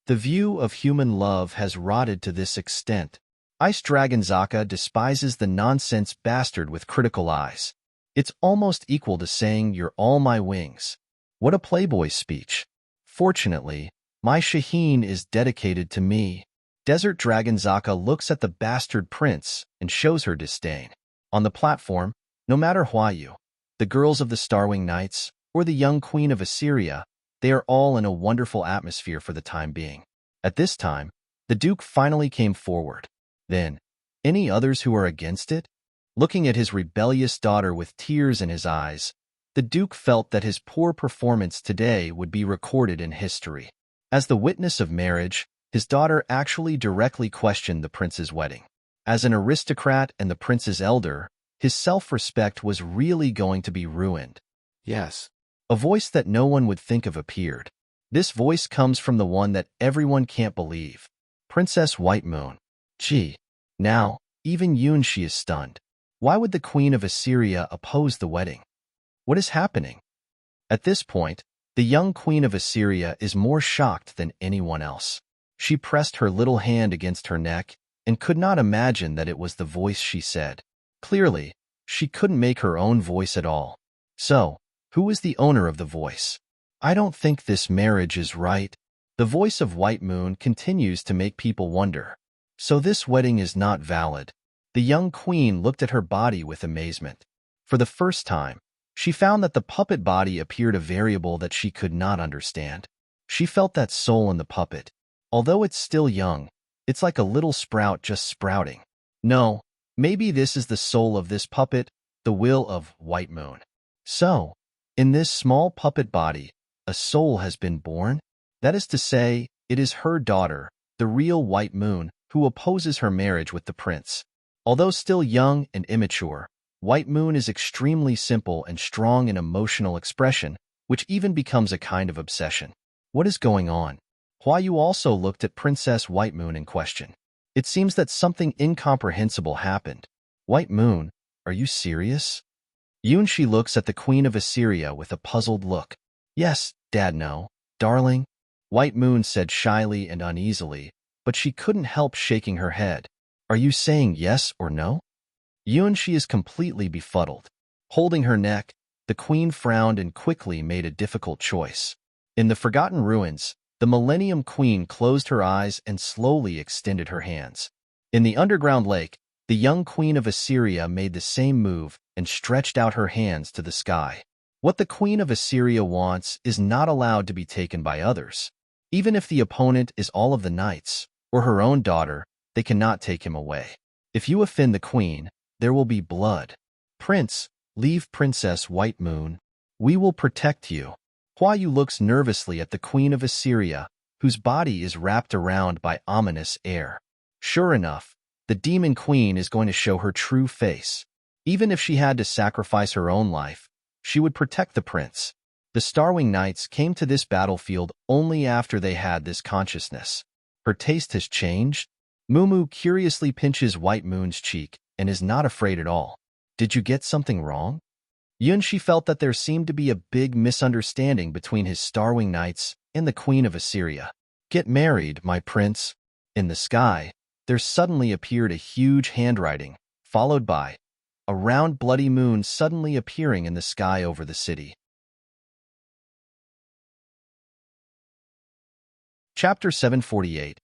The view of human love has rotted to this extent. Ice Dragon Zaka despises the nonsense bastard with critical eyes. It's almost equal to saying you're all my wings. What a playboy speech. Fortunately, my Shaheen is dedicated to me. Desert Dragon Zaka looks at the bastard prince and shows her disdain. On the platform, no matter Huayu, the girls of the Starwing Knights, or the young queen of Assyria, they are all in a wonderful atmosphere for the time being. At this time, the Duke finally came forward. Then, any others who are against it? Looking at his rebellious daughter with tears in his eyes, the Duke felt that his poor performance today would be recorded in history. As the witness of marriage, his daughter actually directly questioned the prince's wedding. As an aristocrat and the prince's elder, his self-respect was really going to be ruined. Yes. A voice that no one would think of appeared. This voice comes from the one that everyone can't believe. Princess White Moon. Gee. Now, even Yun Shi is stunned. Why would the queen of Assyria oppose the wedding? What is happening? At this point, the young queen of Assyria is more shocked than anyone else. She pressed her little hand against her neck and could not imagine that it was the voice she said. Clearly, she couldn't make her own voice at all. So, who is the owner of the voice? I don't think this marriage is right. The voice of White Moon continues to make people wonder. So this wedding is not valid. The young queen looked at her body with amazement. For the first time, she found that the puppet body appeared a variable that she could not understand. She felt that soul in the puppet. Although it's still young, it's like a little sprout just sprouting. No, maybe this is the soul of this puppet, the will of White Moon. So, in this small puppet body, a soul has been born? That is to say, it is her daughter, the real White Moon, who opposes her marriage with the prince. Although still young and immature, White Moon is extremely simple and strong in emotional expression, which even becomes a kind of obsession. What is going on? Huayu also looked at Princess White Moon in question. It seems that something incomprehensible happened. White Moon, are you serious? Yun Shi looks at the Queen of Assyria with a puzzled look. Yes, Dad, no. Darling, White Moon said shyly and uneasily, but she couldn't help shaking her head. Are you saying yes or no? Yun Shi is completely befuddled. Holding her neck, the queen frowned and quickly made a difficult choice. In the Forgotten Ruins, the Millennium Queen closed her eyes and slowly extended her hands. In the underground lake, the young Queen of Assyria made the same move and stretched out her hands to the sky. What the Queen of Assyria wants is not allowed to be taken by others. Even if the opponent is all of the knights, or her own daughter, they cannot take him away. If you offend the queen, there will be blood. Prince, leave Princess White Moon. We will protect you. Hua Yu looks nervously at the Queen of Assyria, whose body is wrapped around by ominous air. Sure enough, the demon queen is going to show her true face. Even if she had to sacrifice her own life, she would protect the prince. The Starwing Knights came to this battlefield only after they had this consciousness. Her taste has changed? Mumu curiously pinches White Moon's cheek and is not afraid at all. Did you get something wrong? Yunshi felt that there seemed to be a big misunderstanding between his Starwing Knights and the Queen of Assyria. Get married, my prince. In the sky, there suddenly appeared a huge handwriting, followed by a round bloody moon suddenly appearing in the sky over the city. Chapter 748.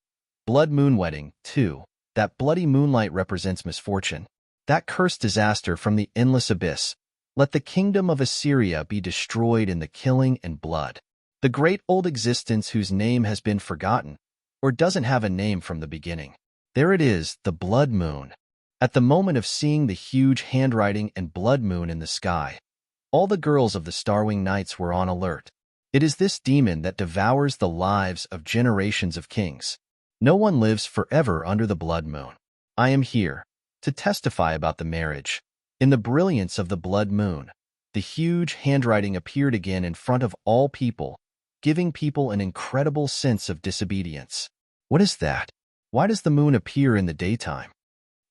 Blood Moon Wedding 2. That bloody moonlight represents misfortune. That cursed disaster from the endless abyss. Let the kingdom of Assyria be destroyed in the killing and blood. The great old existence whose name has been forgotten, or doesn't have a name from the beginning. There it is, the blood moon. At the moment of seeing the huge handwriting and blood moon in the sky, all the girls of the Starwing Knights were on alert. It is this demon that devours the lives of generations of kings. No one lives forever under the blood moon. I am here to testify about the marriage. In the brilliance of the blood moon, the huge handwriting appeared again in front of all people, giving people an incredible sense of disobedience. What is that? Why does the moon appear in the daytime?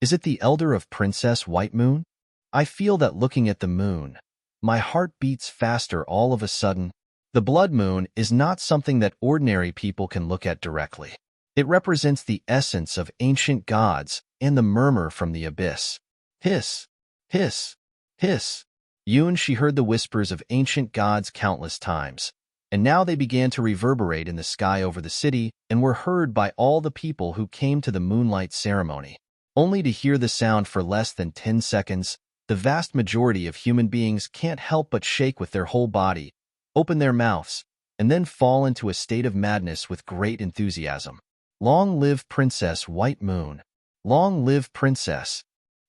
Is it the elder of Princess White Moon? I feel that looking at the moon, my heart beats faster all of a sudden. The blood moon is not something that ordinary people can look at directly. It represents the essence of ancient gods and the murmur from the abyss. Hiss, hiss, hiss. She heard the whispers of ancient gods countless times, and now they began to reverberate in the sky over the city and were heard by all the people who came to the moonlight ceremony. Only to hear the sound for less than 10 seconds, the vast majority of human beings can't help but shake with their whole body, open their mouths, and then fall into a state of madness with great enthusiasm. Long live Princess White Moon. Long live Princess.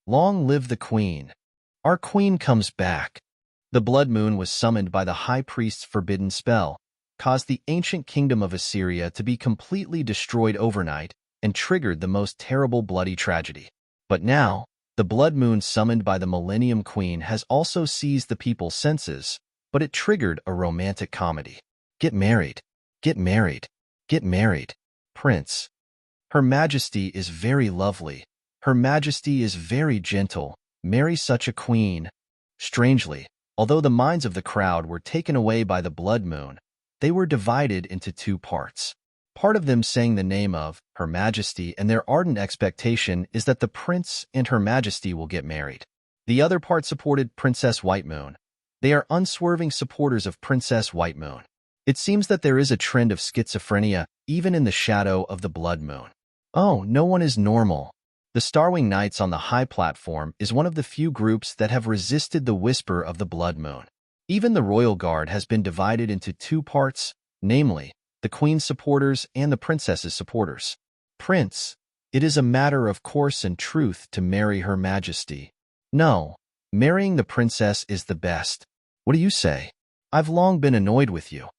Long live the Queen. Our Queen comes back. The blood moon was summoned by the high priest's forbidden spell, caused the ancient kingdom of Assyria to be completely destroyed overnight, and triggered the most terrible bloody tragedy. But now, the blood moon summoned by the Millennium Queen has also seized the people's senses, but it triggered a romantic comedy. Get married. Get married. Get married. Prince. Her Majesty is very lovely. Her Majesty is very gentle. Marry such a queen. Strangely, although the minds of the crowd were taken away by the blood moon, they were divided into two parts. Part of them sang the name of Her Majesty, and their ardent expectation is that the prince and Her Majesty will get married. The other part supported Princess White Moon. They are unswerving supporters of Princess White Moon. It seems that there is a trend of schizophrenia even in the shadow of the blood moon. Oh, no one is normal. The Starwing Knights on the high platform is one of the few groups that have resisted the whisper of the blood moon. Even the royal guard has been divided into two parts, namely, the Queen's supporters and the Princess's supporters. Prince, it is a matter of course and truth to marry Her Majesty. No, marrying the princess is the best. What do you say? I've long been annoyed with you.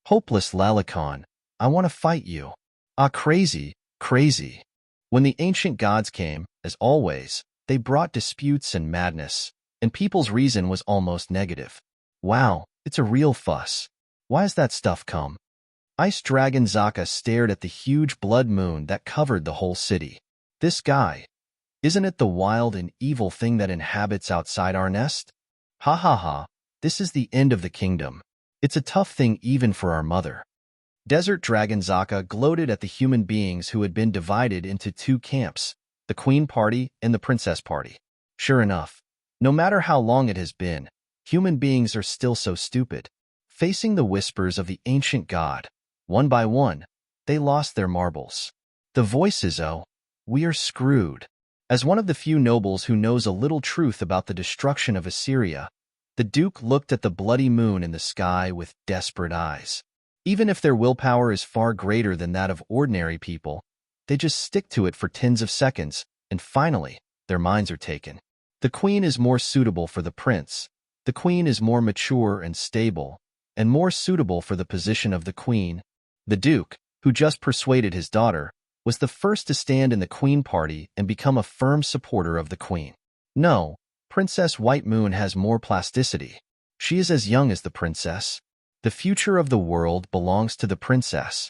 Hopeless Lalicon, I want to fight you. Ah, crazy, crazy. When the ancient gods came, as always, they brought disputes and madness, and people's reason was almost negative. Wow, it's a real fuss. Why has that stuff come? Ice Dragon Zaka stared at the huge blood moon that covered the whole city. This guy, isn't it the wild and evil thing that inhabits outside our nest? Ha ha ha, this is the end of the kingdom. It's a tough thing even for our mother. Desert Dragon Zaka gloated at the human beings who had been divided into two camps, the Queen Party and the Princess Party. Sure enough, no matter how long it has been, human beings are still so stupid. Facing the whispers of the ancient god, one by one, they lost their marbles. The voices, oh, we are screwed. As one of the few nobles who knows a little truth about the destruction of Assyria, The Duke looked at the bloody moon in the sky with desperate eyes. Even if their willpower is far greater than that of ordinary people, they just stick to it for tens of seconds, and finally, their minds are taken. The queen is more suitable for the prince. The queen is more mature and stable, and more suitable for the position of the queen. The Duke, who just persuaded his daughter, was the first to stand in the queen party and become a firm supporter of the queen. No, Princess White Moon has more plasticity. She is as young as the princess. The future of the world belongs to the princess.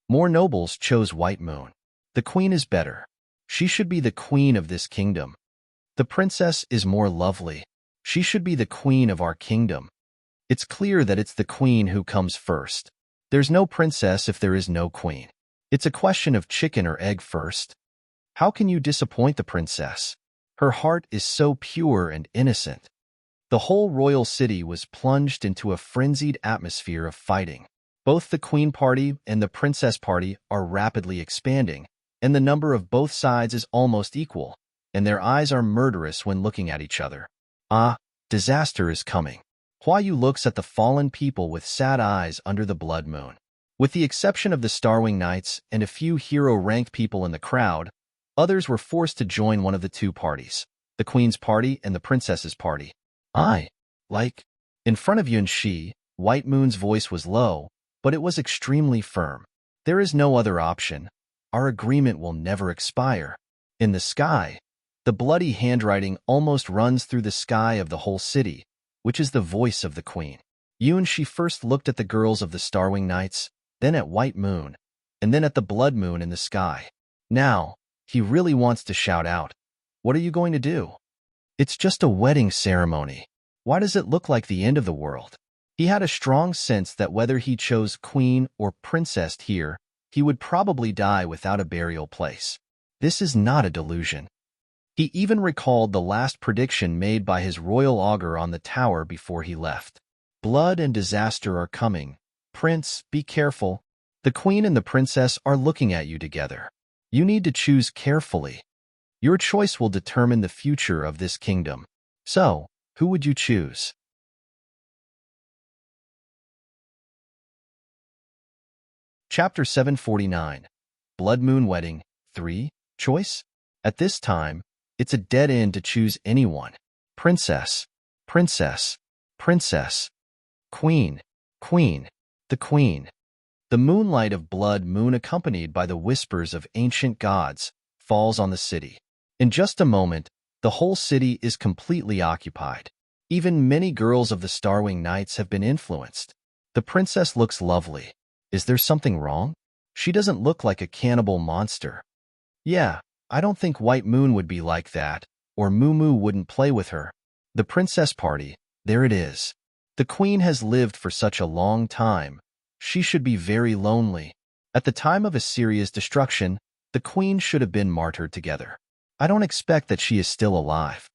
More nobles chose White Moon. The queen is better. She should be the queen of this kingdom. The princess is more lovely. She should be the queen of our kingdom. It's clear that it's the queen who comes first. There's no princess if there is no queen. It's a question of chicken or egg first. How can you disappoint the princess? Her heart is so pure and innocent. The whole royal city was plunged into a frenzied atmosphere of fighting. Both the queen party and the princess party are rapidly expanding, and the number of both sides is almost equal, and their eyes are murderous when looking at each other. Ah, disaster is coming. Hua Yu looks at the fallen people with sad eyes under the blood moon. With the exception of the Starwing Knights and a few hero-ranked people in the crowd, others were forced to join one of the two parties, the Queen's party and the Princess's party. In front of Yun Shi, White Moon's voice was low, but it was extremely firm. There is no other option. Our agreement will never expire. In the sky, the bloody handwriting almost runs through the sky of the whole city, which is the voice of the Queen. Yun Shi first looked at the girls of the Starwing Knights, then at White Moon, and then at the blood moon in the sky. Now, he really wants to shout out, "What are you going to do?" It's just a wedding ceremony. Why does it look like the end of the world? He had a strong sense that whether he chose queen or princess here, he would probably die without a burial place. This is not a delusion. He even recalled the last prediction made by his royal augur on the tower before he left. Blood and disaster are coming. Prince, be careful. The queen and the princess are looking at you together. You need to choose carefully. Your choice will determine the future of this kingdom. So, who would you choose? Chapter 749. Blood Moon Wedding 3. Choice? At this time, it's a dead end to choose anyone. Princess, princess, princess. Queen, queen, the queen. The moonlight of blood moon accompanied by the whispers of ancient gods falls on the city. In just a moment, the whole city is completely occupied. Even many girls of the Starwing Knights have been influenced. The princess looks lovely. Is there something wrong? She doesn't look like a cannibal monster. Yeah, I don't think White Moon would be like that, or Moo Moo wouldn't play with her. The princess party, there it is. The queen has lived for such a long time. She should be very lonely. At the time of Assyria's destruction, the queen should have been martyred together. I don't expect that she is still alive.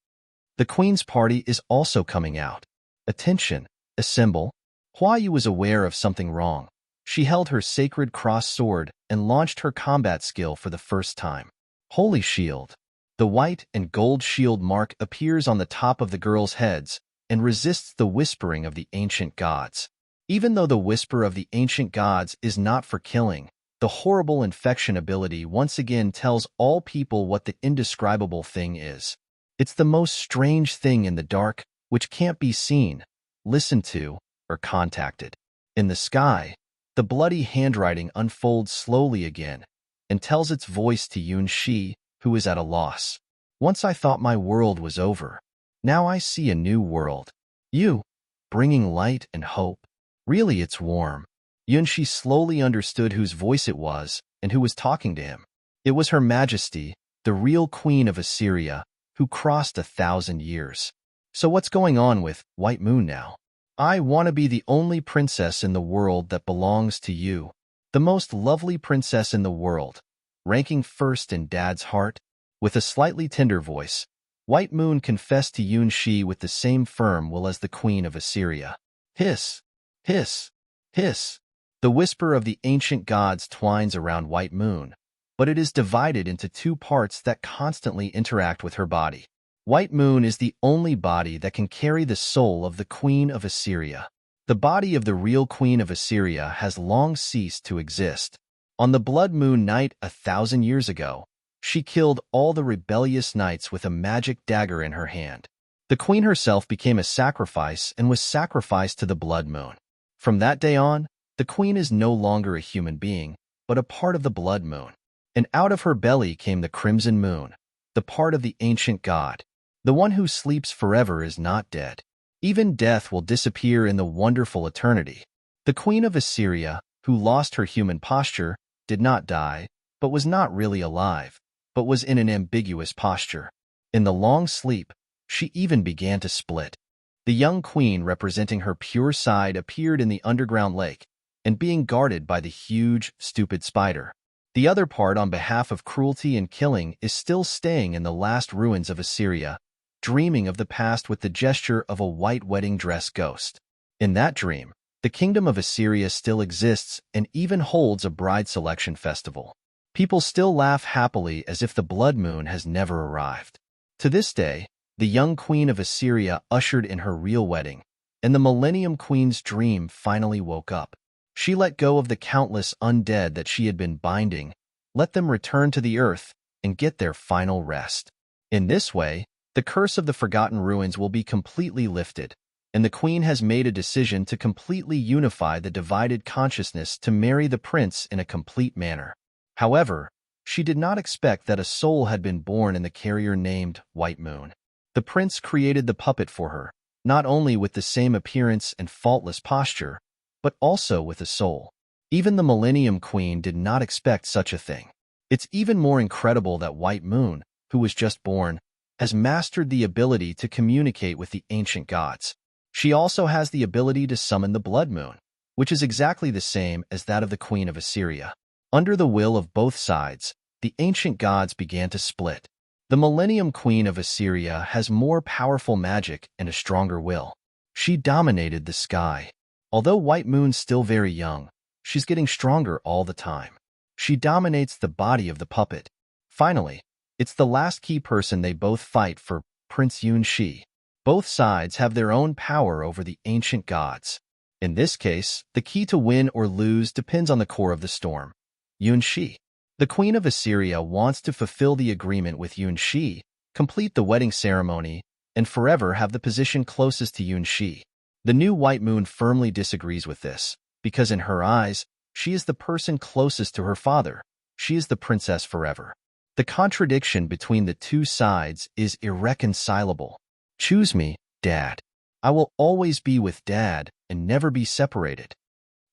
The queen's party is also coming out. Attention, assemble. Hua Yu was aware of something wrong. She held her sacred cross sword and launched her combat skill for the first time. Holy Shield. The white and gold shield mark appears on the top of the girls' heads and resists the whispering of the ancient gods. Even though the whisper of the ancient gods is not for killing, the horrible infection ability once again tells all people what the indescribable thing is. It's the most strange thing in the dark, which can't be seen, listened to, or contacted. In the sky, the bloody handwriting unfolds slowly again and tells its voice to Yun Shi, who is at a loss. Once I thought my world was over. Now I see a new world. You, bringing light and hope. Really, it's warm. Yun Shi slowly understood whose voice it was and who was talking to him. It was Her Majesty, the real Queen of Assyria, who crossed 1,000 years. So what's going on with White Moon now? I want to be the only princess in the world that belongs to you. The most lovely princess in the world, ranking first in Dad's heart. With a slightly tender voice, White Moon confessed to Yun Shi with the same firm will as the Queen of Assyria. Hiss, hiss, hiss. The whisper of the ancient gods twines around White Moon, but it is divided into two parts that constantly interact with her body. White moon is the only body that can carry the soul of the Queen of Assyria. The body of the real Queen of Assyria has long ceased to exist. On the blood moon night 1,000 years ago, she killed all the rebellious knights with a magic dagger in her hand. The queen herself became a sacrifice and was sacrificed to the blood moon. From that day on, the queen is no longer a human being, but a part of the blood moon. And out of her belly came the crimson moon, the part of the ancient god. The one who sleeps forever is not dead. Even death will disappear in the wonderful eternity. The queen of Assyria, who lost her human posture, did not die, but was not really alive, but was in an ambiguous posture. In the long sleep, she even began to split. The young queen representing her pure side appeared in the underground lake, and being guarded by the huge, stupid spider. The other part on behalf of cruelty and killing is still staying in the last ruins of Assyria, dreaming of the past with the gesture of a white wedding dress ghost. In that dream, the kingdom of Assyria still exists and even holds a bride selection festival. People still laugh happily as if the blood moon has never arrived. To this day, the young queen of Assyria ushered in her real wedding, and the Millennium Queen's dream finally woke up. She let go of the countless undead that she had been binding, let them return to the earth, and get their final rest. In this way, the curse of the forgotten ruins will be completely lifted, and the queen has made a decision to completely unify the divided consciousness to marry the prince in a complete manner. However, she did not expect that a soul had been born in the carrier named White Moon. The prince created the puppet for her, not only with the same appearance and faultless posture, but also with a soul. Even the Millennium Queen did not expect such a thing. It's even more incredible that White Moon, who was just born, has mastered the ability to communicate with the ancient gods. She also has the ability to summon the blood moon, which is exactly the same as that of the Queen of Assyria. Under the will of both sides, the ancient gods began to split. The Millennium Queen of Assyria has more powerful magic and a stronger will. She dominated the sky. Although White Moon's still very young, she's getting stronger all the time. She dominates the body of the puppet. Finally, it's the last key person they both fight for, Prince Yun-Shi. Both sides have their own power over the ancient gods. In this case, the key to win or lose depends on the core of the storm, Yun-Shi. The Queen of Assyria wants to fulfill the agreement with Yun-Shi, complete the wedding ceremony, and forever have the position closest to Yun-Shi. The new White Moon firmly disagrees with this, because in her eyes, she is the person closest to her father. She is the princess forever. The contradiction between the two sides is irreconcilable. Choose me, Dad. I will always be with Dad and never be separated.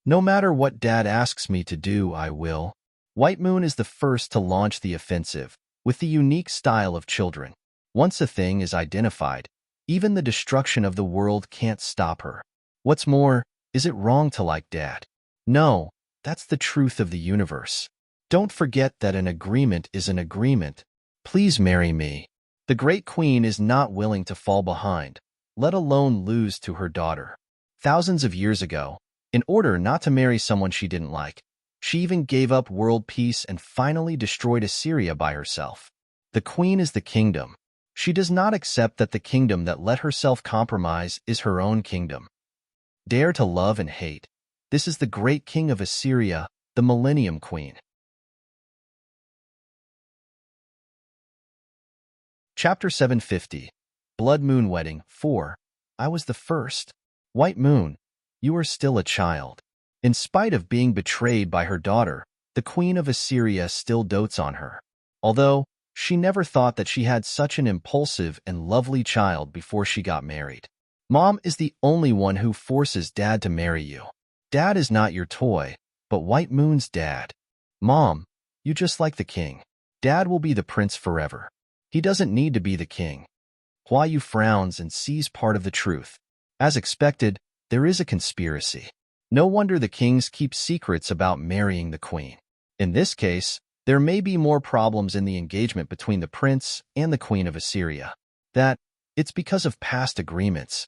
No matter what Dad asks me to do, I will. White Moon is the first to launch the offensive, with the unique style of children. Once a thing is identified, even the destruction of the world can't stop her. What's more, is it wrong to like Dad? No, that's the truth of the universe. Don't forget that an agreement is an agreement. Please marry me. The Great Queen is not willing to fall behind, let alone lose to her daughter. Thousands of years ago, in order not to marry someone she didn't like, she even gave up world peace and finally destroyed Assyria by herself. The queen is the kingdom. She does not accept that the kingdom that let herself compromise is her own kingdom. Dare to love and hate. This is the great king of Assyria, the Millennium Queen. Chapter 750. Blood Moon Wedding 4. I was the first. White Moon, you are still a child. In spite of being betrayed by her daughter, the Queen of Assyria still dotes on her. Although, she never thought that she had such an impulsive and lovely child before she got married. Mom is the only one who forces Dad to marry you. Dad is not your toy, but White Moon's dad. Mom, you just like the king. Dad will be the prince forever. He doesn't need to be the king. Hua Yu frowns and sees part of the truth. As expected, there is a conspiracy. No wonder the kings keep secrets about marrying the queen. In this case, there may be more problems in the engagement between the prince and the Queen of Assyria. It's because of past agreements.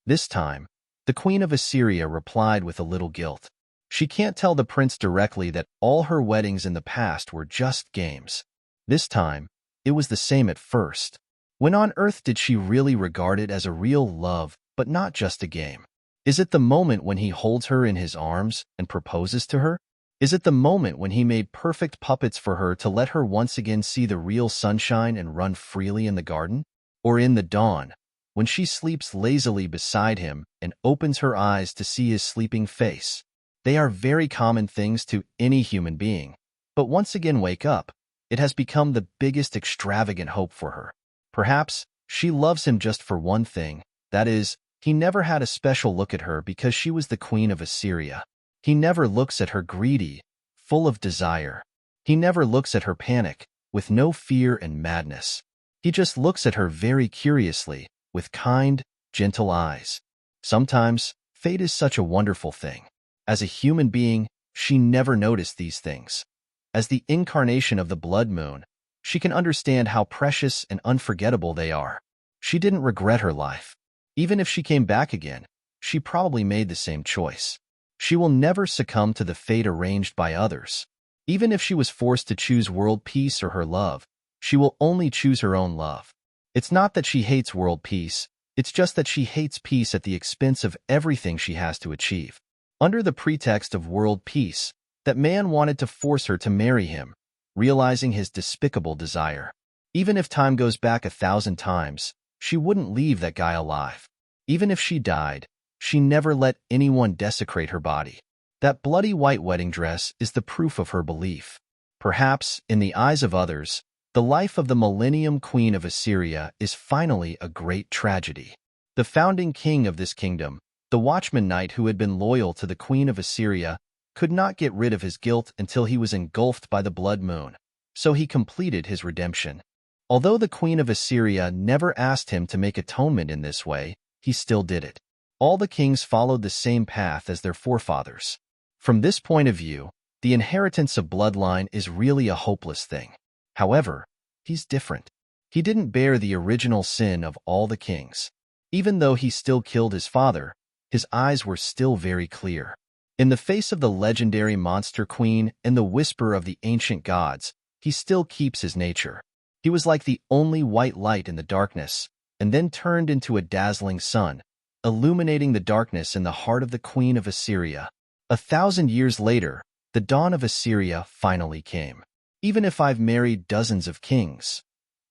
This time, the Queen of Assyria replied with a little guilt. She can't tell the prince directly that all her weddings in the past were just games. This time, it was the same at first. When on Earth did she really regard it as a real love, but not just a game? Is it the moment when he holds her in his arms and proposes to her? Is it the moment when he made perfect puppets for her to let her once again see the real sunshine and run freely in the garden? Or in the dawn, when she sleeps lazily beside him and opens her eyes to see his sleeping face? They are very common things to any human being, but once again wake up, it has become the biggest extravagant hope for her. Perhaps she loves him just for one thing, that is, he never had a special look at her because she was the queen of Assyria. He never looks at her greedy, full of desire. He never looks at her panic, with no fear and madness. He just looks at her very curiously, with kind, gentle eyes. Sometimes, fate is such a wonderful thing. As a human being, she never noticed these things. As the incarnation of the blood moon, she can understand how precious and unforgettable they are. She didn't regret her life. Even if she came back again, she probably made the same choice. She will never succumb to the fate arranged by others. Even if she was forced to choose world peace or her love, she will only choose her own love. It's not that she hates world peace, it's just that she hates peace at the expense of everything she has to achieve. Under the pretext of world peace, that man wanted to force her to marry him, realizing his despicable desire. Even if time goes back 1,000 times, she wouldn't leave that guy alive. Even if she died, she never let anyone desecrate her body. That bloody white wedding dress is the proof of her belief. Perhaps, in the eyes of others, the life of the Millennium Queen of Assyria is finally a great tragedy. The founding king of this kingdom, the watchman knight who had been loyal to the Queen of Assyria, could not get rid of his guilt until he was engulfed by the blood moon, so he completed his redemption. Although the Queen of Assyria never asked him to make atonement in this way, he still did it. All the kings followed the same path as their forefathers. From this point of view, the inheritance of bloodline is really a hopeless thing. However, he's different. He didn't bear the original sin of all the kings. Even though he still killed his father, his eyes were still very clear. In the face of the legendary monster queen and the whisper of the ancient gods, he still keeps his nature. He was like the only white light in the darkness, and then turned into a dazzling sun, illuminating the darkness in the heart of the Queen of Assyria. 1,000 years later, the dawn of Assyria finally came. Even if I've married dozens of kings,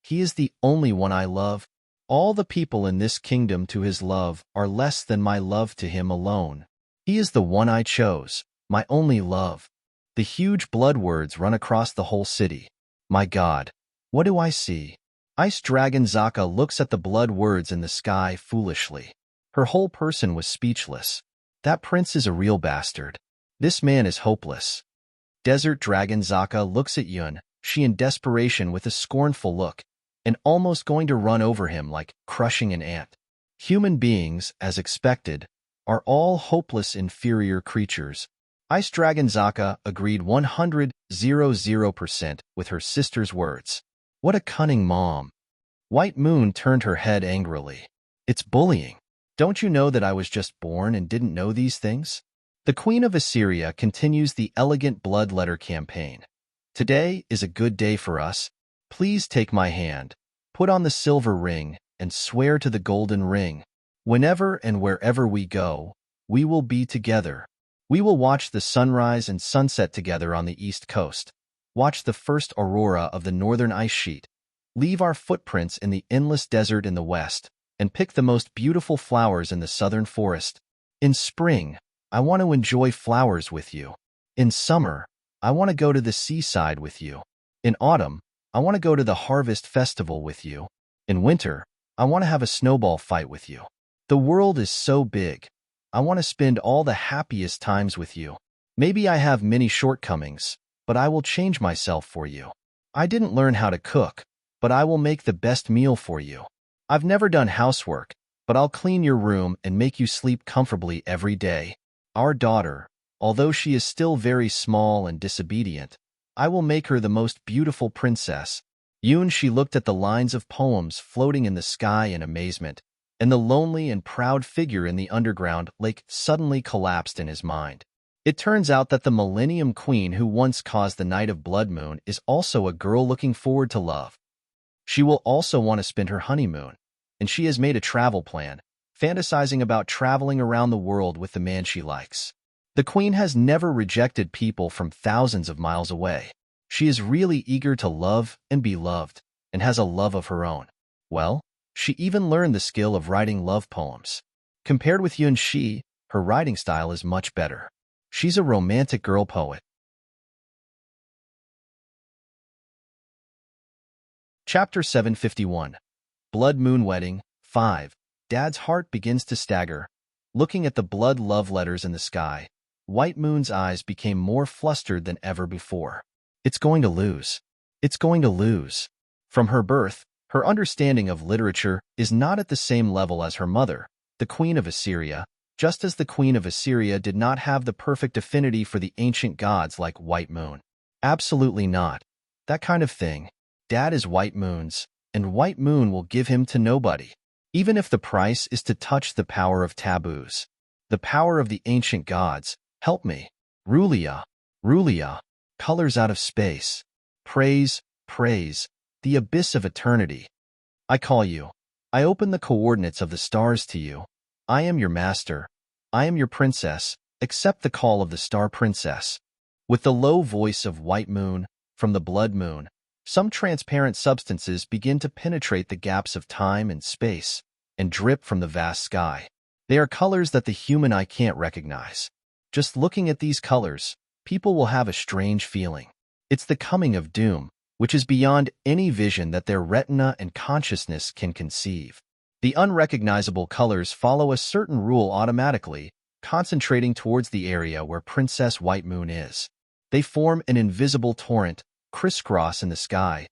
he is the only one I love. All the people in this kingdom to his love are less than my love to him alone. He is the one I chose, my only love. The huge blood words run across the whole city. My God, what do I see? Ice Dragon Zaka looks at the blood words in the sky foolishly. Her whole person was speechless. That prince is a real bastard. This man is hopeless. Desert Dragon Zaka looks at Yun, she in desperation with a scornful look, and almost going to run over him like crushing an ant. Human beings, as expected, are all hopeless inferior creatures. Ice Dragon Zaka agreed 100% with her sister's words. What a cunning mom. White Moon turned her head angrily. It's bullying. Don't you know that I was just born and didn't know these things? The Queen of Assyria continues the elegant blood letter campaign. Today is a good day for us. Please take my hand, put on the silver ring, and swear to the golden ring. Whenever and wherever we go, we will be together. We will watch the sunrise and sunset together on the East Coast, watch the first aurora of the northern ice sheet, leave our footprints in the endless desert in the west, and pick the most beautiful flowers in the southern forest. In spring, I want to enjoy flowers with you. In summer, I want to go to the seaside with you. In autumn, I want to go to the harvest festival with you. In winter, I want to have a snowball fight with you. The world is so big. I want to spend all the happiest times with you. Maybe I have many shortcomings, but I will change myself for you. I didn't learn how to cook, but I will make the best meal for you. I've never done housework, but I'll clean your room and make you sleep comfortably every day. Our daughter, although she is still very small and disobedient, I will make her the most beautiful princess. Yoon, she looked at the lines of poems floating in the sky in amazement, and the lonely and proud figure in the underground lake suddenly collapsed in his mind. It turns out that the Millennium Queen who once caused the Night of Blood Moon is also a girl looking forward to love. She will also want to spend her honeymoon, and she has made a travel plan, fantasizing about traveling around the world with the man she likes. The queen has never rejected people from thousands of miles away. She is really eager to love and be loved, and has a love of her own. Well, she even learned the skill of writing love poems. Compared with Yun Shi, her writing style is much better. She's a romantic girl poet. Chapter 751. Blood Moon Wedding 5. Dad's heart begins to stagger. Looking at the blood love letters in the sky, White Moon's eyes became more flustered than ever before. It's going to lose. It's going to lose. From her birth, her understanding of literature is not at the same level as her mother, the Queen of Assyria, just as the Queen of Assyria did not have the perfect affinity for the ancient gods like White Moon. Absolutely not. That kind of thing. Dad is White Moon's, and White Moon will give him to nobody, even if the price is to touch the power of taboos. The power of the ancient gods. Help me. Rulia. Rulia. Colors out of space. Praise, praise, the abyss of eternity. I call you. I open the coordinates of the stars to you. I am your master. I am your princess. Accept the call of the star princess. With the low voice of White Moon, from the blood moon, some transparent substances begin to penetrate the gaps of time and space and drip from the vast sky. They are colors that the human eye can't recognize. Just looking at these colors, people will have a strange feeling. It's the coming of doom, which is beyond any vision that their retina and consciousness can conceive. The unrecognizable colors follow a certain rule automatically, concentrating towards the area where Princess White Moon is. They form an invisible torrent, crisscross in the sky,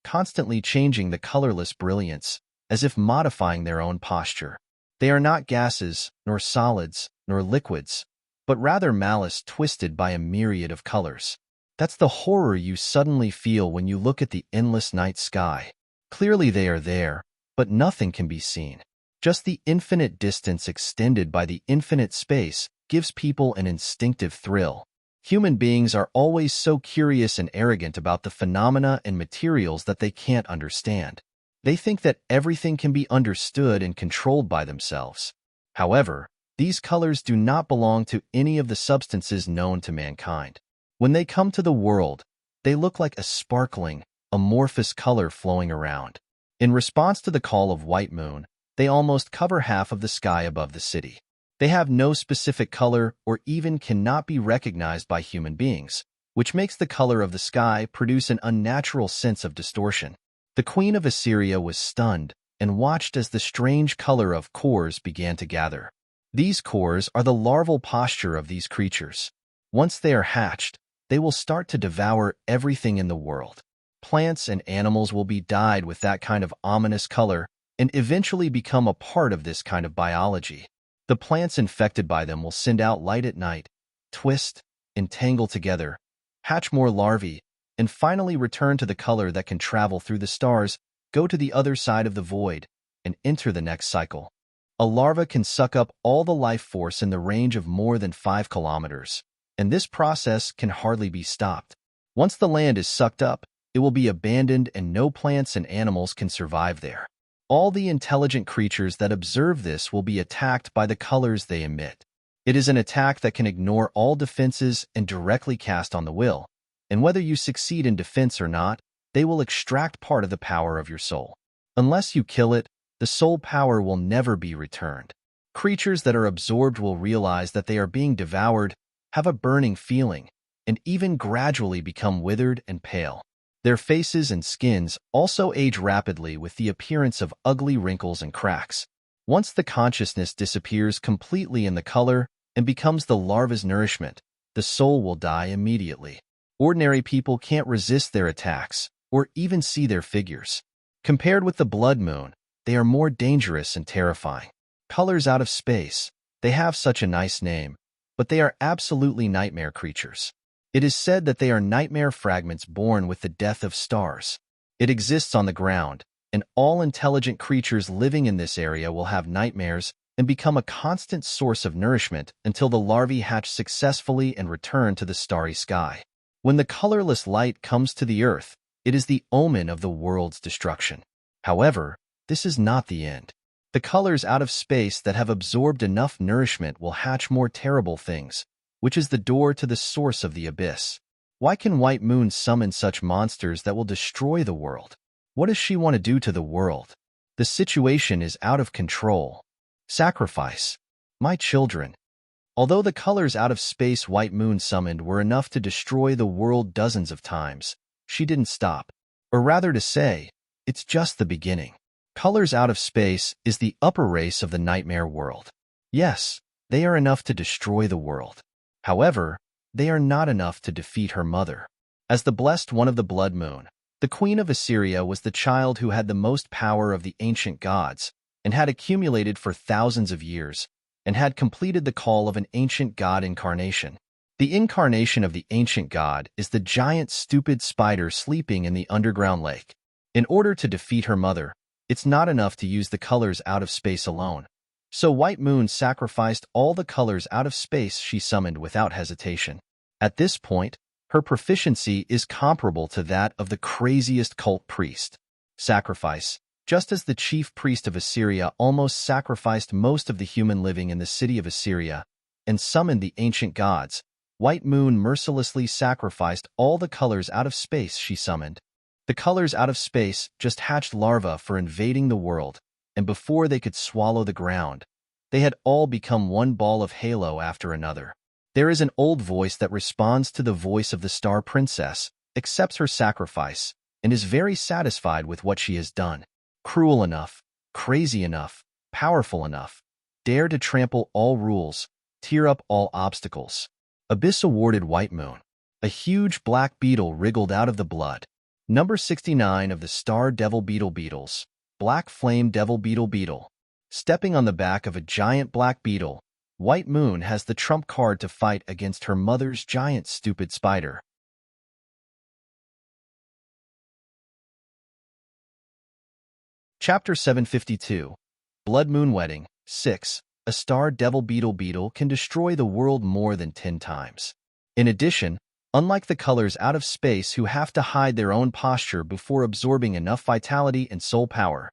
constantly changing the colorless brilliance, as if modifying their own posture. They are not gases, nor solids, nor liquids, but rather malice twisted by a myriad of colors. That's the horror you suddenly feel when you look at the endless night sky. Clearly they are there, but nothing can be seen. Just the infinite distance extended by the infinite space gives people an instinctive thrill. Human beings are always so curious and arrogant about the phenomena and materials that they can't understand. They think that everything can be understood and controlled by themselves. However, these colors do not belong to any of the substances known to mankind. When they come to the world, they look like a sparkling, amorphous color flowing around. In response to the call of White Moon, they almost cover half of the sky above the city. They have no specific color or even cannot be recognized by human beings, which makes the color of the sky produce an unnatural sense of distortion. The Queen of Assyria was stunned and watched as the strange color of cores began to gather. These cores are the larval posture of these creatures. Once they are hatched, they will start to devour everything in the world. Plants and animals will be dyed with that kind of ominous color and eventually become a part of this kind of biology. The plants infected by them will send out light at night, twist, entangle together, hatch more larvae, and finally return to the color that can travel through the stars, go to the other side of the void, and enter the next cycle. A larva can suck up all the life force in the range of more than 5 kilometers, and this process can hardly be stopped. Once the land is sucked up, it will be abandoned and no plants and animals can survive there. All the intelligent creatures that observe this will be attacked by the colors they emit. It is an attack that can ignore all defenses and directly cast on the will, and whether you succeed in defense or not, they will extract part of the power of your soul. Unless you kill it, the soul power will never be returned. Creatures that are absorbed will realize that they are being devoured, have a burning feeling, and even gradually become withered and pale. Their faces and skins also age rapidly with the appearance of ugly wrinkles and cracks. Once the consciousness disappears completely in the color and becomes the larva's nourishment, the soul will die immediately. Ordinary people can't resist their attacks or even see their figures. Compared with the blood moon, they are more dangerous and terrifying. Colors out of space, they have such a nice name, but they are absolutely nightmare creatures. It is said that they are nightmare fragments born with the death of stars. It exists on the ground, and all intelligent creatures living in this area will have nightmares and become a constant source of nourishment until the larvae hatch successfully and return to the starry sky. When the colorless light comes to the earth, It is the omen of the world's destruction. However, this is not the end. The colors out of space that have absorbed enough nourishment will hatch more terrible things, which is the door to the source of the abyss. Why can White Moon summon such monsters that will destroy the world? What does she want to do to the world? The situation is out of control. Sacrifice. My children. Although the colors out of space White Moon summoned were enough to destroy the world dozens of times, she didn't stop. Or rather to say, it's just the beginning. Colors out of space is the upper race of the nightmare world. Yes, they are enough to destroy the world. However, they are not enough to defeat her mother. As the blessed one of the Blood Moon, the Queen of Assyria was the child who had the most power of the ancient gods and had accumulated for thousands of years and had completed the call of an ancient god incarnation. The incarnation of the ancient god is the giant stupid spider sleeping in the underground lake. In order to defeat her mother, it's not enough to use the colors out of space alone. So White Moon sacrificed all the colors out of space she summoned without hesitation. At this point, her proficiency is comparable to that of the craziest cult priest. Sacrifice. Just as the chief priest of Assyria almost sacrificed most of the human living in the city of Assyria and summoned the ancient gods, White Moon mercilessly sacrificed all the colors out of space she summoned. The colors out of space just hatched larvae for invading the world, and before they could swallow the ground, they had all become one ball of halo after another. There is an old voice that responds to the voice of the Star Princess, accepts her sacrifice, and is very satisfied with what she has done. Cruel enough, crazy enough, powerful enough, dare to trample all rules, tear up all obstacles. Abyss awarded White Moon. A huge black beetle wriggled out of the blood. Number 69 of the Star Devil Beetle Beetles, Black Flame Devil Beetle Beetle. Stepping on the back of a giant black beetle, White Moon has the trump card to fight against her mother's giant stupid spider. Chapter 752. Blood Moon Wedding. 6. A Star Devil Beetle Beetle can destroy the world more than 10 times. In addition, unlike the colors out of space who have to hide their own posture before absorbing enough vitality and soul power,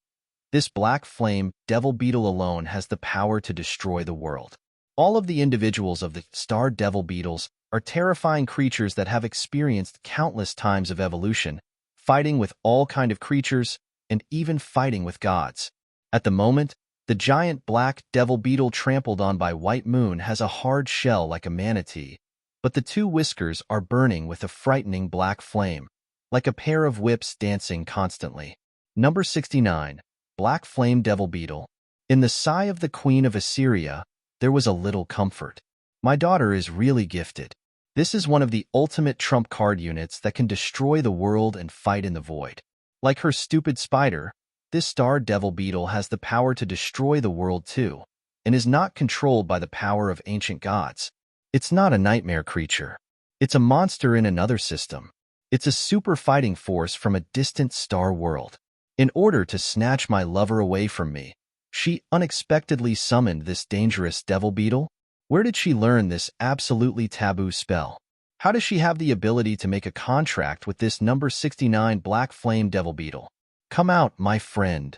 this black flame devil beetle alone has the power to destroy the world. All of the individuals of the Star Devil Beetles are terrifying creatures that have experienced countless times of evolution, fighting with all kinds of creatures, and even fighting with gods. At the moment, the giant black devil beetle trampled on by White Moon has a hard shell like a manatee, but the two whiskers are burning with a frightening black flame, like a pair of whips dancing constantly. Number 69. Black Flame Devil Beetle. In the sigh of the Queen of Assyria, there was a little comfort. My daughter is really gifted. This is one of the ultimate trump card units that can destroy the world and fight in the void. Like her stupid spider, this Star Devil Beetle has the power to destroy the world too, and is not controlled by the power of ancient gods. It's not a nightmare creature. It's a monster in another system. It's a super fighting force from a distant star world. In order to snatch my lover away from me, she unexpectedly summoned this dangerous devil beetle. Where did she learn this absolutely taboo spell? How does she have the ability to make a contract with this number 69 Black Flame Devil Beetle? Come out, my friend,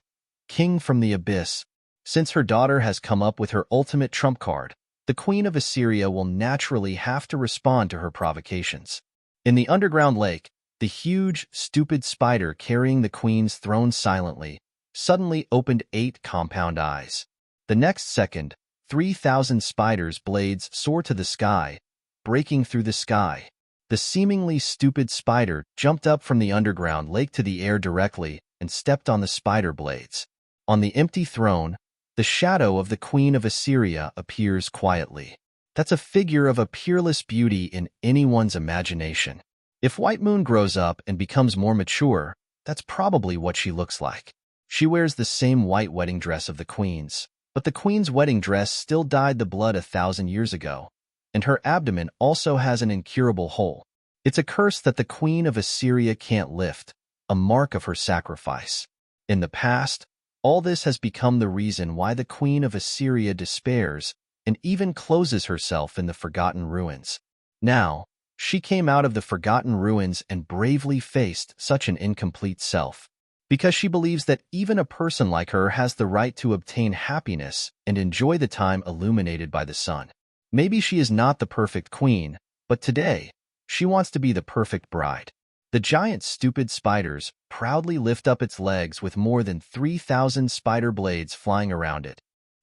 King from the Abyss. Since her daughter has come up with her ultimate trump card, the Queen of Assyria will naturally have to respond to her provocations. In the underground lake, the huge, stupid spider carrying the queen's throne silently suddenly opened 8 compound eyes. The next second, 3,000 spiders' blades soar to the sky, breaking through the sky. The seemingly stupid spider jumped up from the underground lake to the air directly and stepped on the spider blades. On the empty throne, the shadow of the Queen of Assyria appears quietly. That's a figure of a peerless beauty in anyone's imagination. If White Moon grows up and becomes more mature, that's probably what she looks like. She wears the same white wedding dress of the queen's, but the queen's wedding dress still dyed the blood 1,000 years ago, and her abdomen also has an incurable hole. It's a curse that the Queen of Assyria can't lift, a mark of her sacrifice. In the past, all this has become the reason why the Queen of Assyria despairs and even closes herself in the forgotten ruins. Now, She came out of the forgotten ruins and bravely faced such an incomplete self. Because she believes that even a person like her has the right to obtain happiness and enjoy the time illuminated by the sun. Maybe she is not the perfect queen, but today, she wants to be the perfect bride. The giant stupid spiders proudly lift up its legs with more than 3,000 spider blades flying around it.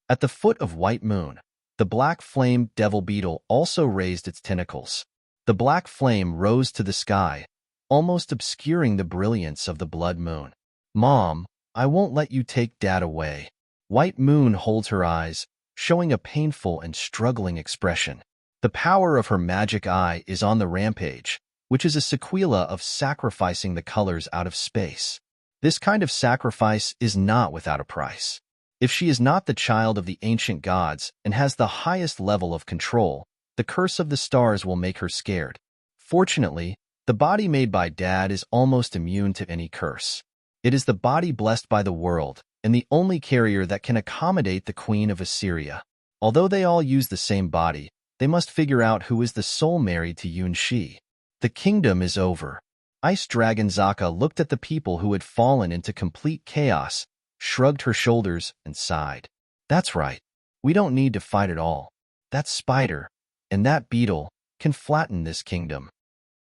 At the foot of White Moon, the black flame devil beetle also raised its tentacles. The black flame rose to the sky, almost obscuring the brilliance of the blood moon. Mom, I won't let you take Dad away. White Moon holds her eyes, showing a painful and struggling expression. The power of her magic eye is on the rampage, which is a sequela of sacrificing the colors out of space. This kind of sacrifice is not without a price. If she is not the child of the ancient gods and has the highest level of control, the curse of the stars will make her scared. Fortunately, the body made by Dad is almost immune to any curse. It is the body blessed by the world, and the only carrier that can accommodate the Queen of Assyria. Although they all use the same body, they must figure out who is the soul married to Yunshi. The kingdom is over. Ice Dragon Zaka looked at the people who had fallen into complete chaos, shrugged her shoulders, and sighed. That's right. We don't need to fight at all. That spider and that beetle can flatten this kingdom.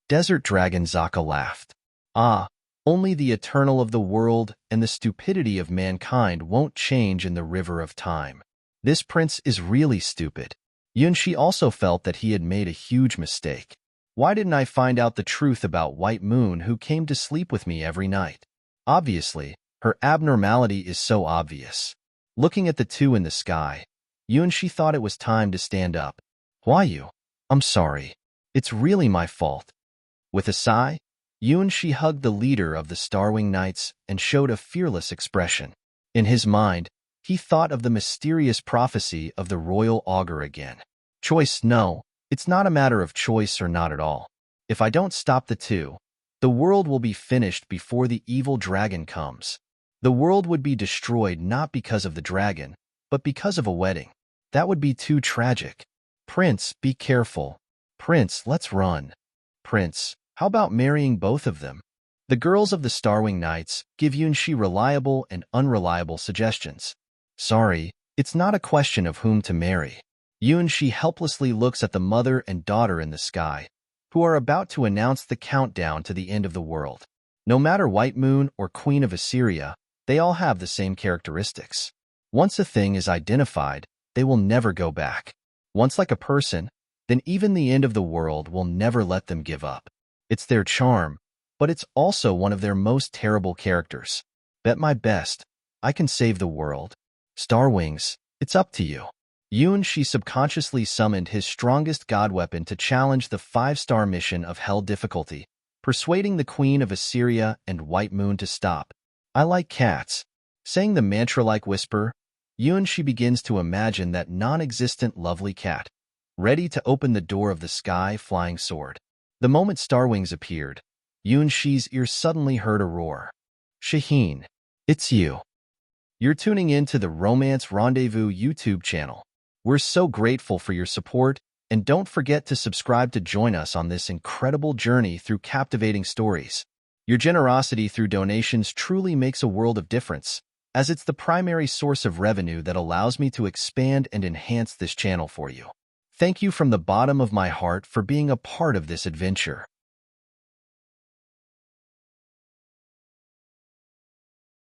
Desert Dragon Zaka laughed. Ah, only the eternal of the world and the stupidity of mankind won't change in the river of time. This prince is really stupid. Yunshi also felt that he had made a huge mistake. Why didn't I find out the truth about White Moon, who came to sleep with me every night? Obviously, her abnormality is so obvious. Looking at the two in the sky, Yunshi thought it was time to stand up. Why you? I'm sorry. It's really my fault. With a sigh, Yunshi hugged the leader of the Starwing Knights and showed a fearless expression. In his mind, he thought of the mysterious prophecy of the royal augur again. Choice? No, it's not a matter of choice or not at all. If I don't stop the two, the world will be finished before the evil dragon comes. The world would be destroyed not because of the dragon, but because of a wedding. That would be too tragic. Prince, be careful. Prince, let's run. Prince, how about marrying both of them? The girls of the Starwing Knights give Yunshi reliable and unreliable suggestions. Sorry, it's not a question of whom to marry. Yunshi helplessly looks at the mother and daughter in the sky, who are about to announce the countdown to the end of the world. No matter White Moon or Queen of Assyria, they all have the same characteristics. Once a thing is identified, they will never go back. Once like a person, then even the end of the world will never let them give up. It's their charm, but it's also one of their most terrible characters. Bet my best, I can save the world. Starwings, it's up to you. Yunshi subconsciously summoned his strongest god weapon to challenge the 5-star mission of Hell difficulty, persuading the Queen of Assyria and White Moon to stop. I like cats. Saying the mantra-like whisper, Yunshi begins to imagine that non-existent lovely cat, ready to open the door of the sky flying sword. The moment Starwings appeared, Yunshi's ears suddenly heard a roar. Shaheen, it's you. You're tuning in to the Romance Rendezvous YouTube channel. We're so grateful for your support, and don't forget to subscribe to join us on this incredible journey through captivating stories. Your generosity through donations truly makes a world of difference, as it's the primary source of revenue that allows me to expand and enhance this channel for you. Thank you from the bottom of my heart for being a part of this adventure.